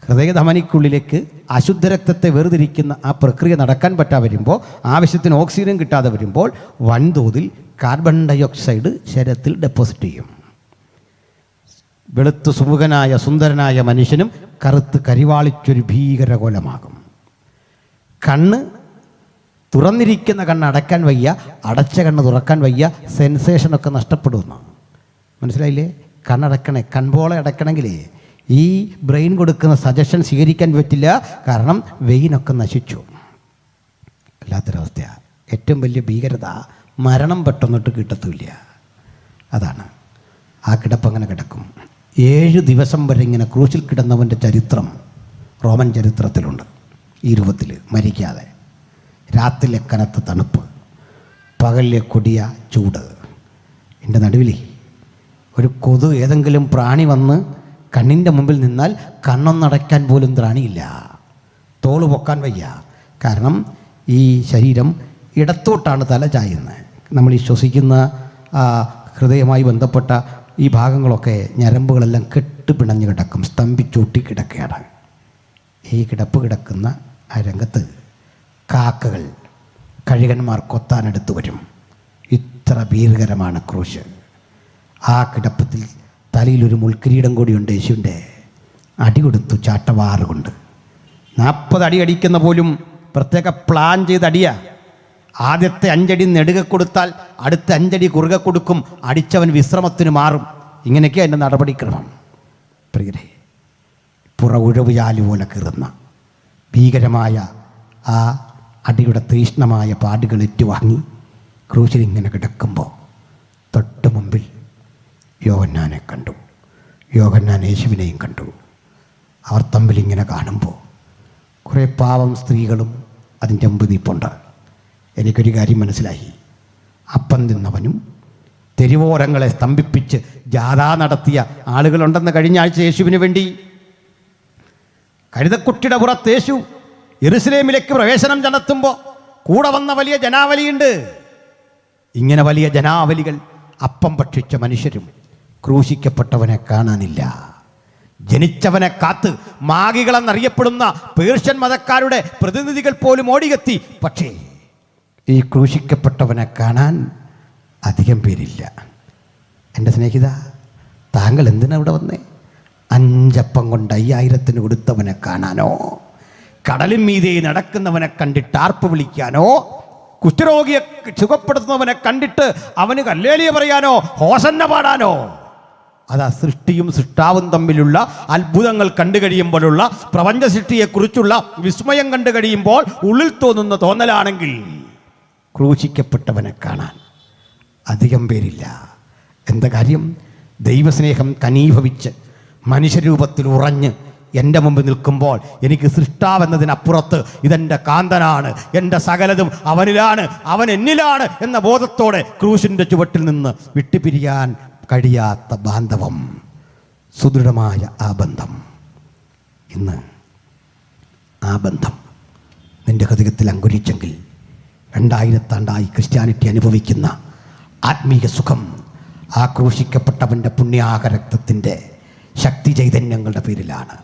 ഹൃദയധമനിക്കുള്ളിലേക്ക് അശുദ്ധ രക്തത്തെ വേർതിരിക്കുന്ന ആ പ്രക്രിയ നടക്കാൻ പറ്റാതെ വരുമ്പോൾ, ആവശ്യത്തിന് ഓക്സിജൻ കിട്ടാതെ വരുമ്പോൾ വൻതോതിൽ കാർബൺ ഡയോക്സൈഡ് ശരീരത്തിൽ ഡെപ്പോസിറ്റ് ചെയ്യും. വെളുത്ത് സുമുഖനായ സുന്ദരനായ മനുഷ്യനും കറുത്ത് കരിവാളിച്ചൊരു ഭീകരകോലമാകും. കണ്ണ് തുറന്നിരിക്കുന്ന കണ്ണ് അടയ്ക്കാൻ വയ്യ, അടച്ച കണ്ണ് തുറക്കാൻ വയ്യ, സെൻസേഷനൊക്കെ നഷ്ടപ്പെടുമെന്ന് മനസ്സിലായില്ലേ? കണ്ണടക്കണേ, കൺപോളെ അടയ്ക്കണമെങ്കിലേ ഈ ബ്രെയിൻ കൊടുക്കുന്ന സജഷൻ സ്വീകരിക്കാൻ പറ്റില്ല. കാരണം വെയിനൊക്കെ നശിച്ചു. അല്ലാത്തൊരവസ്ഥയാണ്. ഏറ്റവും വലിയ ഭീകരത മരണം പെട്ടെന്നിട്ട് കിട്ടത്തില്ല. അതാണ് ആ കിടപ്പങ്ങനെ കിടക്കും. 7 ദിവസം വരെ ഇങ്ങനെ ക്രൂശിൽ കിടന്നവൻ്റെ ചരിത്രം റോമൻ ചരിത്രത്തിലുണ്ട്. ഈ രൂപത്തിൽ മരിക്കാതെ. രാത്രിയിലെ കനത്ത തണുപ്പ്, പകലിലെ കൊടിയ ചൂട്. എൻ്റെ നടുവിൽ ഒരു കൊതു ഏതെങ്കിലും പ്രാണി വന്ന് കണ്ണിൻ്റെ മുമ്പിൽ നിന്നാൽ കണ്ണൊന്നടയ്ക്കാൻ പോലും ത്രാണിയില്ല, തോള് പൊക്കാൻ വയ്യ. കാരണം ഈ ശരീരം ഇടത്തോട്ടാണ് തല ചായുന്നത്. നമ്മൾ ഈ ശ്വസിക്കുന്ന ഹൃദയവുമായി ബന്ധപ്പെട്ട ഈ ഭാഗങ്ങളൊക്കെ ഞരമ്പുകളെല്ലാം കെട്ടുപിണഞ്ഞ് കിടക്കും, സ്തംഭിച്ചൂട്ടി കിടക്കുകയാണ്. ഈ കിടപ്പ് കിടക്കുന്ന ആ രംഗത്ത് കാക്കകൾ, കഴുകന്മാർ കൊത്താനെടുത്ത് വരും. ഇത്ര ഭീകരമാണ് ക്രൂശ്. ആ കിടപ്പത്തിൽ തലയിലൊരു മുൾക്കിരീടം കൂടിയുണ്ട്. യേശുവിൻ്റെ അടി കൊടുത്തു ചാട്ടവാറ് കൊണ്ട്. 40 അടി അടിക്കുന്ന പോലും പ്രത്യേക പ്ലാൻ ചെയ്ത് അടിയാ. ആദ്യത്തെ 5 അടി നെടുക കൊടുത്താൽ അടുത്ത 5 അടി കുറുകെ കൊടുക്കും. അടിച്ചവൻ വിശ്രമത്തിന് മാറും. ഇങ്ങനെയൊക്കെയാണ് എൻ്റെ നടപടിക്രമം. പ്രിയരെ, പുറകുഴവുചാലു പോലെ കീറുന്ന ഭീകരമായ ആ അടിയുടെ തീഷ്ണമായ പാടുകൾ ഏറ്റുവാങ്ങി ക്രൂശിൽ ഇങ്ങനെ കിടക്കുമ്പോൾ തൊട്ട് മുമ്പിൽ യോഹന്നാനെ കണ്ടു. യോഹന്നാൻ യേശുവിനെയും കണ്ടു. അവർ തമ്മിൽ ഇങ്ങനെ കാണുമ്പോൾ കുറേ പാവം സ്ത്രീകളും അതിൻ്റെ മുമ്പ് നിൽപ്പുണ്ട്. എനിക്കൊരു കാര്യം മനസ്സിലായി. അപ്പം തിന്നവനും തെരുവോരങ്ങളെ സ്തംഭിപ്പിച്ച് ജാഥ നടത്തിയ ആളുകളുണ്ടെന്ന് കഴിഞ്ഞ ആഴ്ച യേശുവിന് വേണ്ടി കഴുതക്കുട്ടിയുടെ പുറത്ത് യേശു യെരുശലേമിലേക്ക് പ്രവേശനം നടത്തുമ്പോൾ കൂടെ വന്ന വലിയ ജനാവലിയുണ്ട്. ഇങ്ങനെ വലിയ ജനാവലികൾ, അപ്പം ഭക്ഷിച്ച മനുഷ്യരും ക്രൂശിക്കപ്പെട്ടവനെ കാണാനില്ല. ജനിച്ചവനെ കാത്ത് മാഗികളെന്നറിയപ്പെടുന്ന പേർഷ്യൻ മതക്കാരുടെ പ്രതിനിധികൾ പോലും ഓടിയെത്തി. പക്ഷേ ഈ ക്രൂശിക്കപ്പെട്ടവനെ കാണാൻ അധികം പേരില്ല. എൻ്റെ സ്നേഹിത, താങ്കൾ എന്തിനാ ഇവിടെ വന്നേ? 5 അപ്പം കൊണ്ട് 5000 കൊടുത്തവനെ കാണാനോ? കടലിൻ മീതെ നടക്കുന്നവനെ കണ്ടിട്ട് ആർപ്പ് വിളിക്കാനോ? കുഷ്ഠരോഗിയെ സുഖപ്പെടുത്തുന്നവനെ കണ്ടിട്ട് അവന് ഹല്ലേലൂയ പറയാനോ ഹോസന്ന പാടാനോ? അതാ സൃഷ്ടിയും സൃഷ്ടാവും തമ്മിലുള്ള അത്ഭുതങ്ങൾ കണ്ടു കഴിയുമ്പോഴുള്ള പ്രപഞ്ച സൃഷ്ടിയെക്കുറിച്ചുള്ള വിസ്മയം കണ്ടു കഴിയുമ്പോൾ ഉള്ളിൽ തോന്നുന്ന തോന്നലാണെങ്കിൽ ക്രൂശിക്കപ്പെട്ടവനെ കാണാൻ അധികം പേരില്ല. എന്താ കാര്യം? ദൈവസ്നേഹം കനീഭവിച്ച് മനുഷ്യരൂപത്തിൽ ഉറഞ്ഞ് എൻ്റെ മുമ്പിൽ നിൽക്കുമ്പോൾ എനിക്ക് സൃഷ്ടാവെന്നതിനപ്പുറത്ത് ഇതെൻ്റെ കാന്തനാണ്, എൻ്റെ സകലതും അവനിലാണ്, അവൻ എന്നിലാണ് എന്ന ബോധത്തോടെ ക്രൂശിൻ്റെ ചുവട്ടിൽ നിന്ന് വിട്ടുപിരിയാൻ കഴിയാത്ത ബാന്ധവം, സുദൃഢമായ ആ ബന്ധം. ഇന്ന് ആ ബന്ധം നിൻ്റെ ഹൃദയത്തിൽ അങ്കുരിച്ചെങ്കിൽ 2000 ആണ്ടായി ക്രിസ്ത്യാനിറ്റി അനുഭവിക്കുന്ന ആത്മീയ സുഖം ആ ക്രൂശിക്കപ്പെട്ടവൻ്റെ പുണ്യാഹ രക്തത്തിൻ്റെ ശക്തി ചൈതന്യങ്ങളുടെ പേരിലാണ്.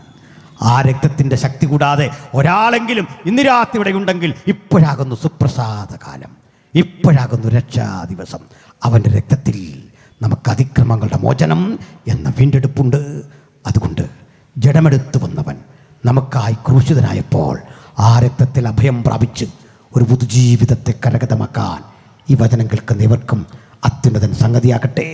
ആ രക്തത്തിൻ്റെ ശക്തി കൂടാതെ ഒരാളെങ്കിലും ഇന്ന് രാത്രി ഇവിടെ ഉണ്ടെങ്കിൽ ഇപ്പോഴാകുന്നു സുപ്രസാദ കാലം, ഇപ്പോഴാകുന്നു രക്ഷാ ദിവസം. അവൻ്റെ രക്തത്തിൽ നമുക്ക് അതിക്രമങ്ങളുടെ മോചനം എന്ന വീണ്ടെടുപ്പുണ്ട്. അതുകൊണ്ട് ജഡമെടുത്തു വന്നവൻ നമുക്കായി ക്രൂശിതനായപ്പോൾ ആ രക്തത്തിൽ അഭയം പ്രാപിച്ച് ഒരു പുതുജീവിതത്തെ കരഗതമാക്കാൻ ഈ വചനം കേൾക്കുന്ന ഇവർക്കും അത്യുന്നതൻ സംഗതിയാകട്ടെ.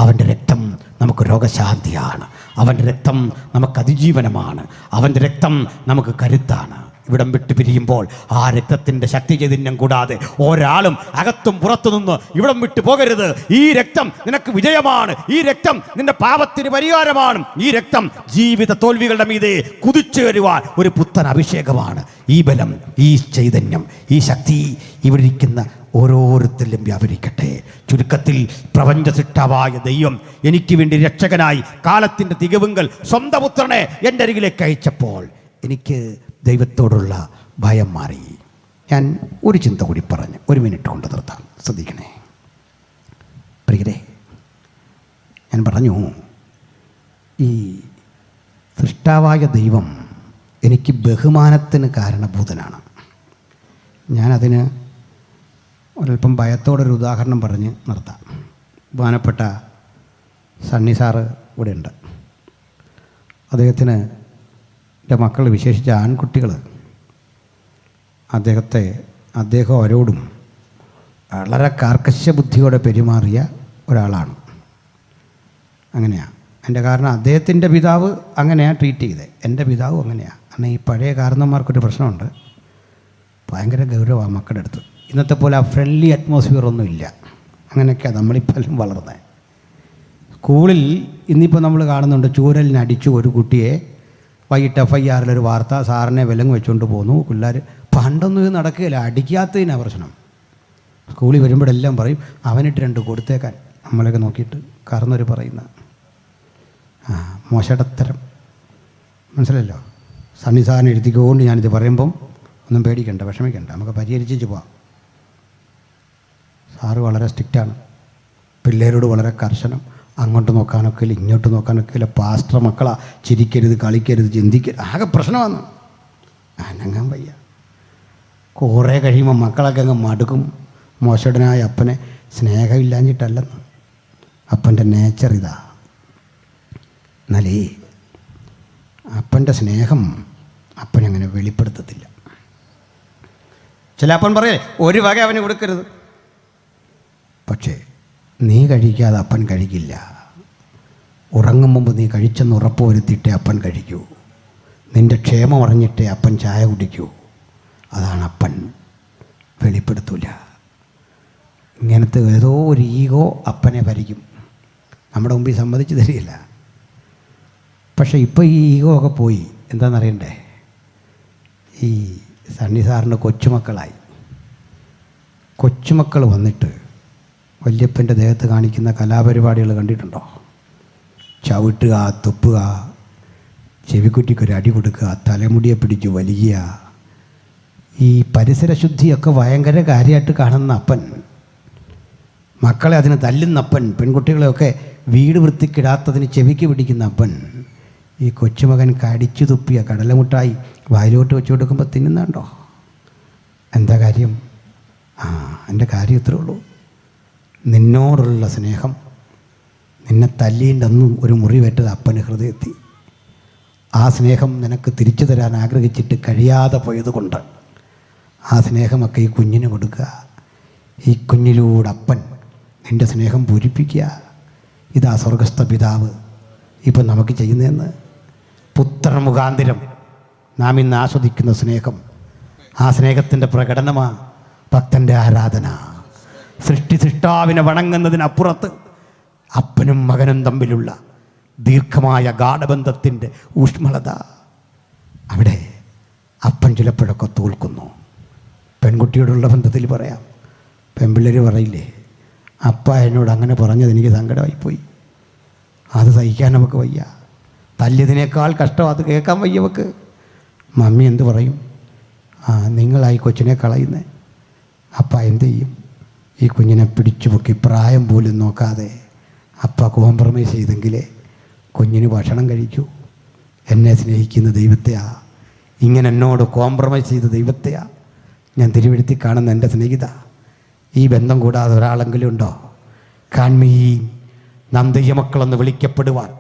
അവൻ്റെ രക്തം നമുക്ക് രോഗശാന്തിയാണ്, അവൻ്റെ രക്തം നമുക്ക് അതിജീവനമാണ്, അവൻ്റെ രക്തം നമുക്ക് കരുത്താണ്. ഇവിടം വിട്ട് പിരിയുമ്പോൾ ആ രക്തത്തിൻ്റെ ശക്തി ചൈതന്യം കൂടാതെ ഒരാളും അകത്തും പുറത്തുനിന്ന് ഇവിടം വിട്ടു പോകരുത്. ഈ രക്തം നിനക്ക് വിജയമാണ്, ഈ രക്തം നിന്റെ പാപത്തിന് പരിഹാരമാണ്, ഈ രക്തം ജീവിത തോൽവികളുടെ മീതെ കുതിച്ചു വരുവാൻ ഒരു പുത്തൻ അഭിഷേകമാണ്. ഈ ബലം, ഈ ചൈതന്യം, ഈ ശക്തി ഇവിടെ ഇരിക്കുന്ന ഓരോരുത്തരിലും വ്യാപരിക്കട്ടെ. ചുരുക്കത്തിൽ പ്രപഞ്ച സൃഷ്ടാവായ ദൈവം എനിക്ക് വേണ്ടി രക്ഷകനായി കാലത്തിൻ്റെ തികവുങ്കൽ സ്വന്തം പുത്രനെ എൻ്റെ അരികിലേക്ക് അയച്ചപ്പോൾ എനിക്ക് ദൈവത്തോടുള്ള ഭയം മാറി. ഞാൻ ഒരു ചിന്ത കൂടി പറഞ്ഞ് 1 മിനിറ്റ് കൊണ്ട് നിർത്താം, ശ്രദ്ധിക്കണേ പ്രിയരെ. ഞാൻ പറഞ്ഞു, ഈ സൃഷ്ടാവായ ദൈവം എനിക്ക് ബഹുമാനത്തിന് കാരണഭൂതനാണ്. ഞാനതിന് ഒരല്പം ഭയത്തോടൊരു ഉദാഹരണം പറഞ്ഞ് നിർത്താം. ബഹുമാനപ്പെട്ട സണ്ണി സാറ് ഇവിടെ ഉണ്ട്. അദ്ദേഹത്തിന് എൻ്റെ മക്കൾ, വിശേഷിച്ച ആൺകുട്ടികൾ, അദ്ദേഹം അവരോടും വളരെ കാർക്കശ്യ ബുദ്ധിയോടെ പെരുമാറിയ ഒരാളാണ്. അങ്ങനെയാണ് എൻ്റെ കാരണം. അദ്ദേഹത്തിൻ്റെ പിതാവ് അങ്ങനെയാണ് ട്രീറ്റ് ചെയ്തത്, എൻ്റെ പിതാവും അങ്ങനെയാണ്. കാരണം ഈ പഴയ കാരണന്മാർക്കൊരു പ്രശ്നമുണ്ട്, ഭയങ്കര ഗൗരവമാണ് മക്കളുടെ അടുത്ത്. ഇന്നത്തെ പോലെ ആ ഫ്രണ്ട്ലി അറ്റ്മോസ്ഫിയർ ഒന്നും ഇല്ല. അങ്ങനെയൊക്കെയാണ് നമ്മളിപ്പോഴും വളർന്നത്. സ്കൂളിൽ ഇന്നിപ്പോൾ നമ്മൾ കാണുന്നുണ്ട്, ചൂരലിനടിച്ചു ഒരു കുട്ടിയെ, വൈകിട്ട് FIR-ലൊരു വാർത്ത, സാറിനെ വിലങ്ങ് വെച്ചുകൊണ്ട് പോന്നു. പിള്ളേർ പണ്ടൊന്നും ഇത് നടക്കുകയില്ല, അടിക്കാത്തതിനാണ് പ്രശ്നം. സ്കൂളിൽ വരുമ്പോഴെല്ലാം പറയും അവനിട്ട് 2 കൊടുത്തേക്കാൻ. നമ്മളൊക്കെ നോക്കിയിട്ട് കാരണവർ പറയുന്ന മോശടത്തരം മനസ്സിലല്ലോ. സണ്ണി സാറിനെ എഴുതിക്കൊണ്ട് ഞാനിത് പറയുമ്പം ഒന്നും പേടിക്കണ്ട, വിഷമിക്കണ്ട, നമുക്ക് പരിഹരിച്ചു പോവാം. സാറ് വളരെ സ്ട്രിക്റ്റാണ്, പിള്ളേരോട് വളരെ കർശനം. അങ്ങോട്ട് നോക്കാനൊക്കെ ഇല്ല, ഇങ്ങോട്ട് നോക്കാനൊക്കെ ഇല്ല. പാസ്റ്റർ മക്കളാ, ചിരിക്കരുത്, കളിക്കരുത്, ചിന്തിക്കരുത്, ആകെ പ്രശ്നമാണ്. അനങ്ങാൻ വയ്യ. കുറേ കഴിയുമ്പോൾ മക്കളൊക്കെ അങ്ങ് മടുക്കും. മോശടനായ അപ്പനെ സ്നേഹമില്ലാഞ്ഞിട്ടല്ലെന്ന്, അപ്പൻ്റെ നേച്ചർ ഇതാ. എന്നാലേ അപ്പൻ്റെ സ്നേഹം അപ്പനങ്ങനെ വെളിപ്പെടുത്തത്തില്ല. ചില അപ്പൻ പറയേ ഒരു വക അവന് കൊടുക്കരുത്, പക്ഷേ നീ കഴിക്കാതെ അപ്പൻ കഴിക്കില്ല. ഉറങ്ങും മുമ്പ് നീ കഴിച്ചെന്ന് ഉറപ്പ് വരുത്തിയിട്ടേ അപ്പൻ കഴിക്കൂ. നിൻ്റെ ക്ഷേമം അറിഞ്ഞിട്ടേ അപ്പൻ ചായ കുടിക്കൂ. അതാണ് അപ്പൻ, വെളിപ്പെടുത്തൂല. ഇങ്ങനത്തെ ഏതോ ഒരു ഈഗോ അപ്പനെ ഭരിക്കും, നമ്മുടെ മുമ്പിൽ സമ്മതിച്ച് തരികയില്ല. പക്ഷേ ഇപ്പോൾ ഈ ഈഗോ ഒക്കെ പോയി. എന്താണെന്നറിയണ്ടേ, ഈ സണ്ണി സാറിൻ്റെ കൊച്ചുമക്കളായി. കൊച്ചുമക്കൾ വന്നിട്ട് വല്യപ്പൻ്റെ ദേഹത്ത് കാണിക്കുന്ന കലാപരിപാടികൾ കണ്ടിട്ടുണ്ടോ? ചവിട്ടുക, തുപ്പുക, ചെവിക്കുറ്റിക്കൊരു അടി കൊടുക്കുക, തലമുടിയെ പിടിച്ച് വലിയ ഈ പരിസരശുദ്ധിയൊക്കെ ഭയങ്കര കാര്യമായിട്ട് കാണുന്ന അപ്പൻ, മക്കളെ അതിന് തല്ലുന്നപ്പൻ, പെൺകുട്ടികളെയൊക്കെ വീട് വൃത്തിക്കിടാത്തതിന് ചെവിക്ക് പിടിക്കുന്ന അപ്പൻ, ഈ കൊച്ചുമകൻ കടിച്ചു തുപ്പിയ കടലമുട്ടായി വായിലോട്ട് വെച്ച് കൊടുക്കുമ്പോൾ തിന്നുന്നുണ്ടോ? എന്താ കാര്യം? എൻ്റെ കാര്യം ഇത്രേ ഉള്ളൂ. നിന്നോടുള്ള സ്നേഹം, നിന്നെ തല്ലിൻ്റെ അന്നും ഒരു മുറിവേറ്റത് അപ്പന് ഹൃദയത്തിൽ. ആ സ്നേഹം നിനക്ക് തിരിച്ചു തരാൻ ആഗ്രഹിച്ചിട്ട് കഴിയാതെ പോയതുകൊണ്ട് ആ സ്നേഹമൊക്കെ ഈ കുഞ്ഞിന് കൊടുക്കുക. ഈ കുഞ്ഞിലൂടെ അപ്പൻ നിൻ്റെ സ്നേഹം പൂരിപ്പിക്കുക. ഇതാ സ്വർഗസ്ഥ പിതാവ് ഇപ്പം നമുക്ക് ചെയ്യുന്നതെന്ന്. പുത്രൻ മുഖാന്തിരം നാം ഇന്ന് ആസ്വദിക്കുന്ന സ്നേഹം, ആ സ്നേഹത്തിൻ്റെ പ്രകടനമാണ് ഭക്തൻ്റെ ആരാധന. സൃഷ്ടാവിനെ വണങ്ങുന്നതിനപ്പുറത്ത് അപ്പനും മകനും തമ്മിലുള്ള ദീർഘമായ ഗാഠബന്ധത്തിൻ്റെ ഊഷ്മളത. അവിടെ അപ്പൻ ചിലപ്പോഴൊക്കെ തോൽക്കുന്നു. പെൺകുട്ടിയോടുള്ള ബന്ധത്തിൽ പറയാം. പെൺപിള്ളേർ പറയില്ലേ, അപ്പ എന്നോട് അങ്ങനെ പറഞ്ഞത് എനിക്ക് സങ്കടമായിപ്പോയി, അത് സഹിക്കാൻ നമുക്ക് വയ്യ, തല്ലിയതിനേക്കാൾ കഷ്ടം അത് കേൾക്കാൻ വയ്യവക്ക്. മമ്മി എന്ത് പറയും? നിങ്ങളായി കൊച്ചിനെ കളയുന്നേ. അപ്പ എന്ത് ചെയ്യും? ഈ കുഞ്ഞിനെ പിടിച്ചു പൊക്കി പ്രായം പോലും നോക്കാതെ അപ്പ കോംപ്രമൈസ് ചെയ്തെങ്കിലേ കുഞ്ഞിന് ഭക്ഷണം കഴിക്കൂ. എന്നെ സ്നേഹിക്കുന്ന ദൈവത്തെയാ, ഇങ്ങനെ എന്നോട് കോംപ്രമൈസ് ചെയ്ത ദൈവത്തെയാ ഞാൻ തിരുവെഴുത്തി കാണുന്ന എൻ്റെ സ്നേഹിത. ഈ ബന്ധം കൂടാതെ ഒരാളെങ്കിലും ഉണ്ടോ? കാൺമീൻ നാം ദൈവമക്കളെന്ന് വിളിക്കപ്പെടുവാൻ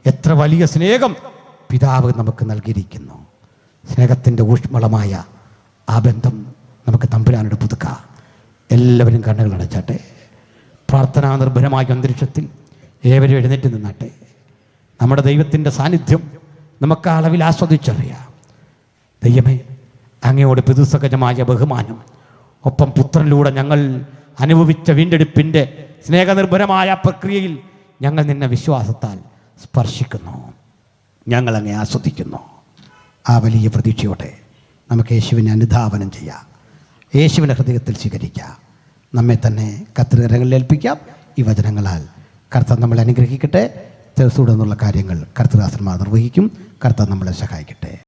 എത്ര വലിയ സ്നേഹം പിതാവ് നമുക്ക് നൽകിയിരിക്കുന്നു. സ്നേഹത്തിൻ്റെ ഊഷ്മളമായ ആ ബന്ധം നമുക്ക് തമ്പുരാനോട് പുതുക്കാം. എല്ലാവരും കണ്ണുകൾ അടച്ചാട്ടെ. പ്രാർത്ഥനാ നിർഭരമായ അന്തരീക്ഷത്തിൽ ഏവരും എഴുന്നേറ്റ് നിന്നാട്ടെ. നമ്മുടെ ദൈവത്തിൻ്റെ സാന്നിധ്യം നമുക്ക് ആ അളവിൽ ആസ്വദിച്ചറിയാം. ദൈവമേ, അങ്ങയോട് പിതൃസഹജമായ ബഹുമാനം, ഒപ്പം പുത്രനിലൂടെ ഞങ്ങൾ അനുഭവിച്ച വീണ്ടെടുപ്പിൻ്റെ സ്നേഹനിർഭരമായ പ്രക്രിയയിൽ ഞങ്ങൾ നിന്നെ വിശ്വാസത്താൽ സ്പർശിക്കുന്നു. ഞങ്ങൾ അങ്ങേ ആസ്വദിക്കുന്നു. ആ വലിയ പ്രതീക്ഷയോടെ നമുക്ക് യേശുവിനെ അനുധാവനം ചെയ്യാം. യേശുവിനെ ഹൃദയത്തിൽ സ്വീകരിക്കാം. നമ്മെ തന്നെ കർത്തൃകരങ്ങളിൽ ഏൽപ്പിക്കാം. ഈ വചനങ്ങളാൽ കർത്താവ് നമ്മളെ അനുഗ്രഹിക്കട്ടെ. തുടർന്നുള്ള കാര്യങ്ങൾ കർത്തൃദാസന്മാർ നിർവഹിക്കും. കർത്താവ് നമ്മളെ സഹായിക്കട്ടെ.